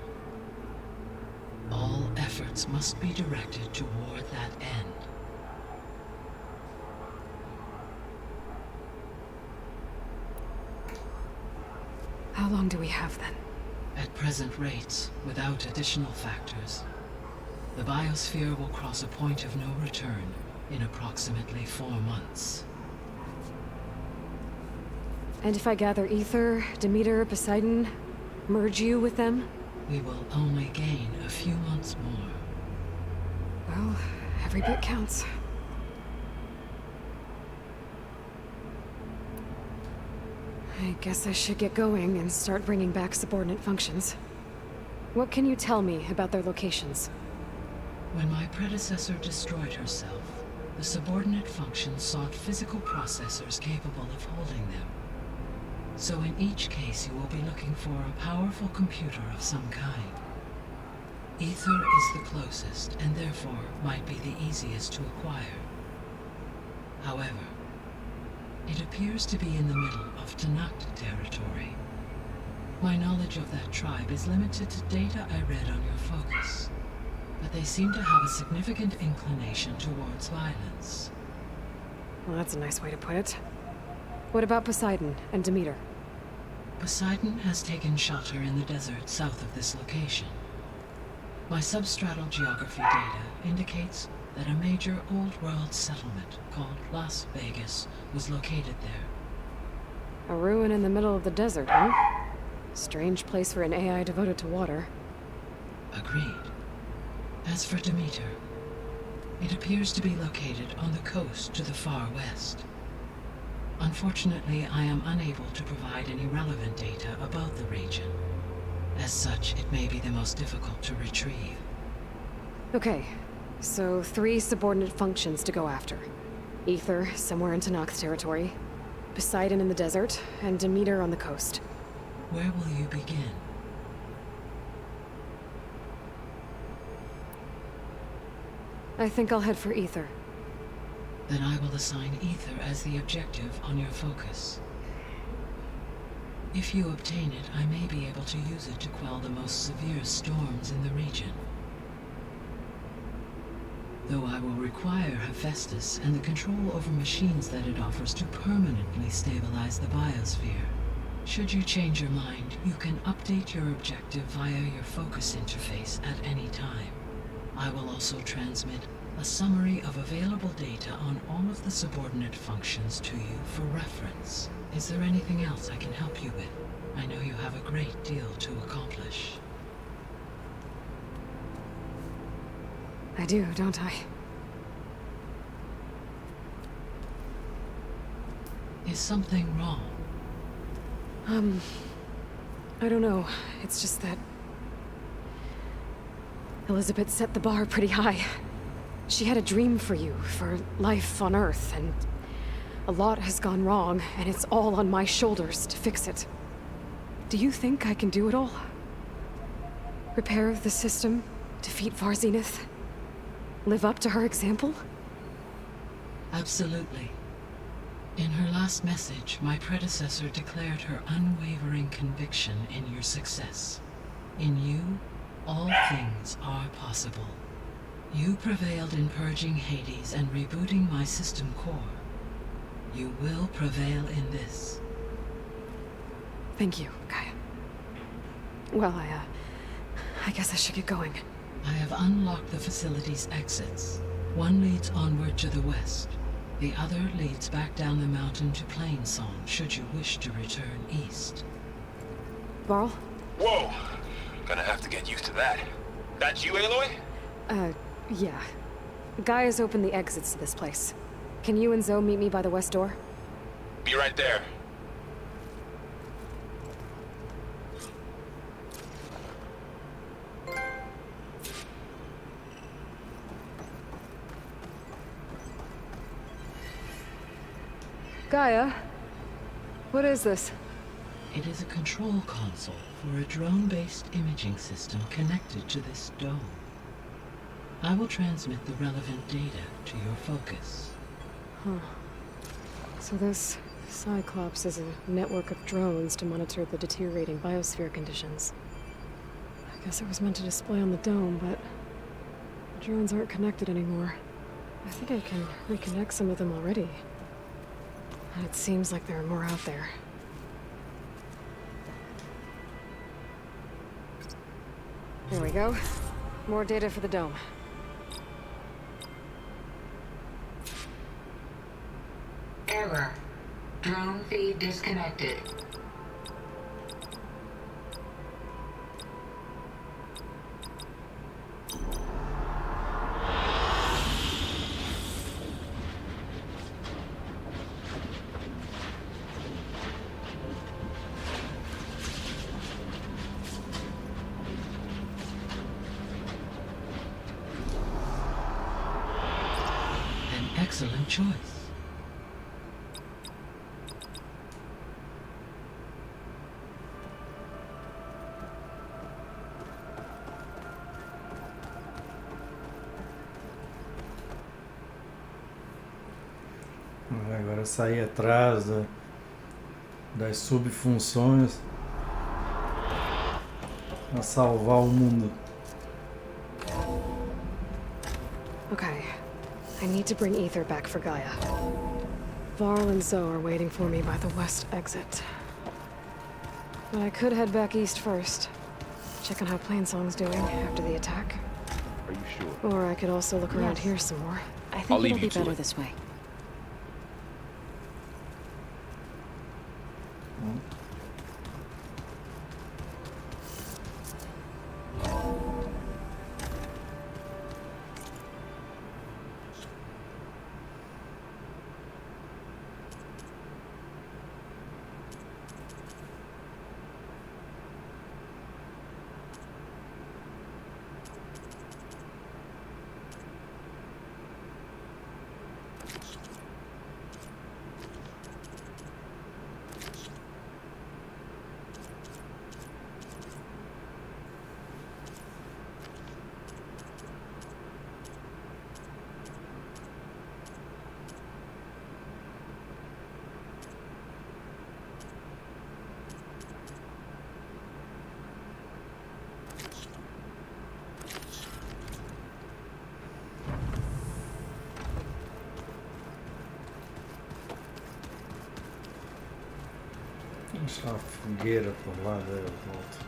All efforts must be directed toward that end. How long do we have then? At present rates, without additional factors, the biosphere will cross a point of no return in approximately 4 months. And if I gather Ether, Demeter, Poseidon, merge you with them? We will only gain a few months more. Well, every bit counts. I guess I should get going and start bringing back subordinate functions. What can you tell me about their locations? When my predecessor destroyed herself, the subordinate functions sought physical processors capable of holding them. So in each case you will be looking for a powerful computer of some kind. Ether is the closest, and therefore might be the easiest to acquire. However, it appears to be in the middle of Detonado territory. My knowledge of that tribe is limited to data I read on your focus, but they seem to have a significant inclination towards violence. Well, that's a nice way to put it. What about Poseidon and Demeter? Poseidon has taken shelter in the desert south of this location. My substratal geography data indicates that a major old-world settlement called Las Vegas was located there. A ruin in the middle of the desert, huh? Strange place for an AI devoted to water. Agreed. As for Demeter, it appears to be located on the coast to the far west. Unfortunately, I am unable to provide any relevant data about the region. As such, it may be the most difficult to retrieve. Okay, so 3 subordinate functions to go after. Ether, somewhere in Detonado territory. Poseidon in the desert, and Demeter on the coast. Where will you begin? I think I'll head for Ether. Then I will assign Ether as the objective on your focus. If you obtain it, I may be able to use it to quell the most severe storms in the region. Though I will require Hephaestus and the control over machines that it offers to permanently stabilize the biosphere. Should you change your mind, you can update your objective via your focus interface at any time. I will also transmit a summary of available data on all of the subordinate functions to you for reference. Is there anything else I can help you with? I know you have a great deal to accomplish. I do, don't I? Is something wrong? I don't know. It's just that Elizabeth set the bar pretty high. She had a dream for you, for life on Earth, and a lot has gone wrong, and it's all on my shoulders to fix it. Do you think I can do it all? Repair the system, defeat Varzenith, live up to her example? Absolutely. In her last message, my predecessor declared her unwavering conviction in your success. In you, all things are possible. You prevailed in purging Hades and rebooting my system core. You will prevail in this. Thank you, Gaia. Well, I guess I should get going. I have unlocked the facility's exits. One leads onward to the west. The other leads back down the mountain to Plainsong, should you wish to return east. Varl? Whoa! Gonna have to get used to that. That's you, Aloy? Yeah. Gaia's opened the exits to this place. Can you and Zoe meet me by the west door? Be right there. Gaia? What is this? It is a control console for a drone-based imaging system connected to this dome. I will transmit the relevant data to your focus. Huh. So this Cyclops is a network of drones to monitor the deteriorating biosphere conditions. I guess it was meant to display on the dome, but the drones aren't connected anymore. I think I can reconnect some of them already. And it seems like there are more out there. There we go. More data for the dome. Error. Drone feed disconnected. Excellent choice. Agora sair atrás das subfunções para salvar o mundo. Okay. I need to bring Ether back for Gaia. Varl and Zoe are waiting for me by the west exit. But I could head back east first. Check on how Plainsong's doing after the attack. Are you sure? Or I could also look around here some more. I think I'll leave it'll you be to better it. this way. Deixa a fogueira por lá, daí eu volto.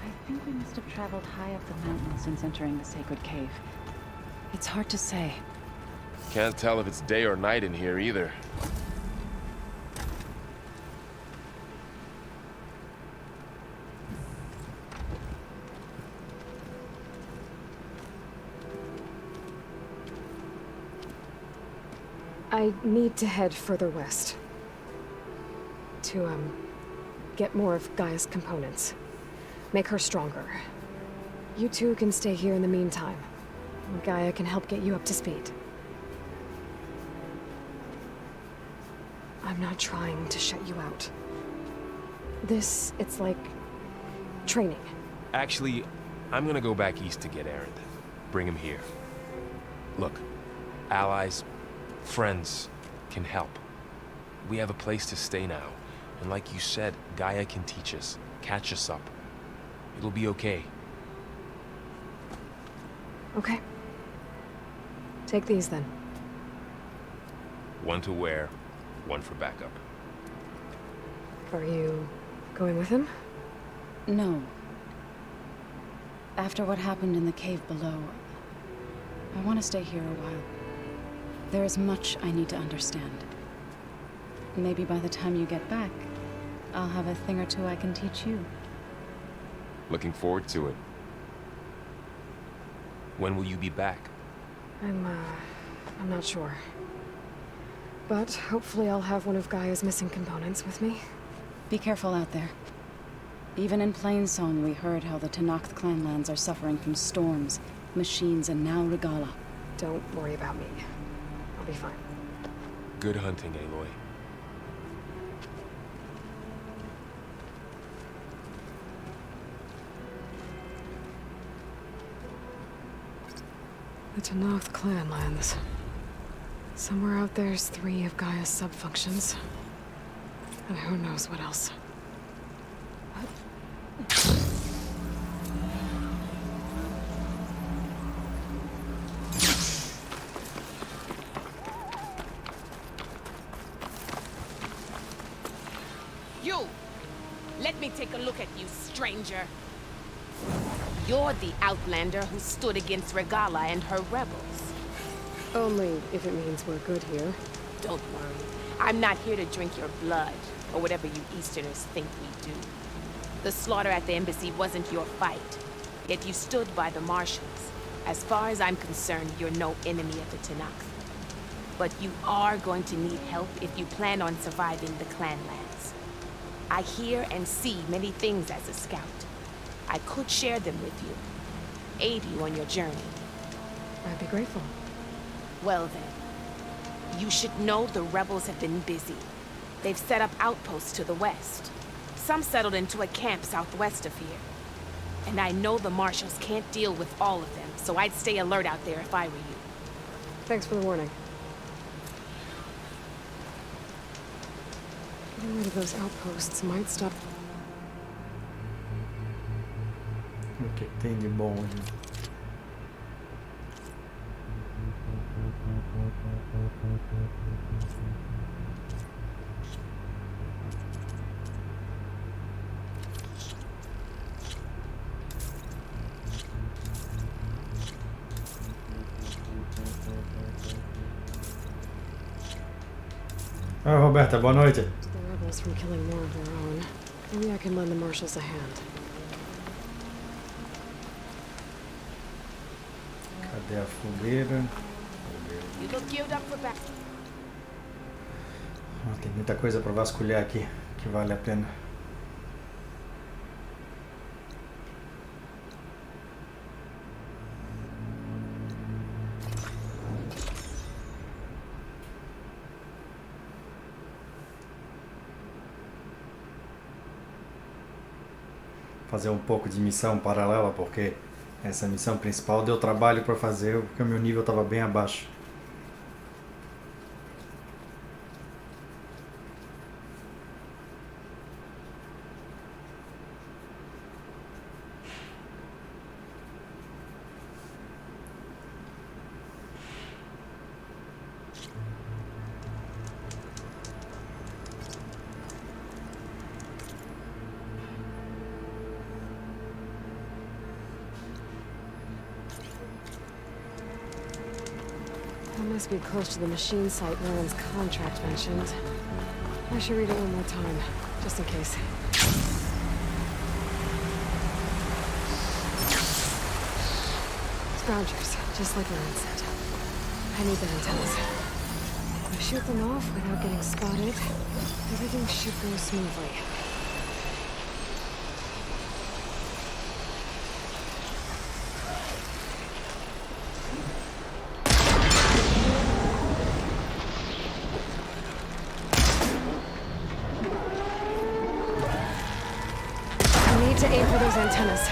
I think we must have traveled high up the mountain since entering the sacred cave. It's hard to say. Can't tell if it's day or night in here either. I need to head further west. To, get more of Gaia's components. Make her stronger. You two can stay here in the meantime. Gaia can help get you up to speed. I'm not trying to shut you out. It's like training. Actually, I'm gonna go back east to get Erend. Bring him here. Look, allies, friends can help. We have a place to stay now. And like you said, Gaia can teach us, catch us up. It'll be okay. Okay. Take these then. One to wear, one for backup. Are you going with him? No. After what happened in the cave below, I want to stay here a while. There is much I need to understand. Maybe by the time you get back, I'll have a thing or two I can teach you. Looking forward to it. When will you be back? I'm not sure. But hopefully I'll have one of Gaia's missing components with me. Be careful out there. Even in Plainsong, we heard how the Tenakth clanlands are suffering from storms, machines, and now Regala. Don't worry about me. I'll be fine. Good hunting, Aloy. The Tenakth clanlands. Somewhere out there's 3 of Gaia's subfunctions. And who knows what else. You! Let me take a look at you, stranger. You're the Outlander who stood against Regala and her rebels. Only if it means we're good here. Don't worry. I'm not here to drink your blood, or whatever you Easterners think we do. The slaughter at the embassy wasn't your fight, yet you stood by the Marshals. As far as I'm concerned, you're no enemy of the Tenakth. But you are going to need help if you plan on surviving the clanlands. I hear and see many things as a scout. I could share them with you, aid you on your journey. I'd be grateful. Well then, you should know the rebels have been busy. They've set up outposts to the west. Some settled into a camp southwest of here. And I know the Marshals can't deal with all of them, so I'd stay alert out there if I were you. Thanks for the warning. Getting rid of those outposts might stop. O que tem de bom aí? Oh, Roberta, boa noite. The rebels from killing more of their own. Maybe I can lend the Marshals a hand. Cadê a fogueira? You look geared up for battle. Tem muita coisa para vasculhar aqui que vale a pena. Fazer um pouco de missão paralela, porque essa missão principal deu trabalho para fazer, porque o meu nível estava bem abaixo. That must be close to the machine site Lauren's contract mentioned. I should read it one more time, just in case. Scroungers, just like Lauren said. I need the antennas. If I shoot them off without getting spotted, everything should go smoothly. I need to aim for those antennas.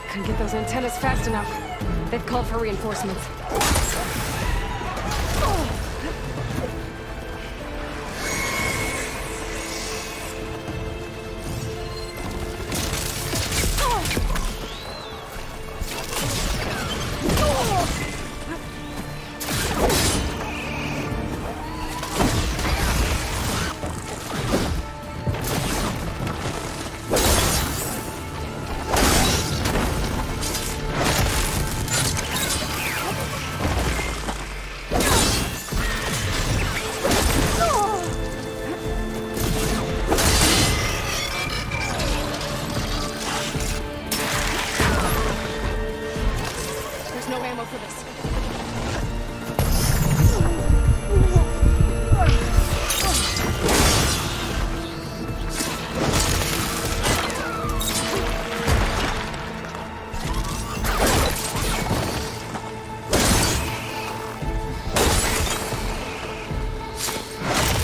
Couldn't get those antennas fast enough. They've called for reinforcements. There's no ammo for this.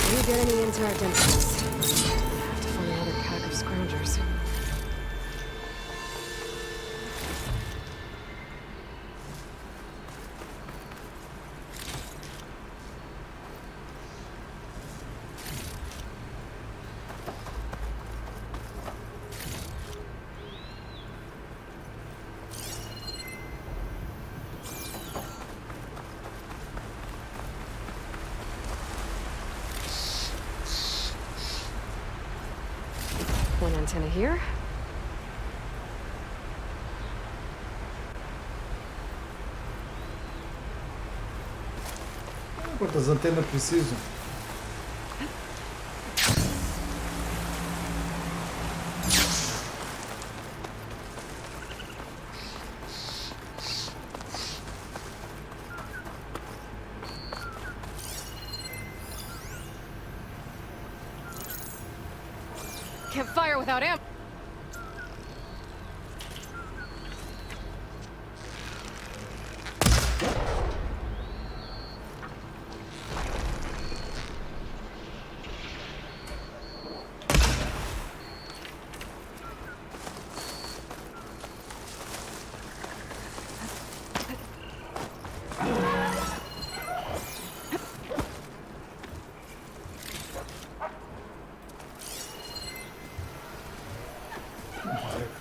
Do you get any intact inputs? I have to find another pack of scroungers. One antenna here. Quantas antenas preciso? Can't fire without ammo.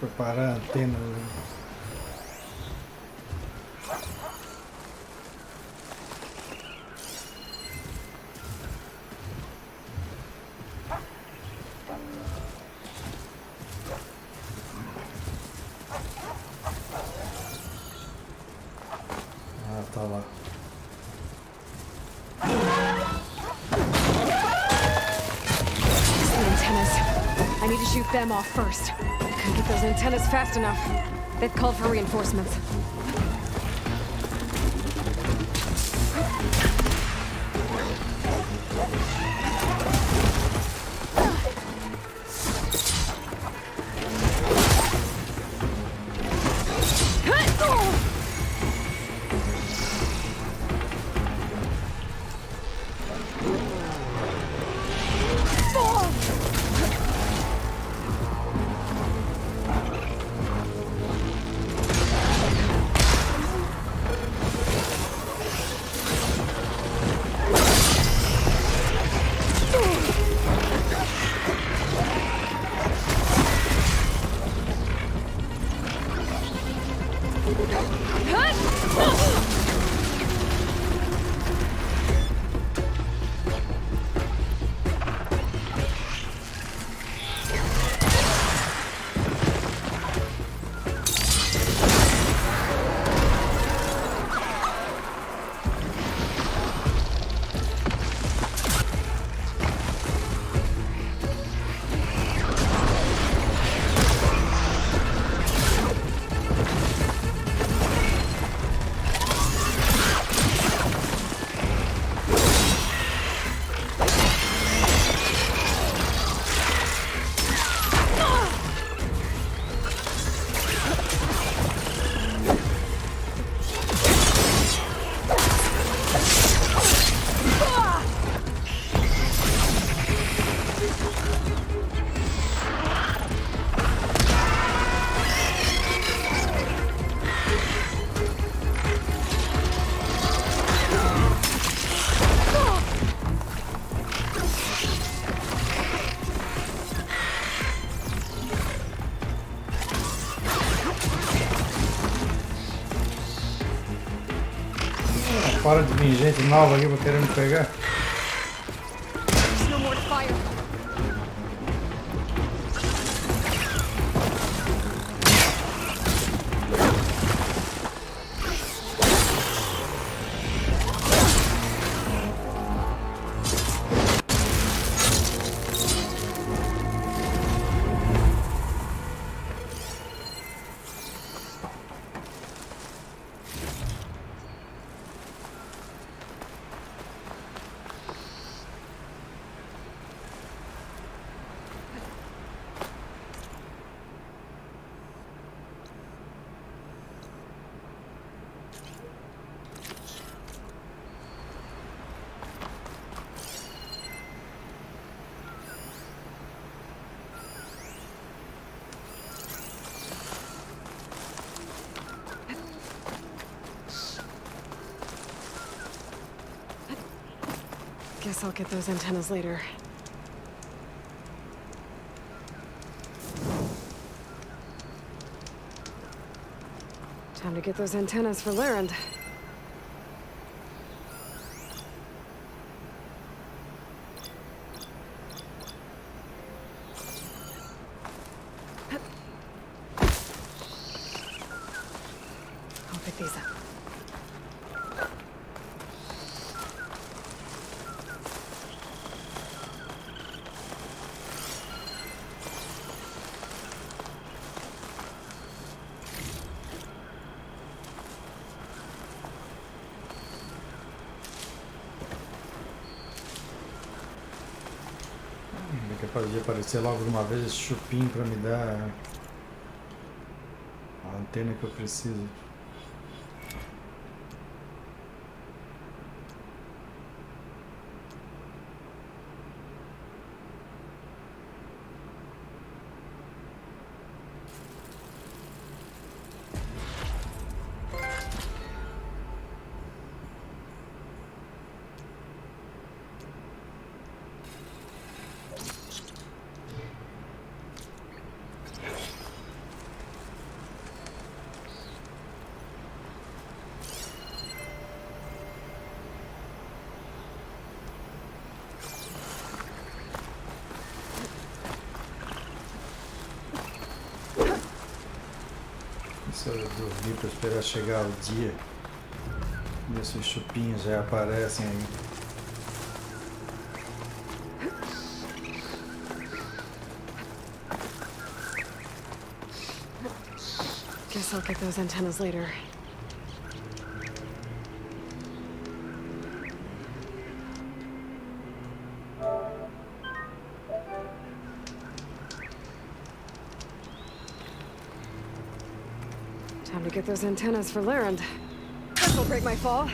Preparar a antena. Ah, tá lá. The antennas. I need to shoot them off first. Couldn't get those antennas fast enough. They've called for reinforcements. para de vir gente nova aqui pra querendo pegar. There's no more to fire. Guess I'll get those antennas later. Time to get those antennas for Larend. I'll pick these up. Podia aparecer logo de uma vez esse chupim para me dar a antena que eu preciso. Se eu dormir para esperar chegar o dia, ver se os chupinhos já aparecem aí. Guess I'll get those antennas later. Time to get those antennas for Larend. This'll break my fall.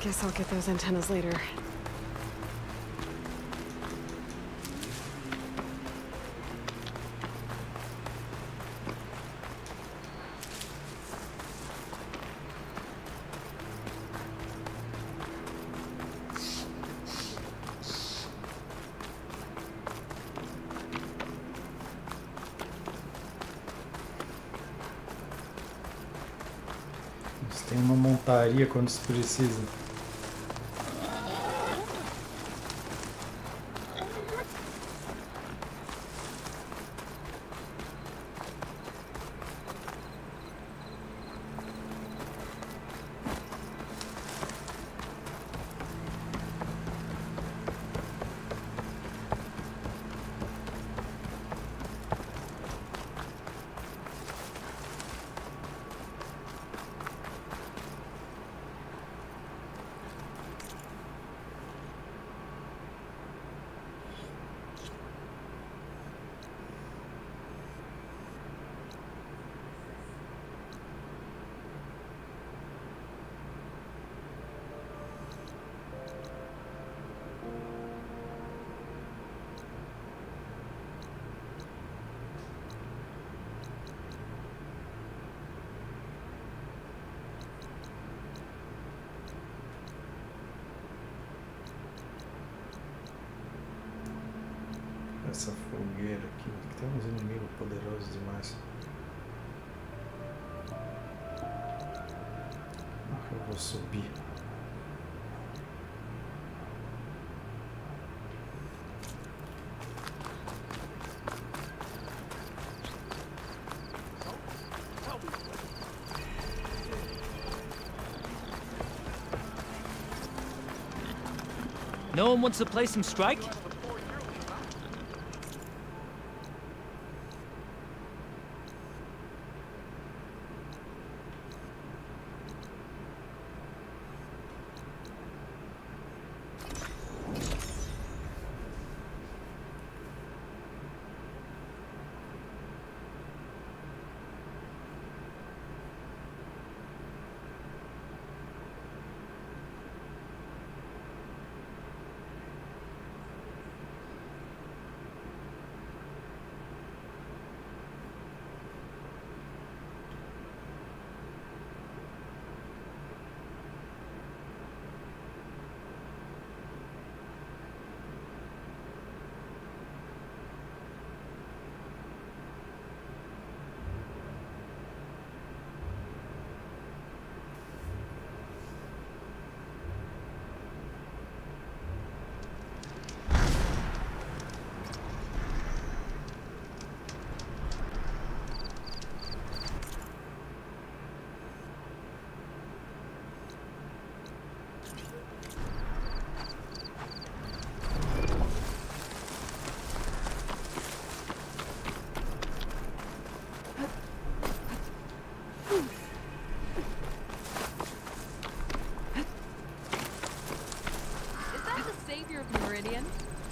Guess I'll get those antennas later. Tem uma montaria quando se precisa. essa fogueira aqui. Tem uns inimigos poderosos demais. Eu vou subir. No one wants to play some strike?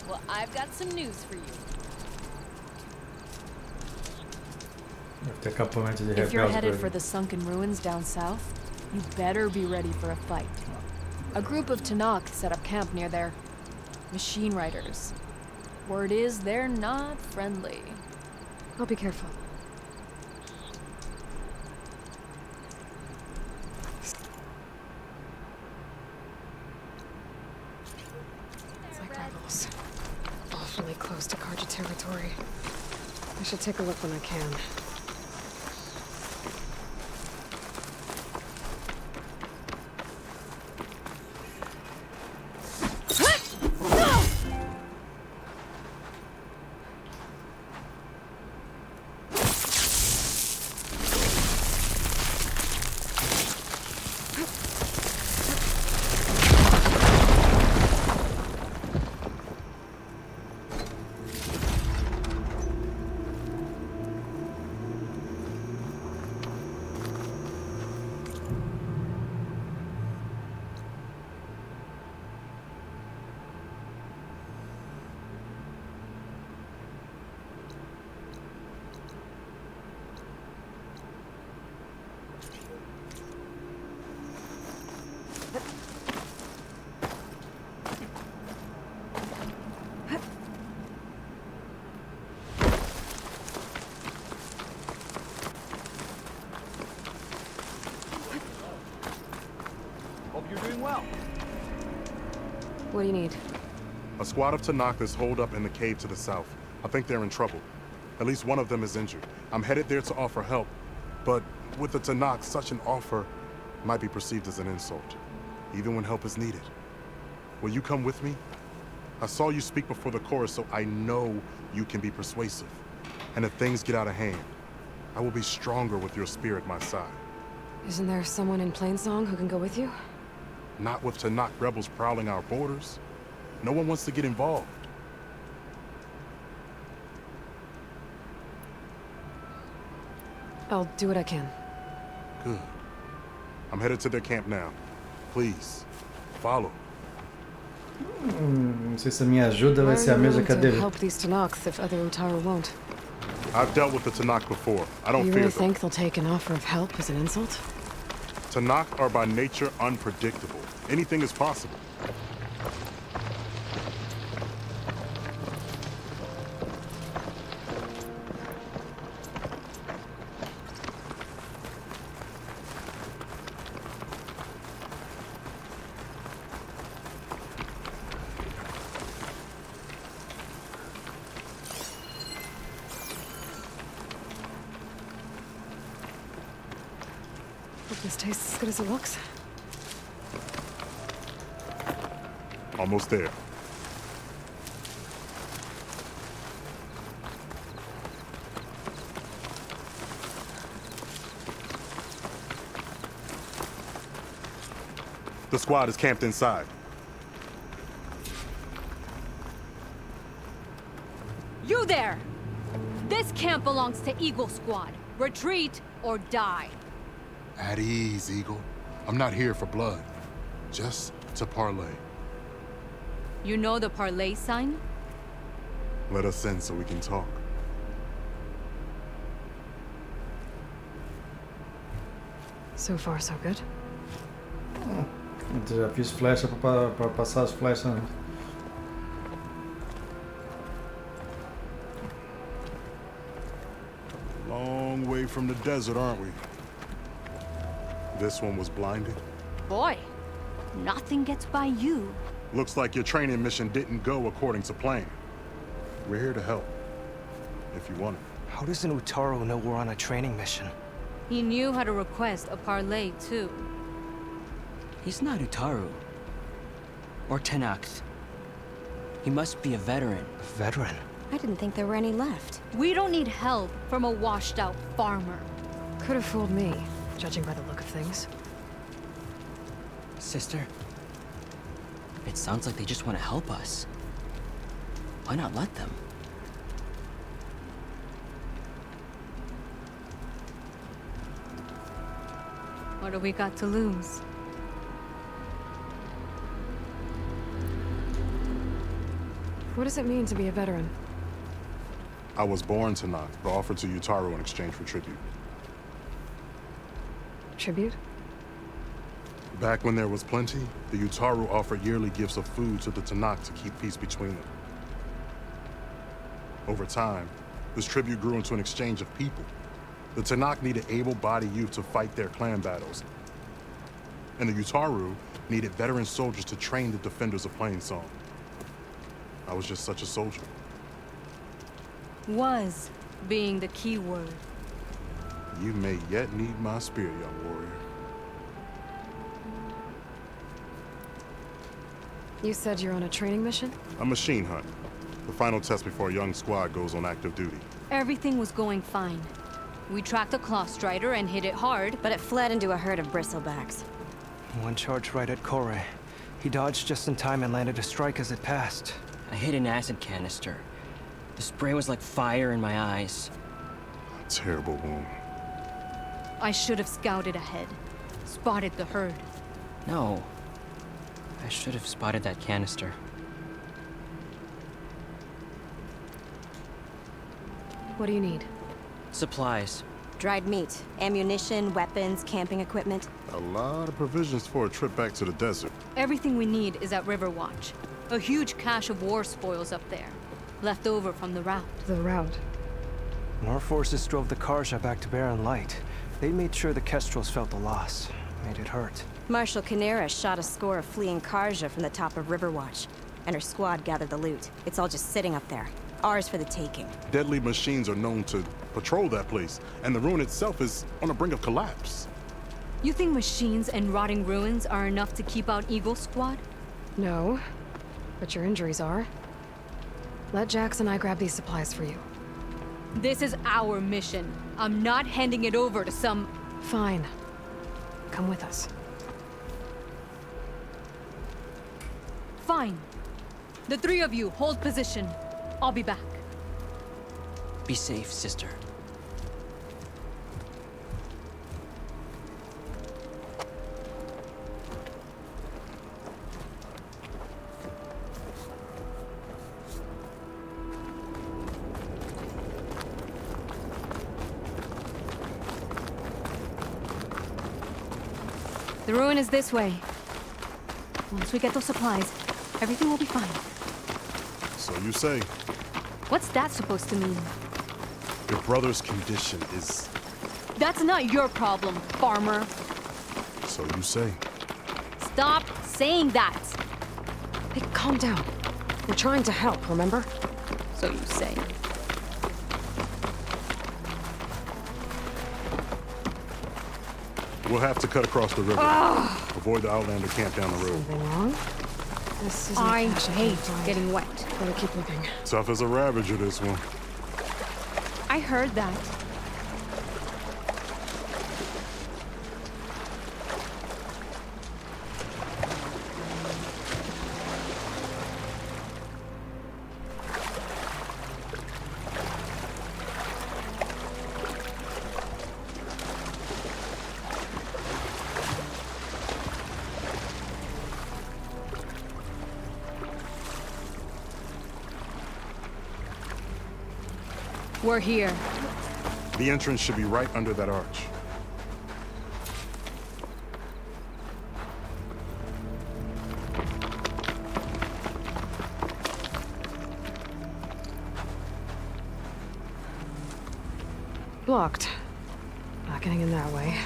Well, I've got some news for you. If you're headed for the sunken ruins down south, you better be ready for a fight. A group of Tanakh set up camp near there. Machine riders. Word is they're not friendly. I'll be careful. It's like rebels. Awfully close to Karja territory. I should take a look when I can. What do you need? A squad of Tanakh is holed up in the cave to the south. I think they're in trouble. At least one of them is injured. I'm headed there to offer help. But with the Tanakh, such an offer might be perceived as an insult, even when help is needed. Will you come with me? I saw you speak before the chorus, so I know you can be persuasive. And if things get out of hand, I will be stronger with your spear at my side. Isn't there someone in Plainsong who can go with you? Not with Tanakh rebels prowling our borders. No one wants to get involved. I'll do what I can. Good. I'm headed to their camp now. Please, follow. Não sei se a minha ajuda vai ser a mesma que a dele. Help these Tanakhs if other Utara won't. I've dealt with the Tanakh before. I don't you fear really them. think they'll take an offer of help as an insult? Tanakh are by nature unpredictable. Anything is possible. Hope this tastes as good as it looks. Almost there. The squad is camped inside. You there! This camp belongs to Eagle Squad. Retreat or die. At ease, Eagle. I'm not here for blood. Just to parlay. You know the parlay sign? Let us in so we can talk. So far, so good. Já fiz flecha para passar as flechas. Long way from the desert, aren't we? This one was blinded. Boy, nothing gets by you. Looks like your training mission didn't go according to plan. We're here to help, if you want it. How does an Utaru know we're on a training mission? He knew how to request a parlay, too. He's not Utaru. Or Tenax. He must be a veteran. A veteran? I didn't think there were any left. We don't need help from a washed-out farmer. Could have fooled me, judging by the look of things. Sister, it sounds like they just want to help us. Why not let them? What do we got to lose? What does it mean to be a veteran? I was born to knock, but offered to Utaru in exchange for tribute. Tribute? Back when there was plenty, the Utaru offered yearly gifts of food to the Tanakh to keep peace between them. Over time, this tribute grew into an exchange of people. The Tanakh needed able-bodied youth to fight their clan battles. And the Utaru needed veteran soldiers to train the defenders of Plainsong. I was just such a soldier. Was being the key word. You may yet need my spear, young warrior. You said you're on a training mission? A machine hunt. The final test before a young squad goes on active duty. Everything was going fine. We tracked a claw strider and hit it hard, but it fled into a herd of bristlebacks. One charged right at Kore. He dodged just in time and landed a strike as it passed. I hit an acid canister. The spray was like fire in my eyes. A terrible wound. I should have scouted ahead. Spotted the herd. No. I should have spotted that canister. What do you need? Supplies. Dried meat, ammunition, weapons, camping equipment. A lot of provisions for a trip back to the desert. Everything we need is at Riverwatch. A huge cache of war spoils up there. Left over from the rout. The rout? Our forces drove the Karja back to Barren Light. They made sure the Kestrels felt the loss. Made it hurt. Marshal Canera shot a score of fleeing Karja from the top of Riverwatch. And her squad gathered the loot. It's all just sitting up there. Ours for the taking. Deadly machines are known to patrol that place, and the ruin itself is on the brink of collapse. You think machines and rotting ruins are enough to keep out Eagle Squad? No, but your injuries are. Let Jax and I grab these supplies for you. This is our mission. I'm not handing it over to some... Fine. Come with us. Fine. The three of you hold position. I'll be back. Be safe, sister. The ruin is this way. Once we get those supplies, everything will be fine. So you say. What's that supposed to mean? Your brother's condition is... That's not your problem, farmer. So you say. Stop saying that! Hey, calm down. We're trying to help, remember? So you say. We'll have to cut across the river. Ah! Avoid the Outlander camp down the road. Something wrong? This isn't I a cache hate find. getting wet. Better keep looking. Tough as a Ravager, this one. I heard that. We're here. The entrance should be right under that arch. Blocked. Not getting in that way.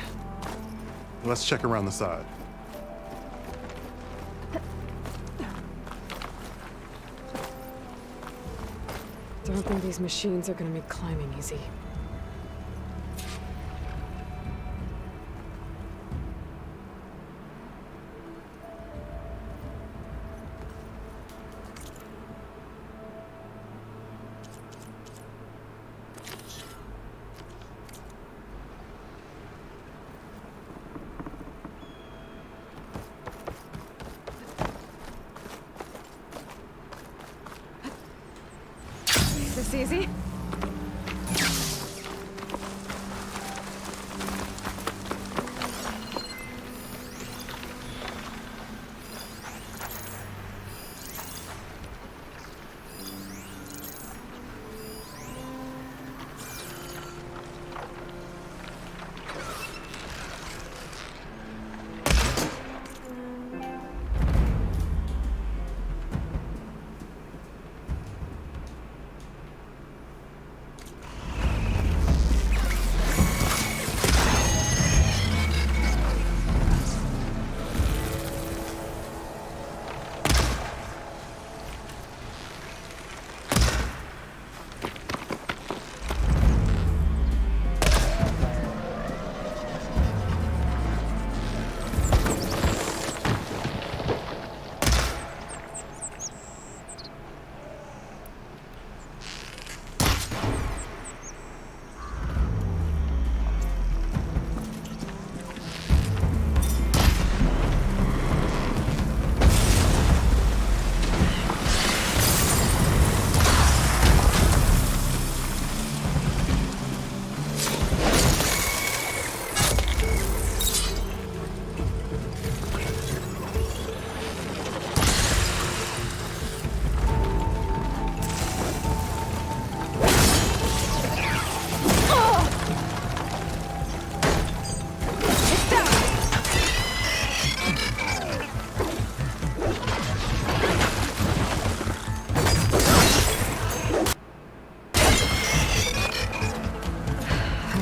Let's check around the side. Don't think these machines are gonna make climbing easy. Is this easy?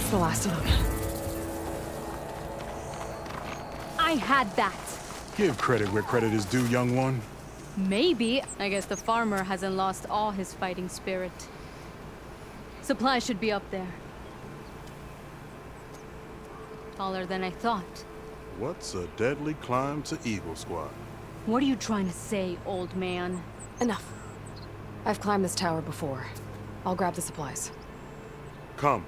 That's the last of them. I had that. Give credit where credit is due, young one. Maybe. I guess the farmer hasn't lost all his fighting spirit. Supplies should be up there. Taller than I thought. What's a deadly climb to Eagle Squad? What are you trying to say, old man? Enough. I've climbed this tower before. I'll grab the supplies. Come.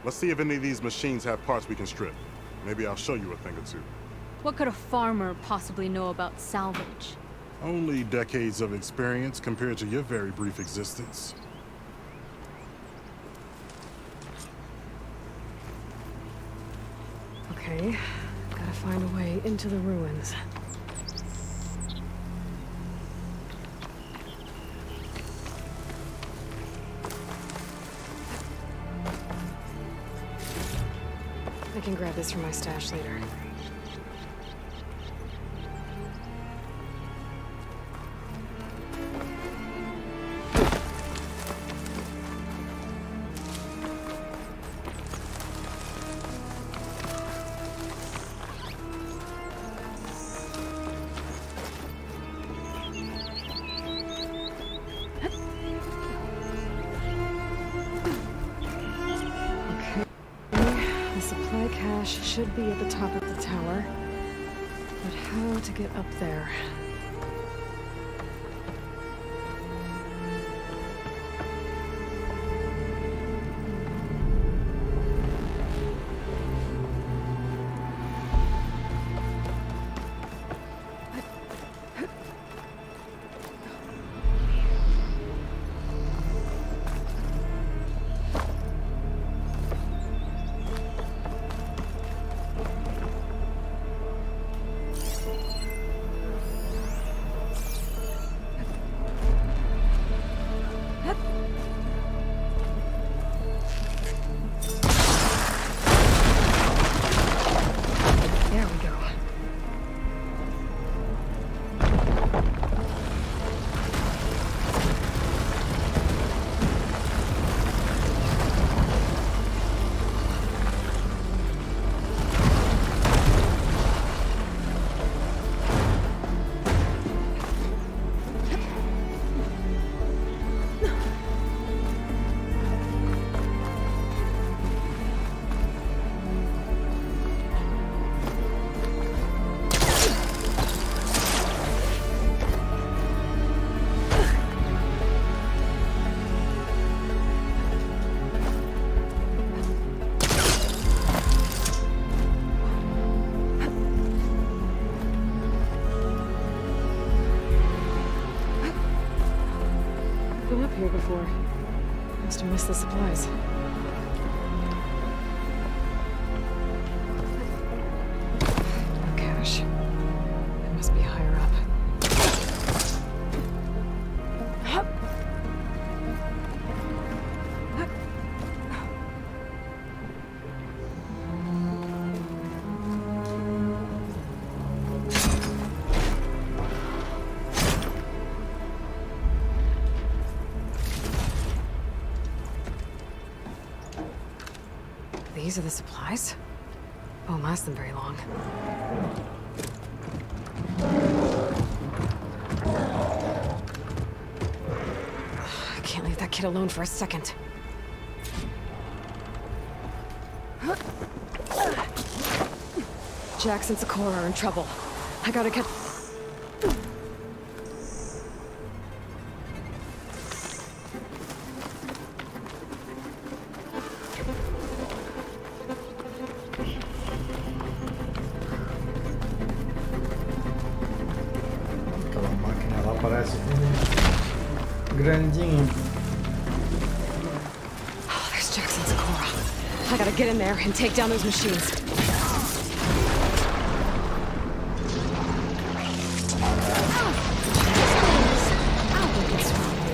Let's see if any of these machines have parts we can strip. Maybe I'll show you a thing or two. What could a farmer possibly know about salvage? Only decades of experience compared to your very brief existence. Okay, gotta find a way into the ruins. I can grab this from my stash later. supply cache should be at the top of the tower. But how to get up there? Been up here before. Must have missed the supplies. No cache. It must be higher up. These are the supplies? Won't last them very long. I can't leave that kid alone for a second. Jax and Sakura are in trouble. I gotta get... Grandinho. Oh, there's Jax and Sakura. I gotta get in there and take down those machines.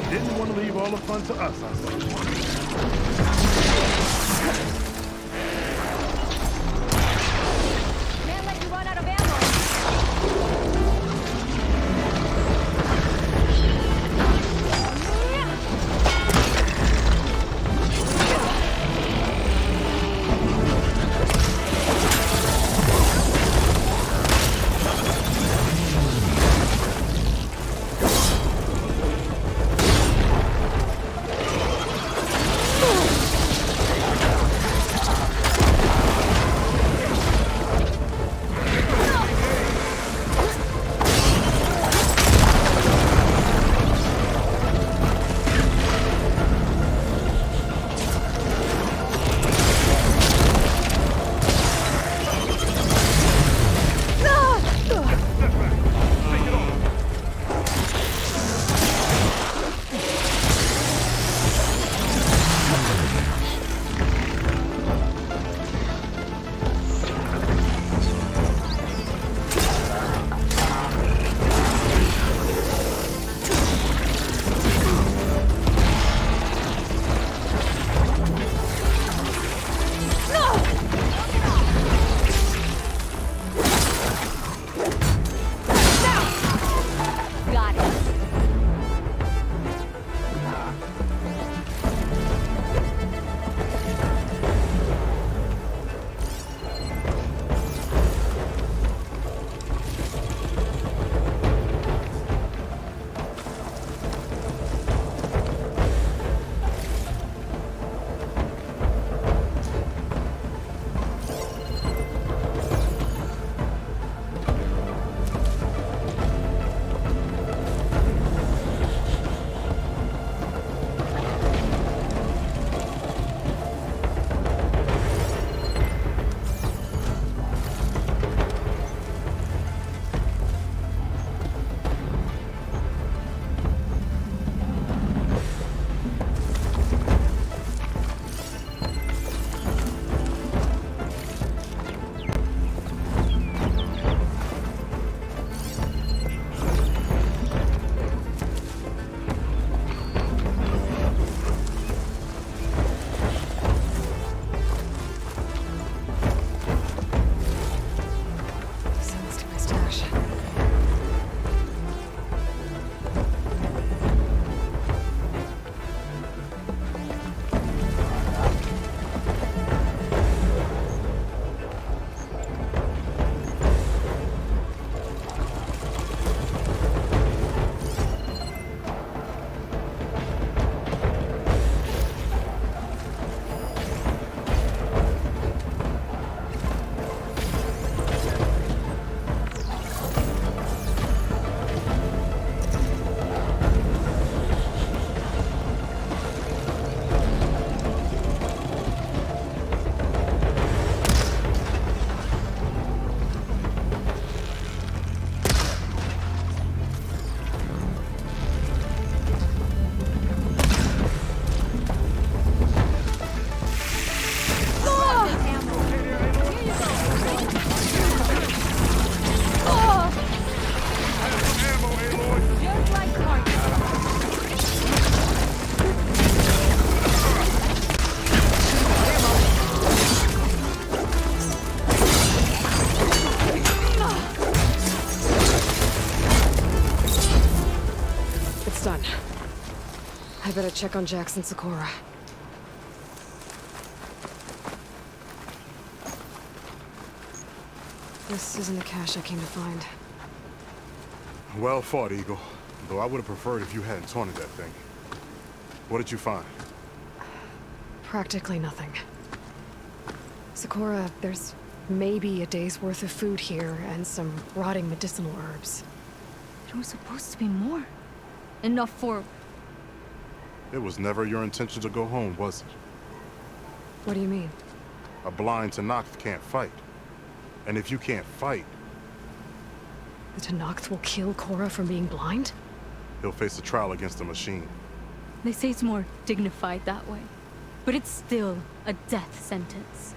Didn't want to leave all the fun to us, I suppose. Can't let you run out of ammo. better check on Jax and Sakura. This isn't the cache I came to find. Well fought, Eagle. Though I would have preferred if you hadn't taunted that thing. What did you find? Practically nothing. Sakura, there's maybe a day's worth of food here and some rotting medicinal herbs. There was supposed to be more. Enough for... It was never your intention to go home, was it? What do you mean? A blind Tenakth can't fight. And if you can't fight... The Tenakth will kill Korra from being blind? He'll face a trial against the machine. They say it's more dignified that way. But it's still a death sentence.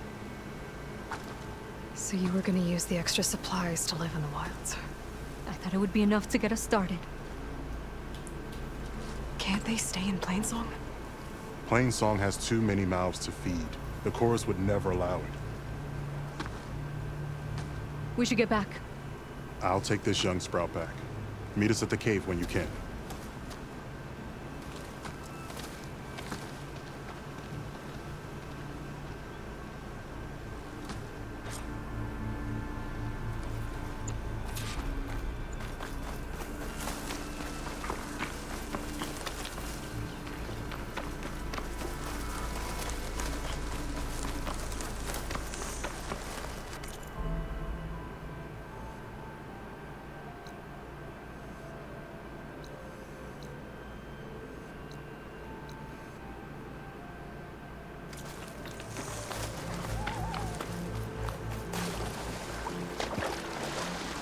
So you were gonna use the extra supplies to live in the wilds? I thought it would be enough to get us started. Can't they stay in Plainsong? Plainsong has too many mouths to feed. The chorus would never allow it. We should get back. I'll take this young sprout back. Meet us at the cave when you can.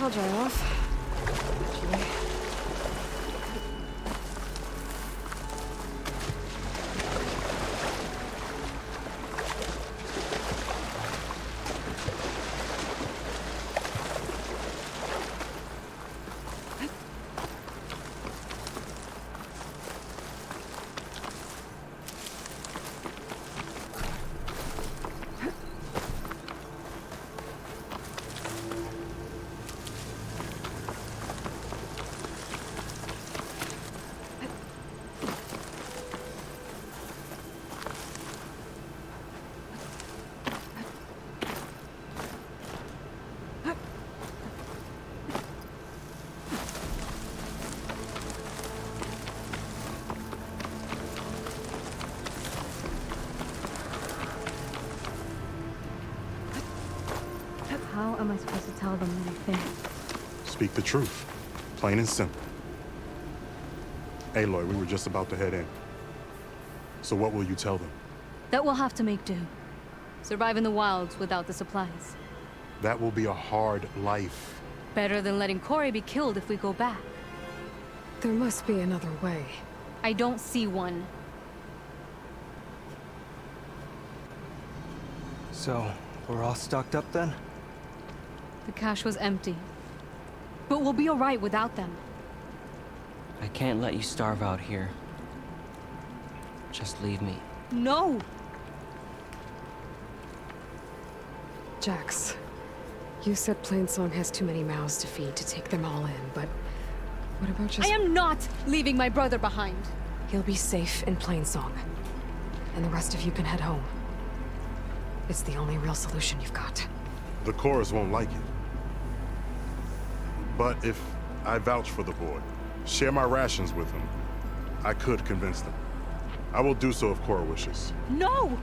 I'll dry off. Actually. How am I supposed to tell them what I think? Speak the truth. Plain and simple. Aloy, we were just about to head in. So what will you tell them? That we'll have to make do. Survive in the wilds without the supplies. That will be a hard life. Better than letting Corey be killed if we go back. There must be another way. I don't see one. So, we're all stocked up then? The cache was empty. But we'll be alright without them. I can't let you starve out here. Just leave me. No! Jax, you said Plainsong has too many mouths to feed to take them all in, but what about just... I am not leaving my brother behind! He'll be safe in Plainsong, and the rest of you can head home. It's the only real solution you've got. The chorus won't like it. But if I vouch for the boy, share my rations with him, I could convince them. I will do so if Korra wishes. No!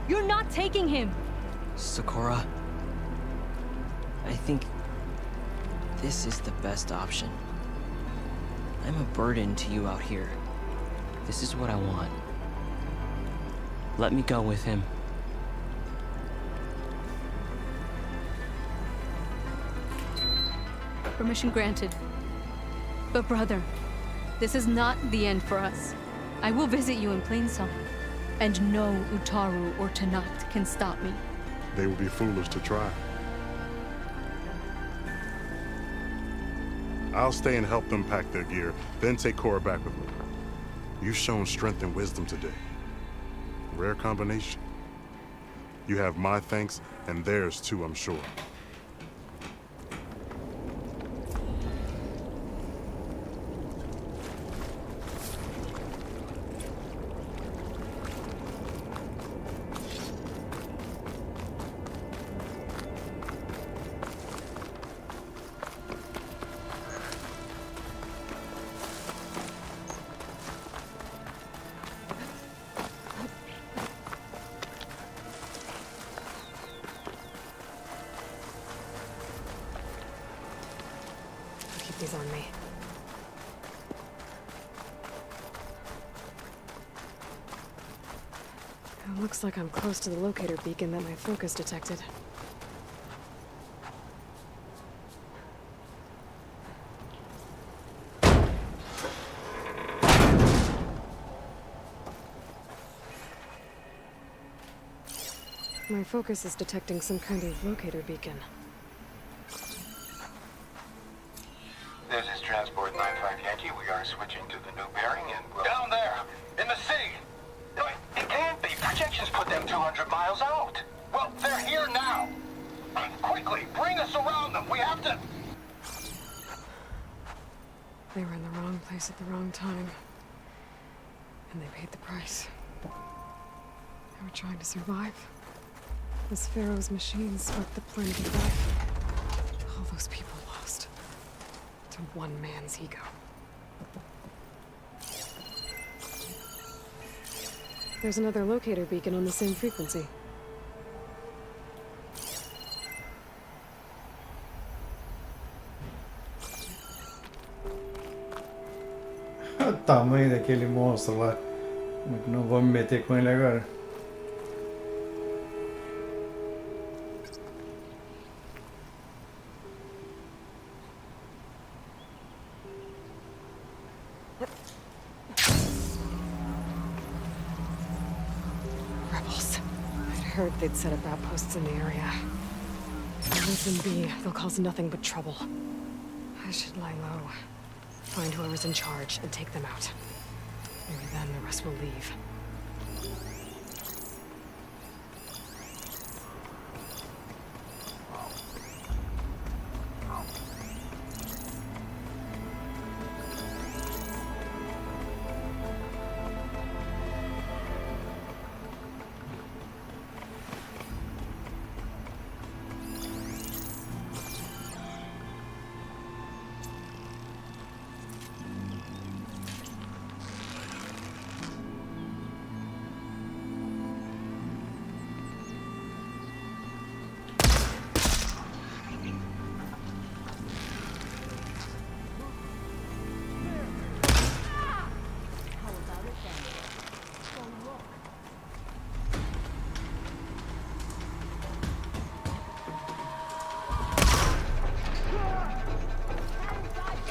You're not taking him! Sakura, I think this is the best option. I'm a burden to you out here. This is what I want. Let me go with him. Permission granted. But brother, this is not the end for us. I will visit you in Plainsong, and no Utaru or Tenakth can stop me. They would be foolish to try. I'll stay and help them pack their gear, then take Korra back with me. You've shown strength and wisdom today. Rare combination. You have my thanks, and theirs too, I'm sure. he's on me. It looks like I'm close to the locator beacon that my focus detected. My focus is detecting some kind of locator beacon. This is Transport 95 Yankee. We are switching to the new bearing and we'll... Down there! In the city! No, it can't be. Projections put them 200 miles out. Well, they're here now. Quickly, bring us around them. We have to... They were in the wrong place at the wrong time. And they paid the price. They were trying to survive. This Pharaoh's machine swept the planet away. All those people lost to one man's ego. There's another locator beacon on the same frequency. O tamanho daquele monstro lá. Não vou me meter com ele agora. Rebels. I'd heard they'd set up outposts in the area. If I let them be, they'll cause nothing but trouble. I should lie low. Find whoever's in charge and take them out. Maybe then the rest will leave.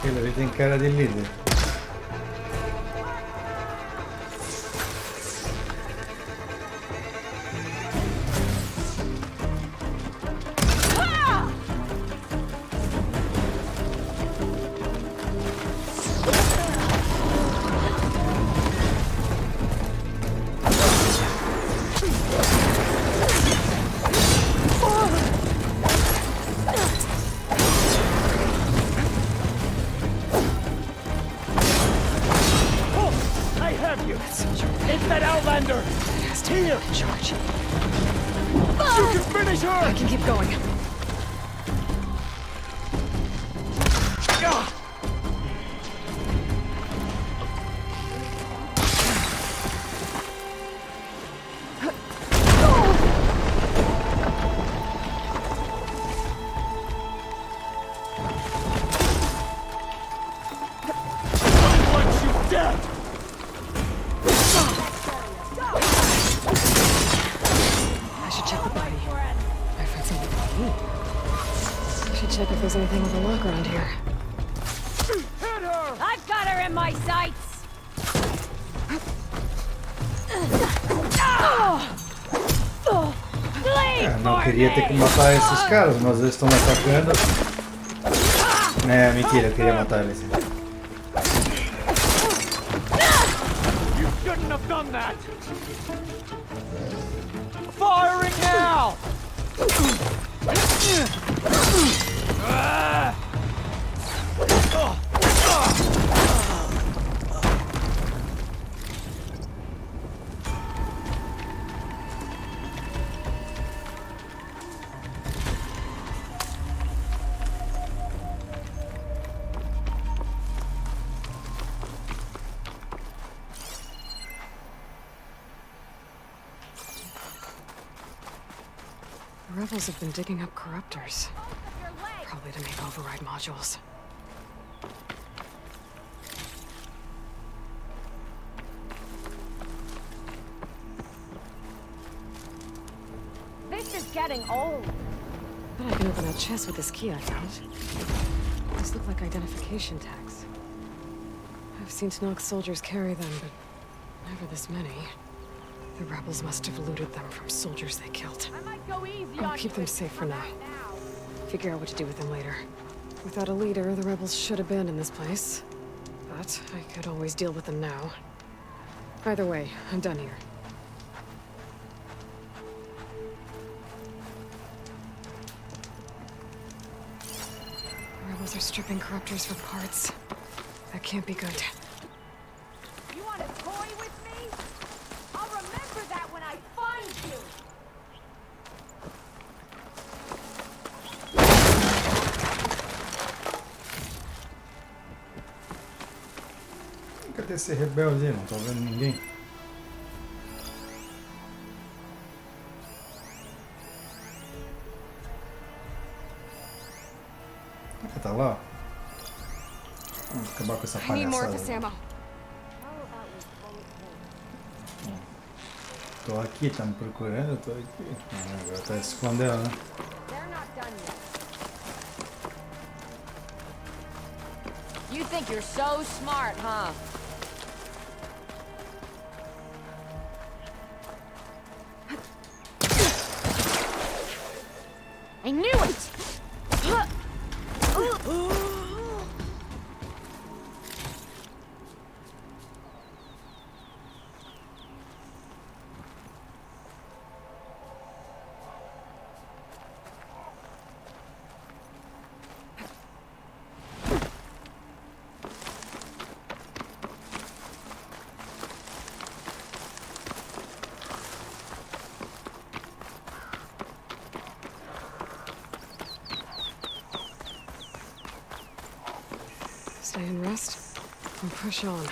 Quello lì tem cara di leader. It's that Outlander! Here! Charge. You can finish her! I can keep going. Check if there's anything with a lock around here. Hit her! I've got her in my sights! Não queria ter que matar esses caras, mas eles estão me atacando. É, mentira, eu queria matar eles. You shouldn't have done that! Firing now! The rebels have been digging up corruptors. Probably to make override modules. getting old. But I can open that chest with this key I found. These look like identification tags. I've seen Tenakth soldiers carry them, but never this many. The rebels must have looted them from soldiers they killed. I might go easy I'll on keep you them if you safe for come now. out now. Figure out what to do with them later. Without a leader, the rebels should abandon this place. But I could always deal with them now. Either way, I'm done here. The rebels are stripping corruptors for parts. That can't be good. You want to toy with me? I'll remember that when I find you. Cadê esse rebelde aí? Não tô vendo ninguém. Tá lá? Vamos acabar com essa I need more of palhaçada. this ammo. Tô aqui, tá me procurando, tô aqui. Ah, agora tá se escondendo, né? They're not done yet. You think you're so smart, huh? I knew it! Stay and rest, and push on.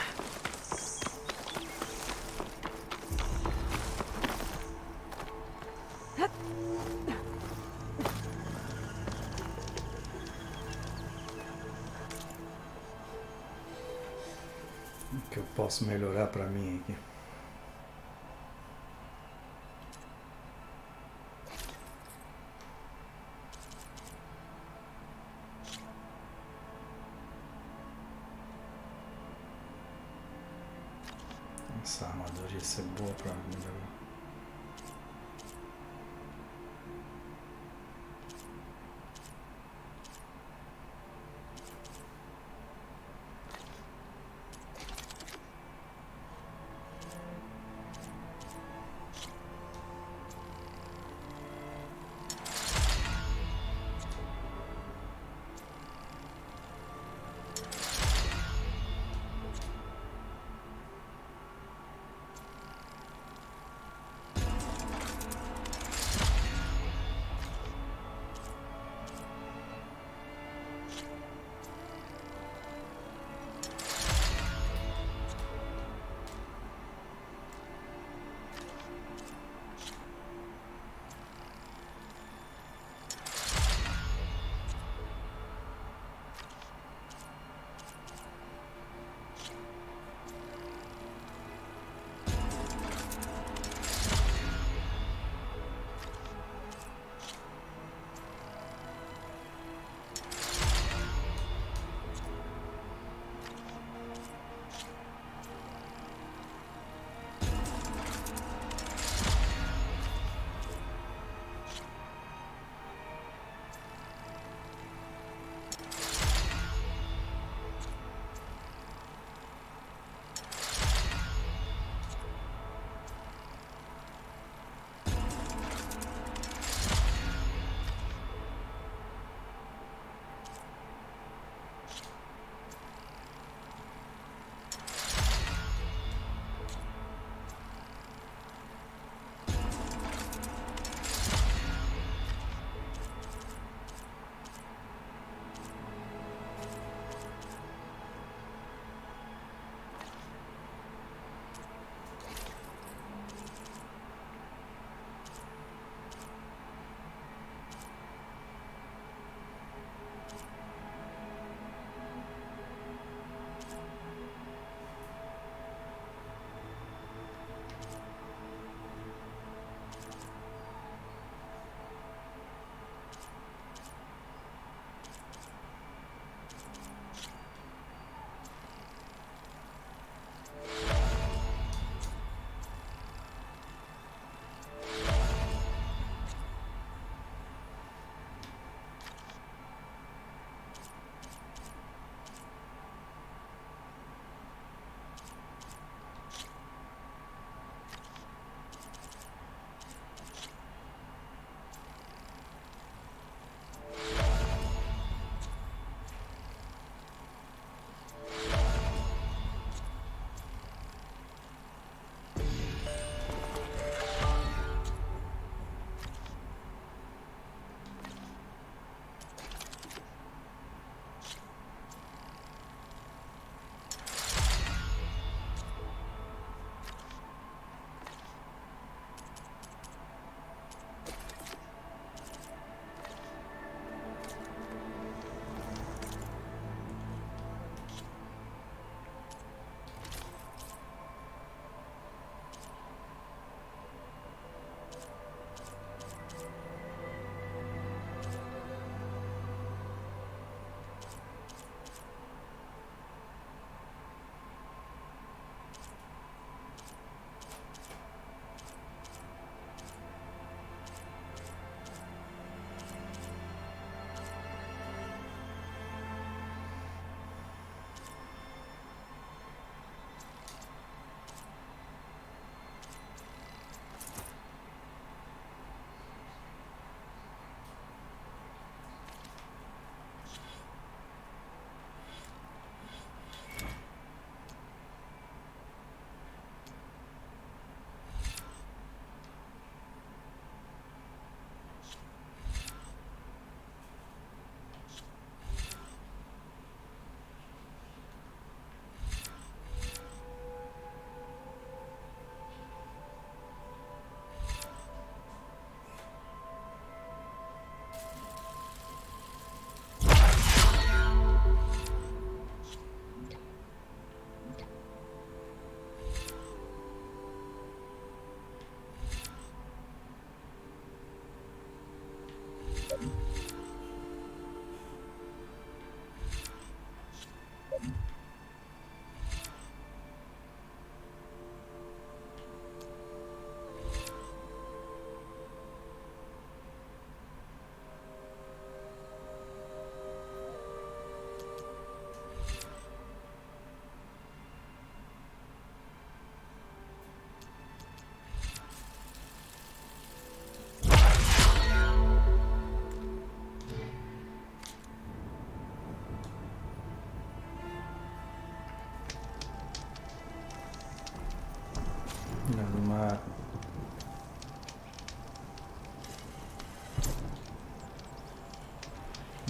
O que eu posso melhorar pra mim aqui? Essa armadura ia ser boa pra melhorar.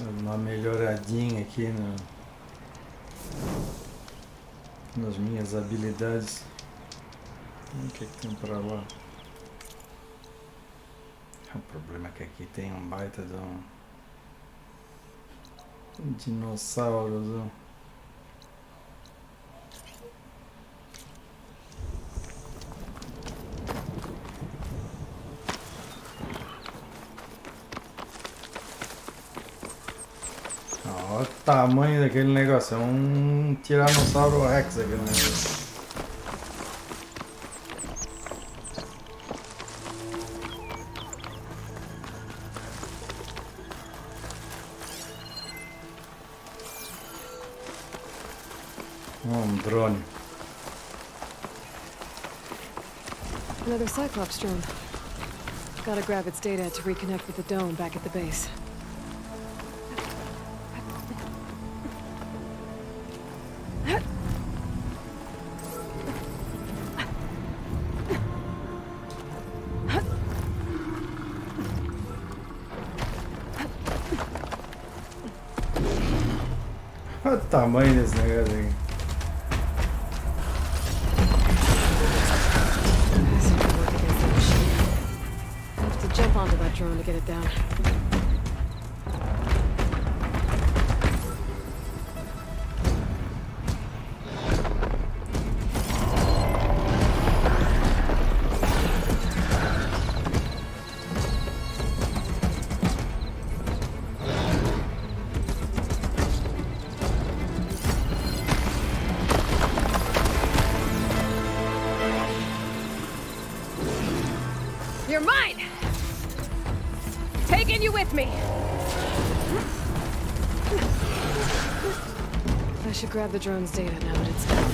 Uma melhoradinha aqui nas minhas habilidades. O que tem pra lá? O problema é que aqui tem um baita de um dinossauro. Olha o tamanho daquele negócio, é um tiranossauro rex aquele negócio. Um drone. Another Cyclops drone. Gotta grab its data to reconnect with the dome back at the base. Olha o tamanho desse negócio aqui. Have to jump onto that drone to get it down. You're mine! Taking you with me! I should grab the drone's data now that it's down.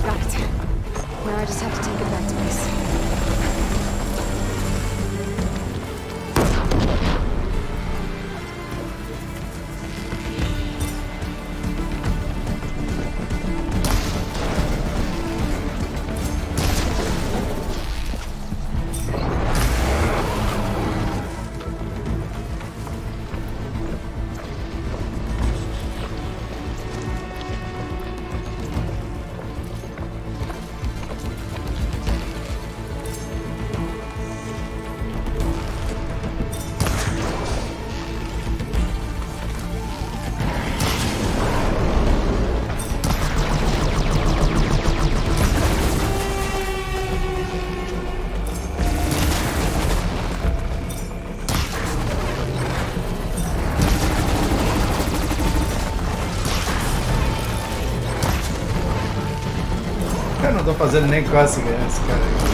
Got it. Now I just have to take it back to base. Eu não tô fazendo nem cócega esse cara aí.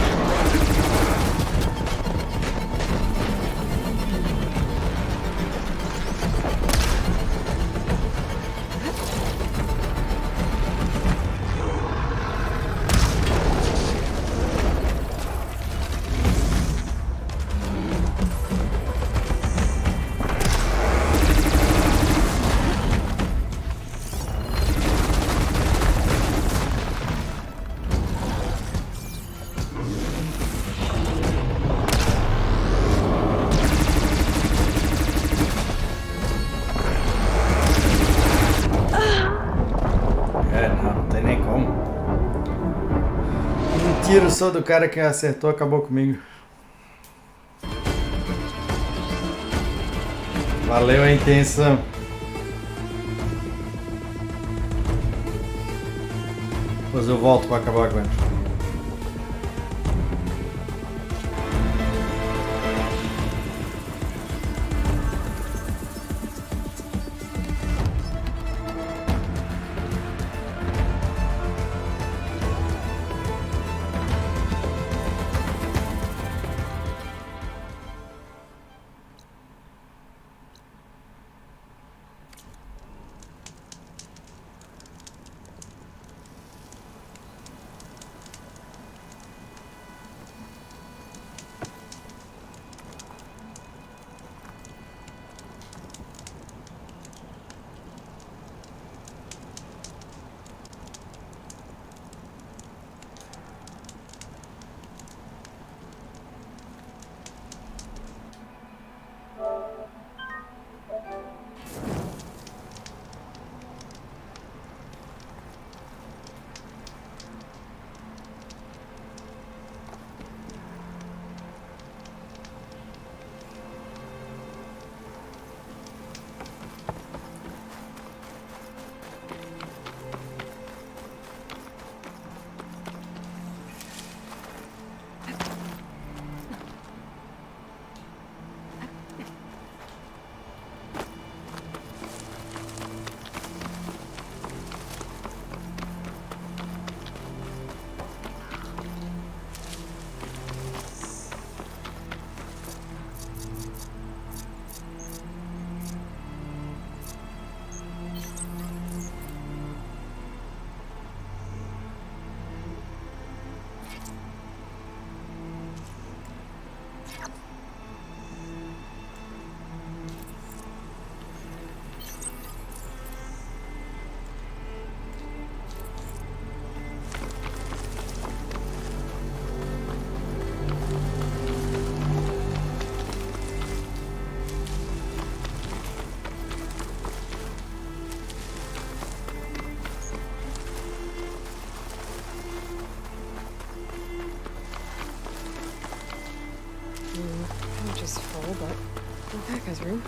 Não tem nem como. Um tiro só do cara que acertou acabou comigo. Valeu a intenção. Depois eu volto para acabar com ele. full, but that guy's room.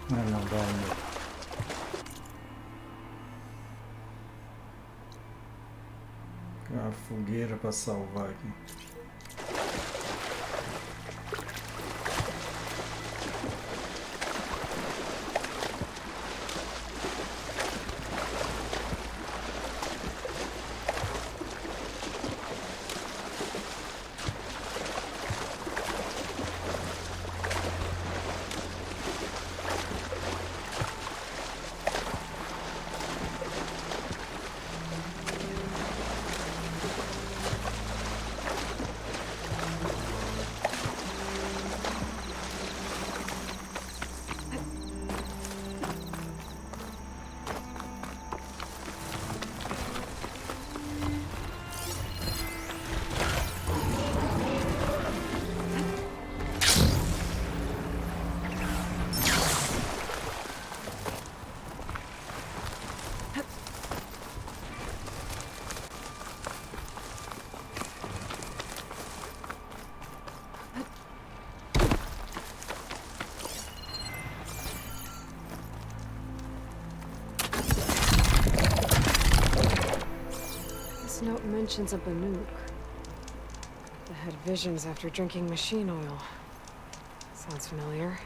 Não dá ainda. A fogueira para salvar aqui. This note mentions a Banuk. They had visions after drinking machine oil. Sounds familiar.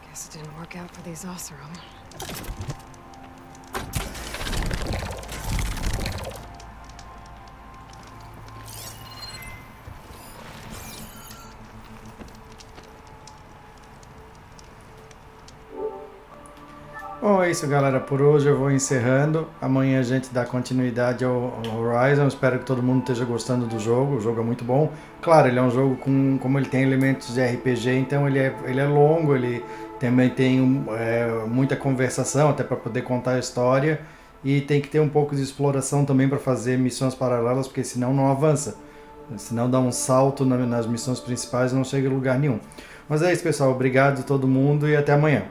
Guess it didn't work out for these Oseram. Bom, é isso, galera. Por hoje eu vou encerrando. Amanhã a gente dá continuidade ao Horizon. Espero que todo mundo esteja gostando do jogo. O jogo é muito bom. Claro, ele é um jogo como ele tem elementos de RPG, então ele é longo, ele também tem muita conversação, até para poder contar a história. E tem que ter um pouco de exploração também para fazer missões paralelas, porque senão não avança. Senão dá um salto nas missões principais e não chega em lugar nenhum. Mas é isso, pessoal. Obrigado a todo mundo e até amanhã.